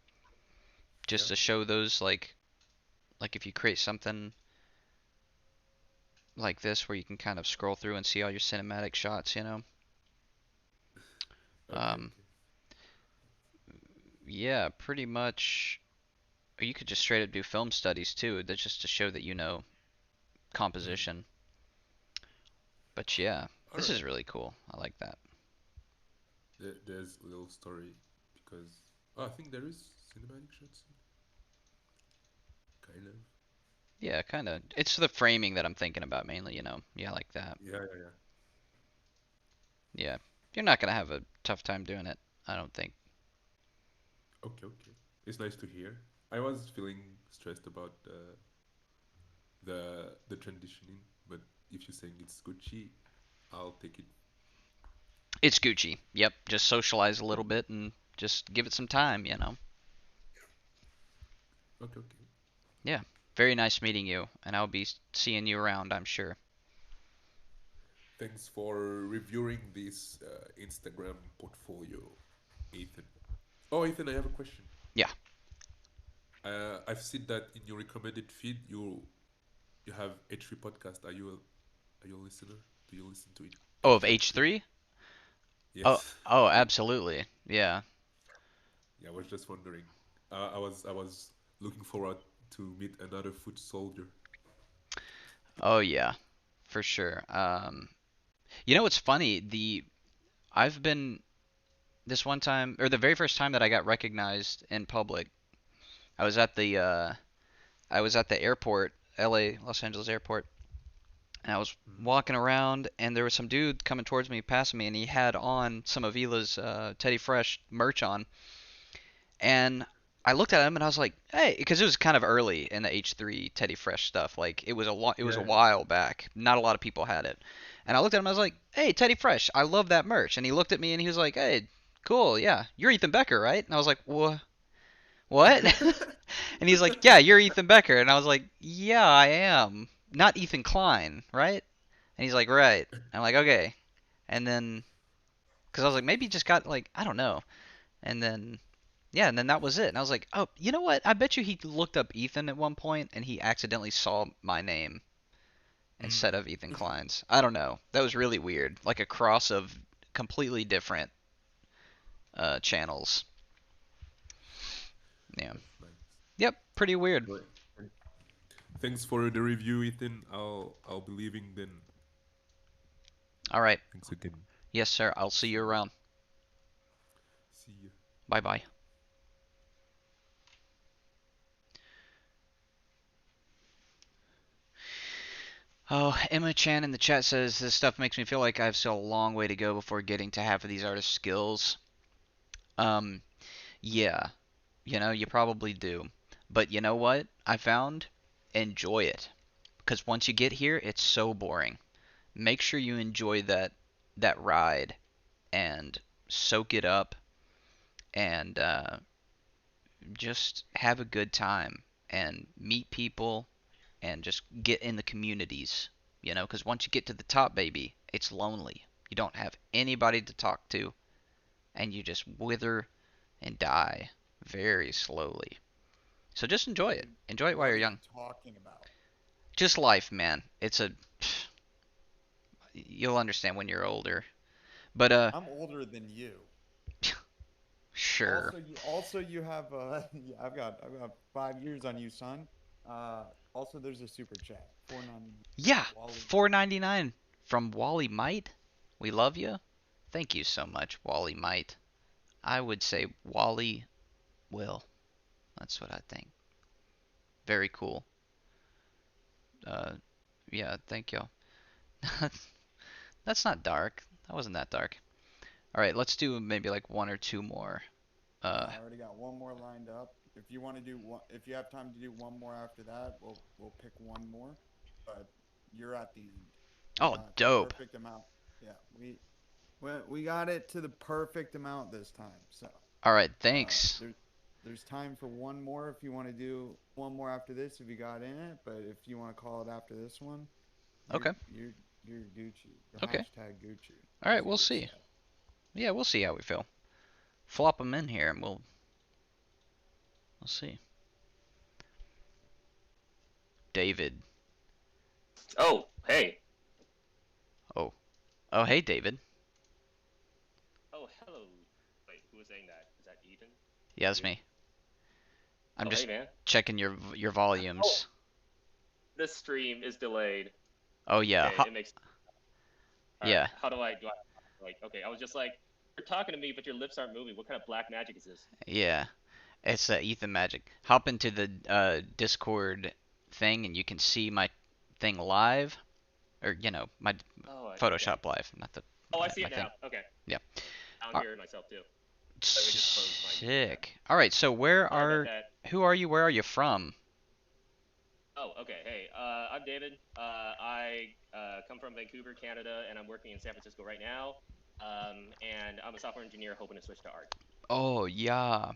just Yeah. to show those like if you create something like this where you can kind of scroll through and see all your cinematic shots, you know. Okay. Um, yeah, pretty much. Or you could just straight up do film studies too. That's just to show that you know Mm. composition. But yeah, All this right. is really cool. I like that. There's a little story because I think there is cinematic shots, kind of. Yeah, kind of. It's the framing that I'm thinking about mainly, you know. Yeah, like that. Yeah, yeah, yeah. Yeah. You're not gonna have a tough time doing it, I don't think. Okay, okay. It's nice to hear. I was feeling stressed about the transitioning, but if you're saying it's Gucci, I'll take it. It's Gucci. Yep. Just socialize a little bit and just give it some time, you know. Okay, okay. Yeah. Very nice meeting you, and I'll be seeing you around, I'm sure. Thanks for reviewing this Instagram portfolio, Ethan. Oh, Ethan, I have a question. Yeah. I've seen that in your recommended feed, you have H3 podcast. Are you a listener? Do you listen to it? Oh, of H3? H3? Oh, Yes. oh, absolutely. Yeah. Yeah, I was just wondering. I was looking forward to meet another foot soldier. Oh, yeah. For sure. You know what's funny? I've been this one time, or the very first time that I got recognized in public, I was at the uh, I was at the airport, LA, Los Angeles airport, and I was Mm. walking around, and there was some dude coming towards me, passing me, and he had on some of Vila's Teddy Fresh merch on, and I looked at him and I was like, hey, because it was kind of early in the H3 Teddy Fresh stuff. Like it was a Yeah. while back. Not a lot of people had it. And I looked at him and I was like, hey, Teddy Fresh, I love that merch. And he looked at me and he was like, hey, cool, yeah, you're Ethan Becker, right? And I was like, what? And he's like, yeah, you're Ethan Becker. And I was like, yeah, I am. Not Ethan Klein, right? And he's like, right. And I'm like, okay. And then, because I was like, maybe he just got like, I don't know. And then yeah, and then that was it. And I was like, oh, you know what? I bet you he looked up Ethan at one point and he accidentally saw my name Mm. instead of Ethan Klein's. I don't know. That was really weird. Like a cross of completely different channels. Yeah. That's nice. Yep. Pretty weird. Right. Thanks for the review, Ethan. I'll be leaving then. All right. Thanks again. Yes, sir. I'll see you around. See you. Bye bye. Oh, Emma Chan in the chat says this stuff makes me feel like I have still a long way to go before getting to half of these artist skills. Um, yeah. You know, you probably do. But you know what? I found enjoy it. Because once you get here, it's so boring. Make sure you enjoy that ride and soak it up and just have a good time and meet people and just get in the communities, you know, because once you get to the top, baby, it's lonely. You don't have anybody to talk to and you just wither and die very slowly. So just enjoy it. Enjoy it while What you're are you young. talking about? Just life, man. It's a you'll understand when you're older. But I'm older than you. sure. Also you have yeah, I've got 5 years on you, son. Also there's a super chat. 490 Yeah, Wally. 4.99 from Wally Might. We love you. Thank you so much, Wally Might. I would say Wally will. That's what I think. Very cool. Uh, yeah, thank you. That's not dark. That wasn't that dark. All right, let's do maybe like one or two more. Uh, I already got one more lined up. If you want to do one, if you have time to do one more after that, we'll pick one more. But you're at the end. We oh, got the dope. perfect amount. Yeah, we got it to the perfect amount this time. So All right, uh, thanks. there's time for one more if you want to do one more after this if you got in it. But if you want to call it after this one, you're Okay, you're you're Gucci. You're okay. hashtag Gucci, All as right, you we'll would see. say. Yeah, we'll see how we feel. Flop them in here and we'll see. David. Oh, hey. Oh. Oh, hey, David. Oh, hello. Wait, who was saying that? Is that Ethan? Yeah, that's You? me. I'm Oh, hey, just man. checking your Oh, volumes. this stream is delayed. Oh yeah. Okay, it makes. All right. Yeah. How do I like? Okay, I was just like, you're talking to me, but your lips aren't moving. What kind of black magic is this? Yeah. It's Ethan magic. Hop into the Discord thing and you can see my thing live, or my Oh, okay. Photoshop live, not the Oh, I see my it thing. now. Okay. Yeah. I'm Ar- hearing myself too. Let me just close my YouTube tab. Sick. All right. So Sorry about that. who are you? Where are you from? Oh, okay. Hey, I'm David. I come from Vancouver, Canada, and I'm working in San Francisco right now. And I'm a software engineer hoping to switch to art. Oh yeah.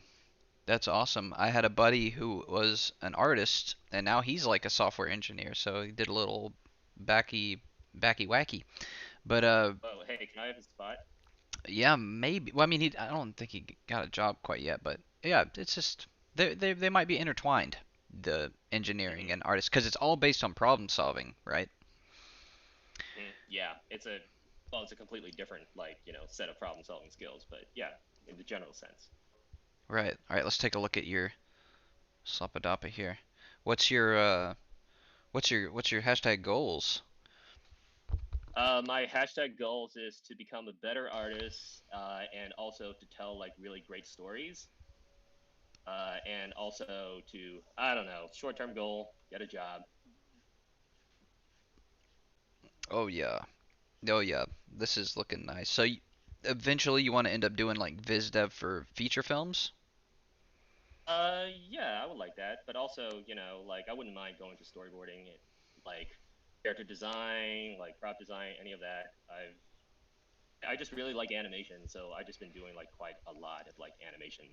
That's awesome. I had a buddy who was an artist, and now he's like a software engineer. So he did a little backy wacky. But Oh, hey, can I have a spot? yeah, maybe. Well, I mean, I don't think he got a job quite yet, but yeah, it's just they might be intertwined, the engineering Mm-hmm. and artists, because it's all based on problem solving, right? Yeah, it's a completely different set of problem solving skills, but yeah, in the general sense. Right. All right. Let's take a look at your Slopadapa here. What's your what's your hashtag goals? My hashtag goals is to become a better artist, and also to tell like really great stories, and also to, I don't know, short-term goal, get a job. Oh yeah. Oh yeah. This is looking nice. So eventually you want to end up doing like viz dev for feature films? Yeah, I would like that, but also, like I wouldn't mind going to storyboarding, like character design, like prop design, any of that. I just really like animation, so I just been doing like quite a lot of like animation,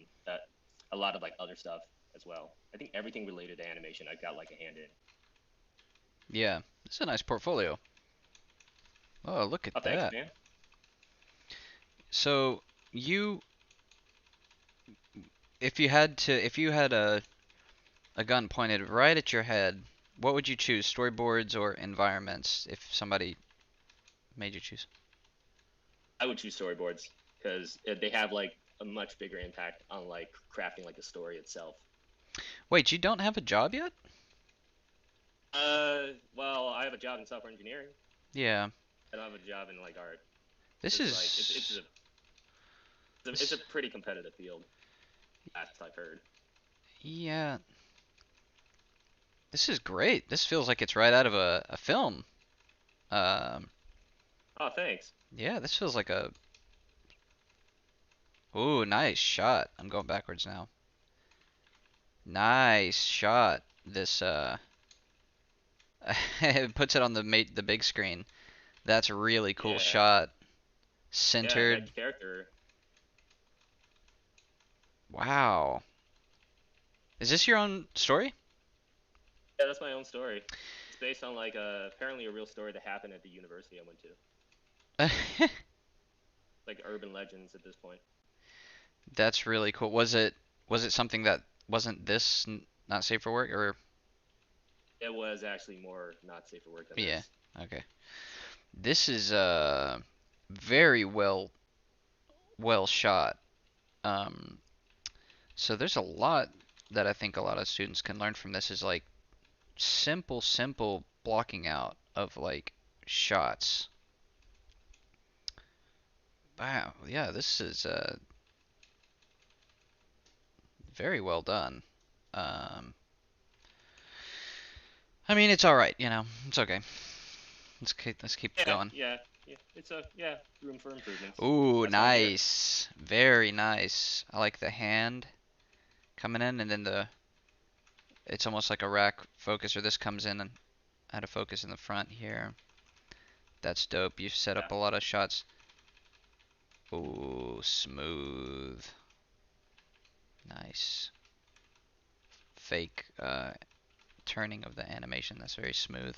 a lot of like other stuff as well. I think everything related to animation I've got like a hand in. Yeah. It's a nice portfolio. Oh, look Oh, at thanks, that. man. So you if you had a gun pointed right at your head, what would you choose? Storyboards or environments if somebody made you choose? I would choose storyboards because they have like a much bigger impact on like crafting like the story itself. Wait, you don't have a job yet? Well, I have a job in software engineering. Yeah. I don't have a job in like art. This It's like is it's a pretty competitive field. Last I've heard. yeah. This is great. This feels like it's right out of a film. Um, Oh, thanks. yeah, this feels like a ooh, nice shot. I'm going backwards now. Nice shot. This it puts it on the big screen. That's a really cool Yeah, shot. yeah, Centered. that character. Wow. Is this your own story? Yeah, that's my own story. It's based on like apparently a real story that happened at the university I went to. Like urban legends at this point. That's really cool. Was it something that wasn't this not safe for work or It was actually more not safe for work than yeah. this. Okay. This is very well shot. Um so there's a lot that I think a lot of students can learn from this is like simple blocking out of like shots. Wow. Yeah, this is very well done. Um I mean, it's all right, It's okay. Let's keep Yeah, going. yeah, yeah. It's a yeah room for improvements. Ooh, That's why I'm here. nice. Very nice. I like the hand coming in and then it's almost like a rack focus or this comes in and out of focus in the front here. That's dope. You've set Yeah. up a lot of shots. Ooh, smooth. Nice. Fake turning of the animation. That's very smooth.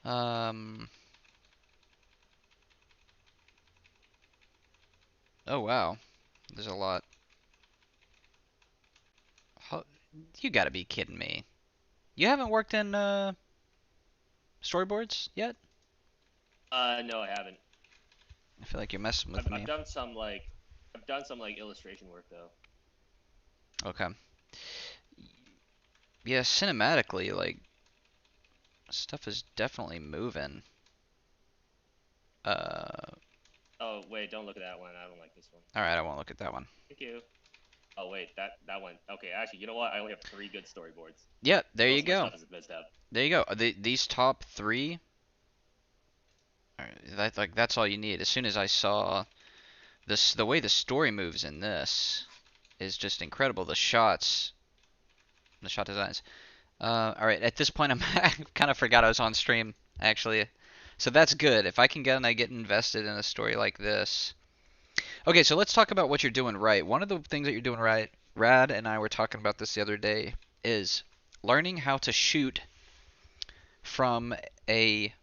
Um Oh wow, there's a lot. You gotta be kidding me. You haven't worked in storyboards yet? No, I haven't. I feel like you're messing with I've, me. I've done some like I've done some like illustration work though. Okay. Yeah, cinematically, like stuff is definitely moving. Oh wait, don't look at that one. I don't like this one. All right, I won't look at that one. Thank you. Oh wait, that one. Okay, actually, you know what? I only have 3 good storyboards. Yeah, there Most you of my go. stuff is a misstep. There you go. These top 3, that's all you need. As soon as I saw this, the way the story moves in this is just incredible. The shots, the shot designs. All right, at this point, I kind of forgot I was on stream actually, so that's good. If I can get invested in a story like this. Okay, so let's talk about what you're doing right. One of the things that you're doing right, Rad and I were talking about this the other day, is learning how to shoot from a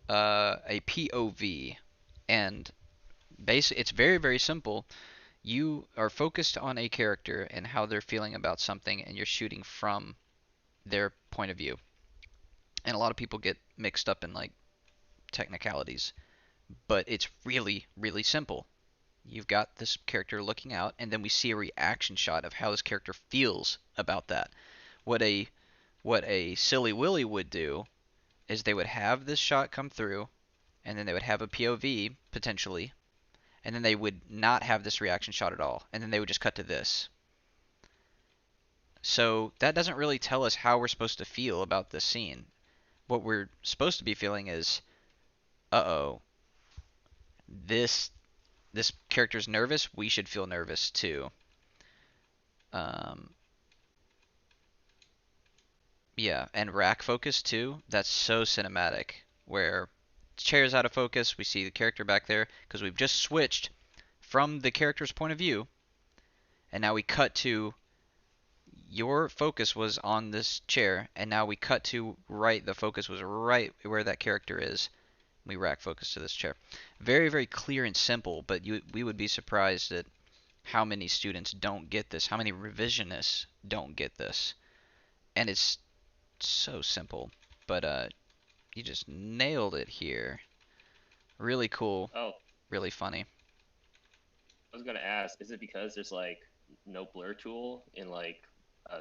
POV, and basically it's very very simple. You are focused on a character and how they're feeling about something, and you're shooting from their point of view. And a lot of people get mixed up in like technicalities, but it's really really simple. You've got this character looking out, and then we see a reaction shot of how this character feels about that. What a Silly Willy would do is they would have this shot come through, and then they would have a POV potentially, and then they would not have this reaction shot at all, and then they would just cut to this. So that doesn't really tell us how we're supposed to feel about this scene. What we're supposed to be feeling is, uh-oh, this character's nervous, we should feel nervous too. Um, yeah, and rack focus too. That's so cinematic. Where chair's out of focus, we see the character back there because we've just switched from the character's point of view, and now we cut to your focus was on this chair, and now we cut to right. The focus was right where that character is. We rack focus to this chair. Very very clear and simple, but we would be surprised at how many students don't get this, how many revisionists don't get this. And it's so simple, but you just nailed it here. Really cool, Oh, really funny. I was gonna ask, is it because there's like no blur tool in like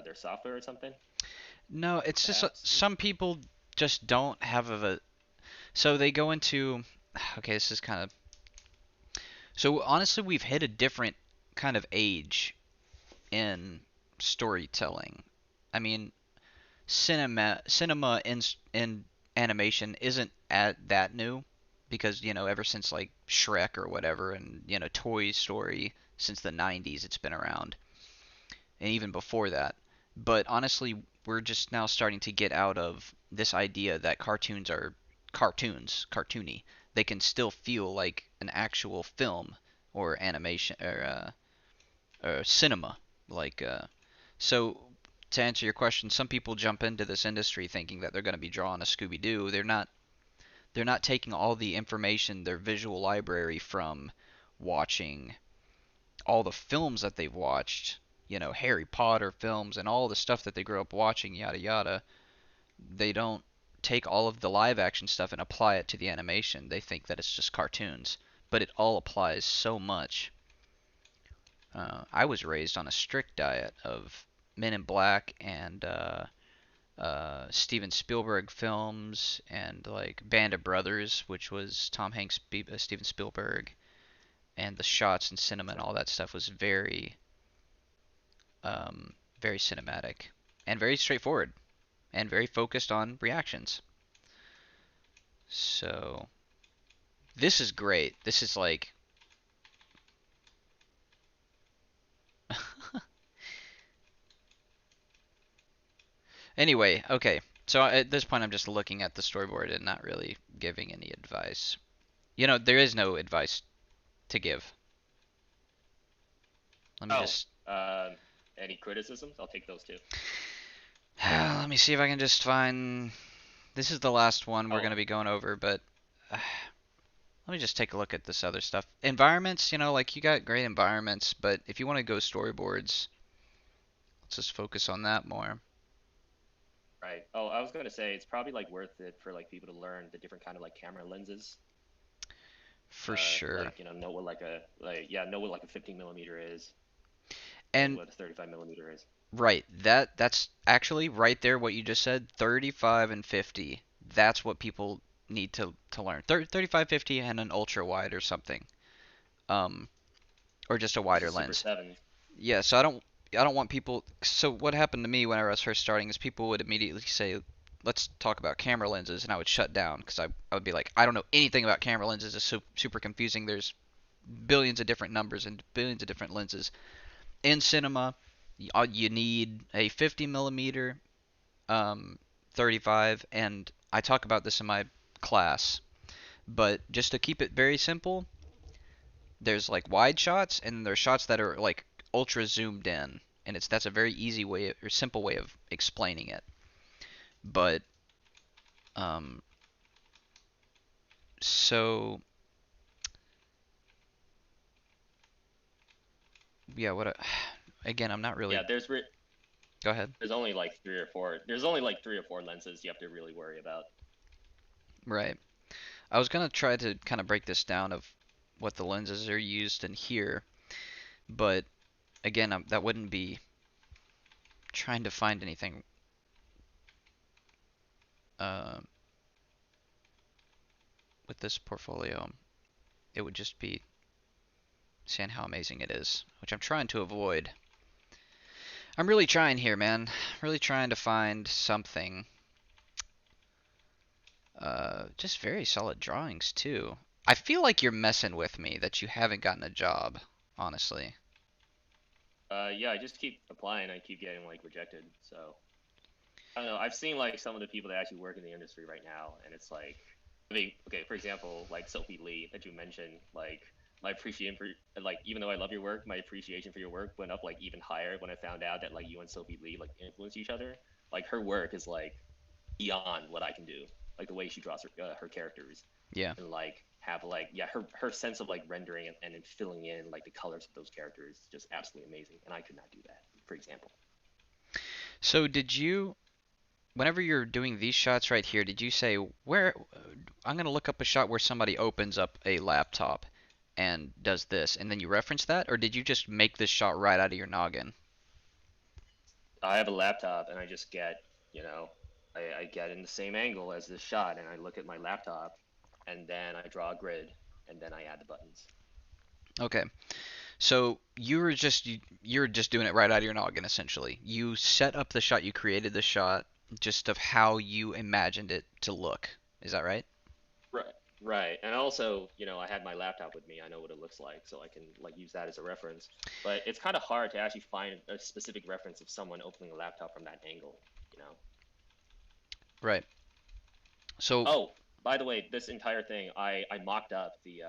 their software or something? No, it's just Perhaps. some people just don't have so they go into, okay, this is kind of, so honestly we've hit a different kind of age in storytelling. I mean, cinema in animation isn't that new, because ever since like Shrek or whatever, and Toy Story, since the 90s it's been around, and even before that. But honestly, we're just now starting to get out of this idea that cartoons are cartoony. They can still feel like an actual film or animation or cinema, like so to answer your question, some people jump into this industry thinking that they're going to be drawing a Scooby Doo. They're not taking all the information, their visual library, from watching all the films that they've watched, Harry Potter films and all the stuff that they grew up watching, yada yada. They don't take all of the live action stuff and apply it to the animation. They think that it's just cartoons, but it all applies so much. I was raised on a strict diet of Men in Black and Steven Spielberg films, and like Band of Brothers, which was Tom Hanks, Steven Spielberg, and the shots and cinema and all that stuff was very cinematic and very straightforward and very focused on reactions. So this is great. This is like anyway, okay. So at this point I'm just looking at the storyboard and not really giving any advice. There is no advice to give. Let me Oh, just any criticisms? I'll take those too. let me see if I can just find. This is the last one we're Oh. going to be going over, but Let me just take a look at this other stuff. Environments, like you got great environments, but if you want to go storyboards, let's just focus on that more. Right. Oh, I was gonna say it's probably like worth it for like people to learn the different kind of like camera lenses. For sure. Like know what like know what like a 15 millimeter is and And what a 35 millimeter is. right, that's actually right there what you just said, 35 and 50. That's what people need to learn. 35, 50 and an ultra wide or something. Um or just a This wider is Super lens. 7. Yeah, so I don't want people. So what happened to me when I was first starting is people would immediately say, "Let's talk about camera lenses," and I would shut down because I would be like, "I don't know anything about camera lenses. It's so super confusing. There's billions of different numbers and billions of different lenses in cinema. You need a 50 millimeter, 35, and I talk about this in my class. But just to keep it very simple, there's like wide shots and there's shots that are like ultra zoomed in, and that's a very easy way or simple way of explaining it. But um, so yeah, again, I'm not really. Yeah, Go ahead. there's only like three or four. There's only like three or four lenses you have to really worry about. Right. I was gonna try to kind of break this down of what the lenses are used in here, but again, that wouldn't be trying to find anything uh, with this portfolio. It would just be saying how amazing it is, which I'm trying to avoid. I'm really trying here, man. Really trying to find something. Just very solid drawings too. I feel like you're messing with me that you haven't gotten a job, honestly. Yeah, I just keep applying. I keep getting like rejected. So I don't know. I've seen like some of the people that actually work in the industry right now, and it's like, I mean, okay, for example, like Sophie Lee that you mentioned, like my appreciation for like even though I love your work, my appreciation for your work went up like even higher when I found out that like you and Sophie Lee like influence each other. Like her work is like beyond what I can do. Like the way she draws her characters Yeah. and like have like yeah her sense of like rendering and filling in like the colors of those characters is just absolutely amazing, and I could not do that, for example. So whenever you're doing these shots right here, did you say where I'm gonna look up a shot where somebody opens up a laptop and does this, and then you reference that, or did you just make this shot right out of your noggin? I have a laptop and I just get, you know, I get in the same angle as this shot and I look at my laptop and then I draw a grid and then I add the buttons. Okay. So you're just doing it right out of your noggin essentially. You set up the shot, you created the shot just of how you imagined it to look. Is that right? Right. Right. And also, I had my laptop with me. I know what it looks like, so I can like use that as a reference. But it's kind of hard to actually find a specific reference of someone opening a laptop from that angle, you know. Right. So Oh, by the way, this entire thing, I mocked up the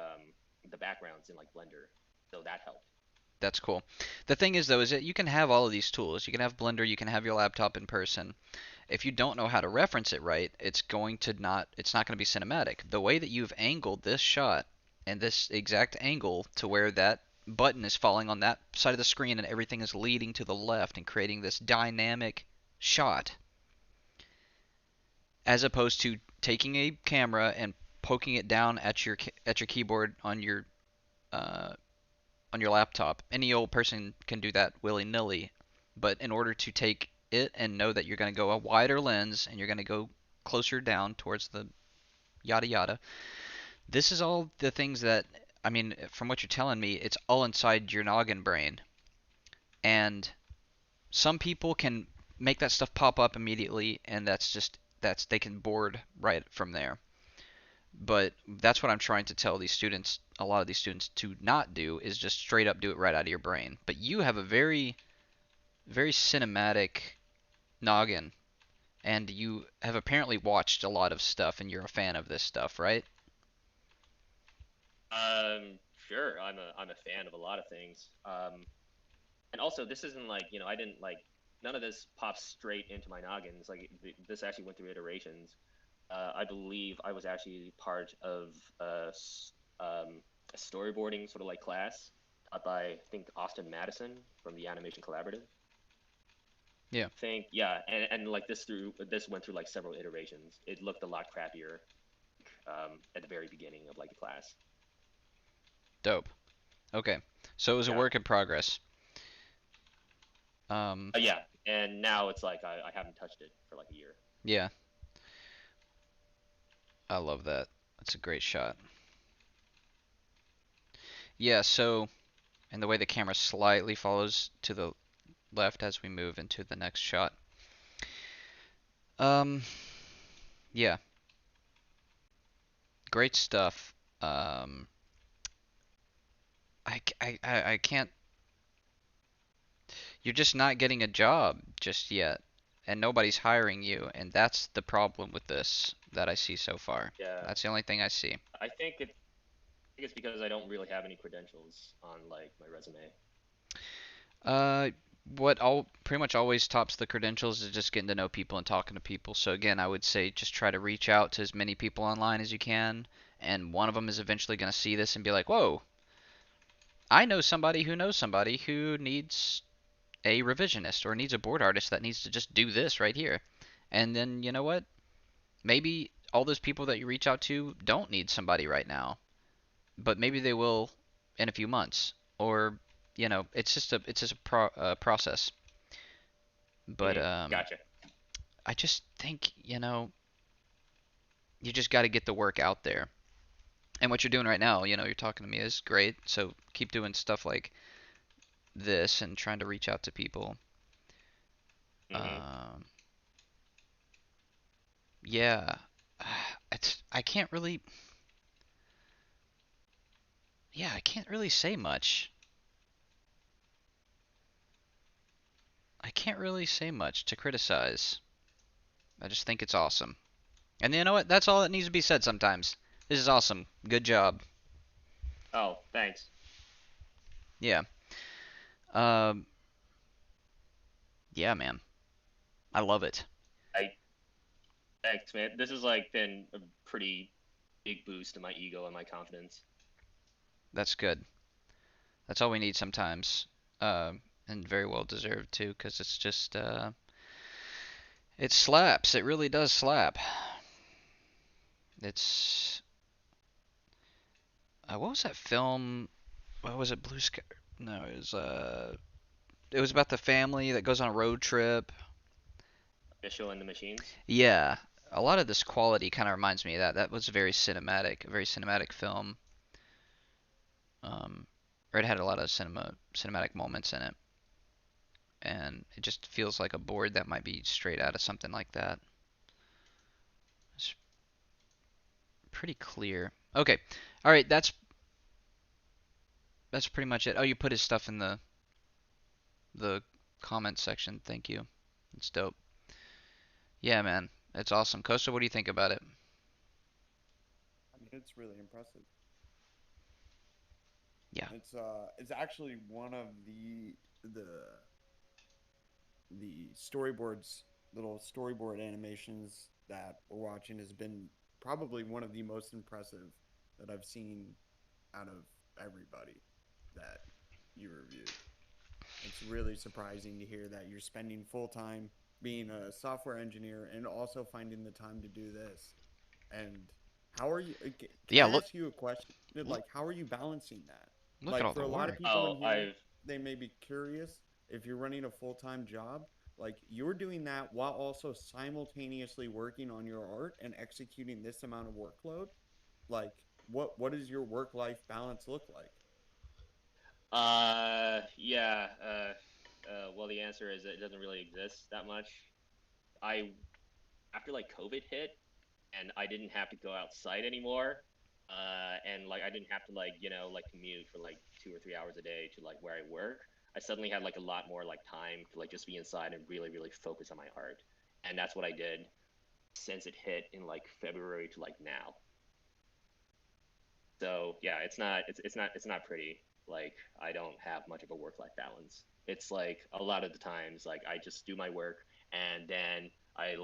backgrounds in like Blender, so that helped. that's cool. The thing is though is that you can have all of these tools. You can have Blender, you can have your laptop in person. If you don't know how to reference it right, it's not going to be cinematic. The way that you've angled this shot and this exact angle to where that button is falling on that side of the screen and everything is leading to the left and creating this dynamic shot as opposed to taking a camera and poking it down at your keyboard uh, on your laptop. Any old person can do that willy-nilly, but in order to take it and know that you're going to go a wider lens and you're going to go closer down towards the yada yada, this is all the things that, I mean, from what you're telling me, it's all inside your noggin brain. And some people can make that stuff pop up immediately, and they can board right from there. But that's what I'm trying to tell these students, a lot of these students, to not do is just straight up do it right out of your brain. But you have a very, very cinematic noggin, and you have apparently watched a lot of stuff, and you're a fan of this stuff, right? Sure, I'm a fan of a lot of things. And also this isn't like, I didn't like none of this pops straight into my noggin. It's like this actually went through iterations. I believe I was actually part of a storyboarding sort of like class taught by I think Austin Madison from the Animation Collaborative. Yeah. I think yeah, and like this went through like several iterations. It looked a lot crappier at the very beginning of like the class. Dope. Okay. So it was a Yeah. work in progress. Yeah, and now it's like I haven't touched it for like a year. Yeah. I love that. That's a great shot. Yeah, so, and the way the camera slightly follows to the left as we move into the next shot. Um, yeah, great stuff. I can't, you're just not getting a job just yet, and nobody's hiring you, and that's the problem with this that I see so far. Yeah, That's the only thing I see. I think it's because I don't really have any credentials on like my resume. Uh, what all pretty much always tops the credentials is just getting to know people and talking to people. So again, I would say just try to reach out to as many people online as you can, and one of them is eventually going to see this and be like, "Whoa, I know somebody who needs a revisionist or needs a board artist that needs to just do this right here." And then, you know what? Maybe all those people that you reach out to don't need somebody right now, but maybe they will in a few months. Or, it's just a process. But Gotcha. I just think, you just got to get the work out there. And what you're doing right now, you're talking to me is great. So keep doing stuff like this and trying to reach out to people. Um, yeah, I can't really, yeah, I can't really say much. I can't really say much to criticize. I just think it's awesome. And you know what? That's all that needs to be said sometimes. This is awesome. Good job. Oh, thanks. Yeah. Um, yeah, man. I love it. I Thanks, man. This has like been a pretty big boost to my ego and my confidence. That's good. That's all we need sometimes. And very well deserved too, because it's just, it slaps. It really does slap. It's, what was that film? What was it? Blue Sky? No, it was about the family that goes on a road trip. Official in the Machines. Yeah, a lot of this quality kind of reminds me of that. That was a very cinematic film. Um, or it had a lot of cinematic moments in it, and it just feels like a board that might be straight out of something like that. It's pretty clear. Okay, all right, that's pretty much it. Oh, you put his stuff in the comment section. Thank you. It's dope. Yeah, man, it's awesome. Costa, what do you think about it? I mean, it's really impressive. Yeah. It's actually one of the storyboards, little storyboard animations that we're watching has been probably one of the most impressive that I've seen out of everybody that you reviewed. It's really surprising to hear that you're spending full time being a software engineer and also finding the time to do this. And how are you? Can Yeah, I look, ask you a question? Like, how are you balancing that? look at Like, all for the a lot of work. people in Oh, here, they may be curious if you're running a full time job. Like, you're doing that while also simultaneously working on your art and executing this amount of workload. Like, what does your work life balance look like? Yeah. Well, the answer is it doesn't really exist that much. I After like COVID hit and I didn't have to go outside anymore, and like I didn't have to like like commute for like 2 or 3 hours a day to like where I work. I suddenly had like a lot more like time to like just be inside and really focus on my art, and that's what I did since it hit in like February to like now. So yeah, it's not pretty. Like I don't have much of a work life balance. It's like a lot of the times like I just do my work and then I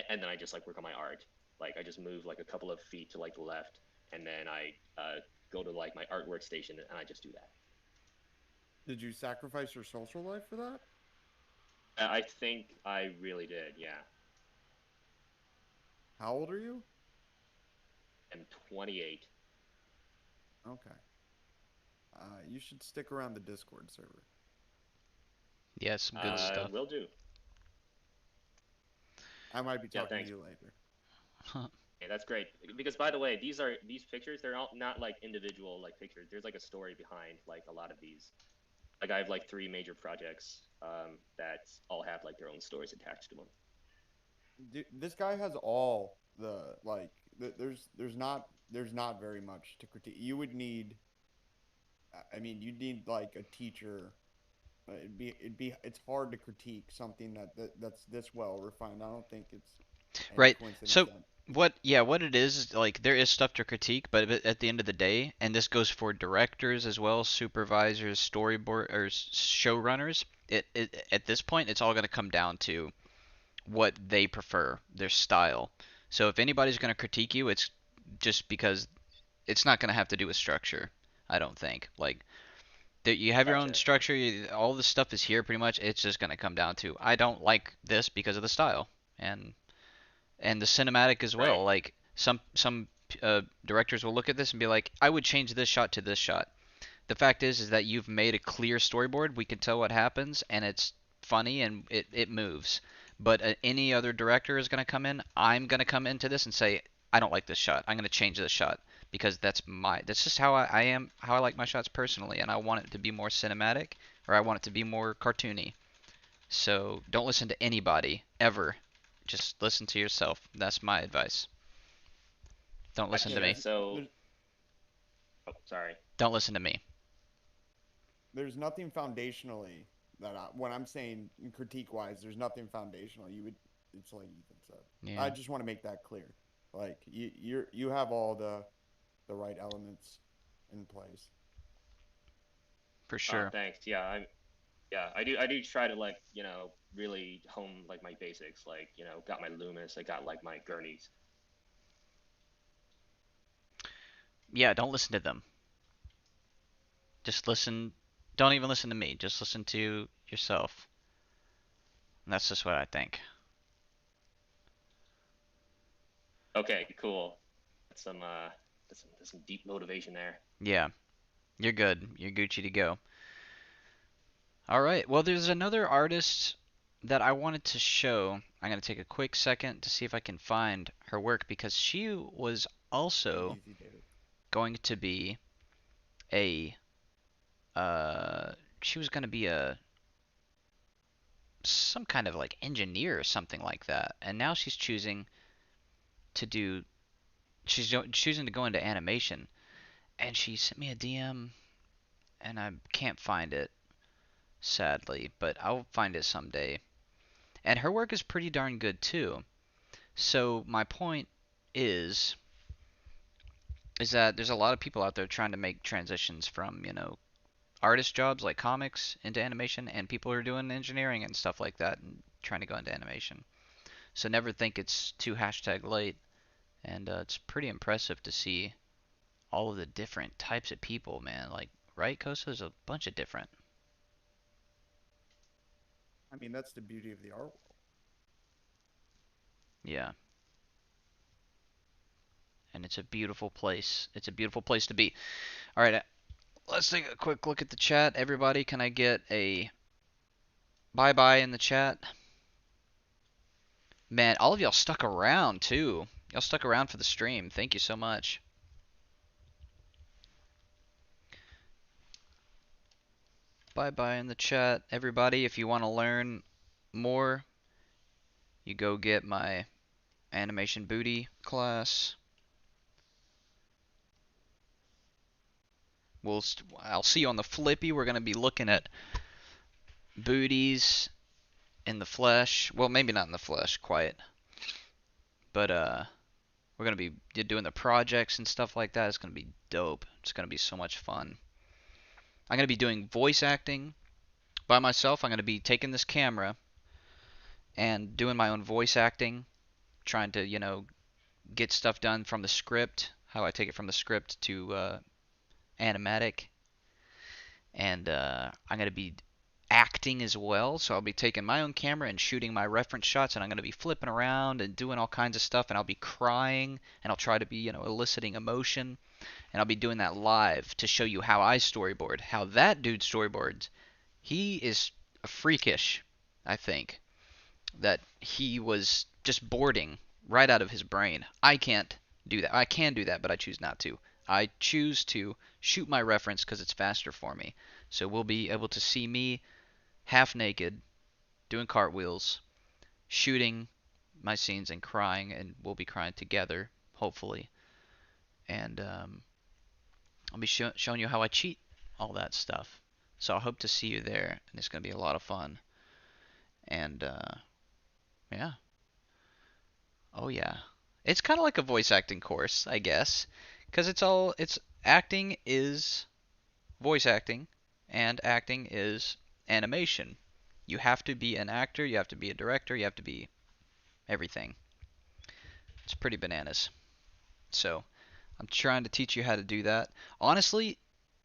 and then I just like work on my art. Like I just move like a couple of feet to like the left and then I go to like my art workstation and I just do that. Did you sacrifice your social life for that? I think I really did. Yeah, How old are you? I'm 28. Okay. You should stick around the Discord server. Yeah, some good stuff. Will do. I might be Yeah, talking to thanks. you later. Yeah, that's great. Because by the way, these pictures. They're not like individual like pictures. There's like a story behind like a lot of these. Like I have like 3 major projects that all have like their own stories attached to them. This guy has all the like. There's not very much to critique. You would need. I mean, you'd need like a teacher. It's hard to critique something that's this well refined. I don't think it's any Right. coincidence So that. what it is like there is stuff to critique, but at the end of the day, and this goes for directors as well, supervisors, storyboard or showrunners, it at this point it's all going to come down to what they prefer, their style. So if anybody's going to critique you, it's just because it's not going to have to do with structure, I don't think. Like that you have your own Gotcha. structure, all this stuff is here pretty much. It's just going to come down to I don't like this because of the style. And the cinematic as Right. well. Like some directors will look at this and be like, I would change this shot to this shot. The fact is that you've made a clear storyboard. We can tell what happens, and it's funny and it moves. But any other director is going to come in. I'm going to come into this and say, I don't like this shot. I'm going to change this shot because that's just how I am, how I like my shots personally, and I want it to be more cinematic or I want it to be more cartoony. So don't listen to anybody ever. Just listen to yourself. That's my advice. Don't listen Gotcha. to Yeah, me. So, oh, sorry. Don't listen to me. there's nothing foundationally when I'm saying critique wise, there's nothing foundational. It's like Ethan said. Yeah, I just want to make that clear. Like you have all the right elements in place. for sure. Thanks. Yeah, I do try to like, really hone like my basics. Like, got my Loomis, I got like my Gurneys. Yeah, don't listen to them. Just listen. Don't even listen to me. Just listen to yourself. And that's just what I think. Okay, cool. That's some deep motivation there. Yeah, you're good. You're Gucci to go. All right. Well, there's another artist that I wanted to show. I'm going to take a quick second to see if I can find her work because she was Take it also easy, David. going to be a she was going to be a some kind of like engineer or something like that. And now she's choosing to do choosing to go into animation. And she sent me a DM and I can't find it sadly, but I'll find it someday. And her work is pretty darn good too. So my point is is that there's a lot of people out there trying to make transitions from, artist jobs like comics into animation and people are doing engineering and stuff like that and trying to go into animation. So never think it's too #late. And it's pretty impressive to see all of the different types of people, man. Like, right, Kosa? There's a bunch of different. I mean, that's the beauty of the art world. Yeah. And it's a beautiful place. It's a beautiful place to be. All right, let's take a quick look at the chat. Everybody, can I get a bye-bye in the chat? Man, all of y'all stuck around, too. Y'all stuck around for the stream. Thank you so much. Bye-bye in the chat. Everybody, if you want to learn more, you go get my animation booty class. I'll see you on the flippy. We're going to be looking at booties in the flesh. Well, maybe not in the flesh quite. But we're going to be doing the projects and stuff like that. It's going to be dope. It's going to be so much fun. I'm going to be doing voice acting by myself. I'm going to be taking this camera and doing my own voice acting, trying to, get stuff done from the script. how I take it from the script to animatic, and I'm gonna be acting as well. So I'll be taking my own camera and shooting my reference shots, and I'm gonna be flipping around and doing all kinds of stuff, and I'll be crying, and I'll try to be, eliciting emotion, and I'll be doing that live to show you how I storyboard, how that dude storyboards. He is freakish, I think, that he was just boarding right out of his brain. I can't do that. I can do that, but I choose not to. I choose to shoot my reference because it's faster for me. So we'll be able to see me half naked, doing cartwheels, shooting my scenes and crying, and we'll be crying together, hopefully. And I'll be showing you how I cheat all that stuff. So I hope to see you there, and it's going to be a lot of fun. And yeah. Oh yeah. It's kind of like a voice acting course, I guess, because it's acting is voice acting and acting is animation. You have to be an actor, you have to be a director, you have to be everything. It's pretty bananas. So, I'm trying to teach you how to do that. Honestly,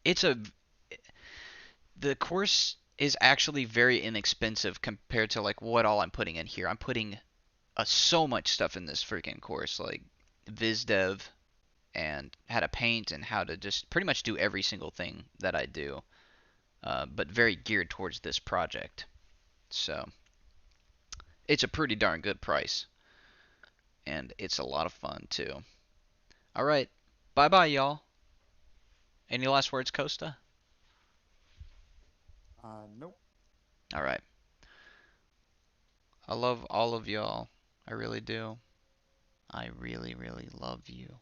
it's a the course is actually very inexpensive compared to like what all I'm putting in here. I'm putting so much stuff in this freaking course, like VizDev and how to paint and how to just pretty much do every single thing that I do, but very geared towards this project. So it's a pretty darn good price, and it's a lot of fun too. All right, bye bye, y'all. Any last words, Costa? Nope. All right. I love all of y'all. I really do. I really, really love you.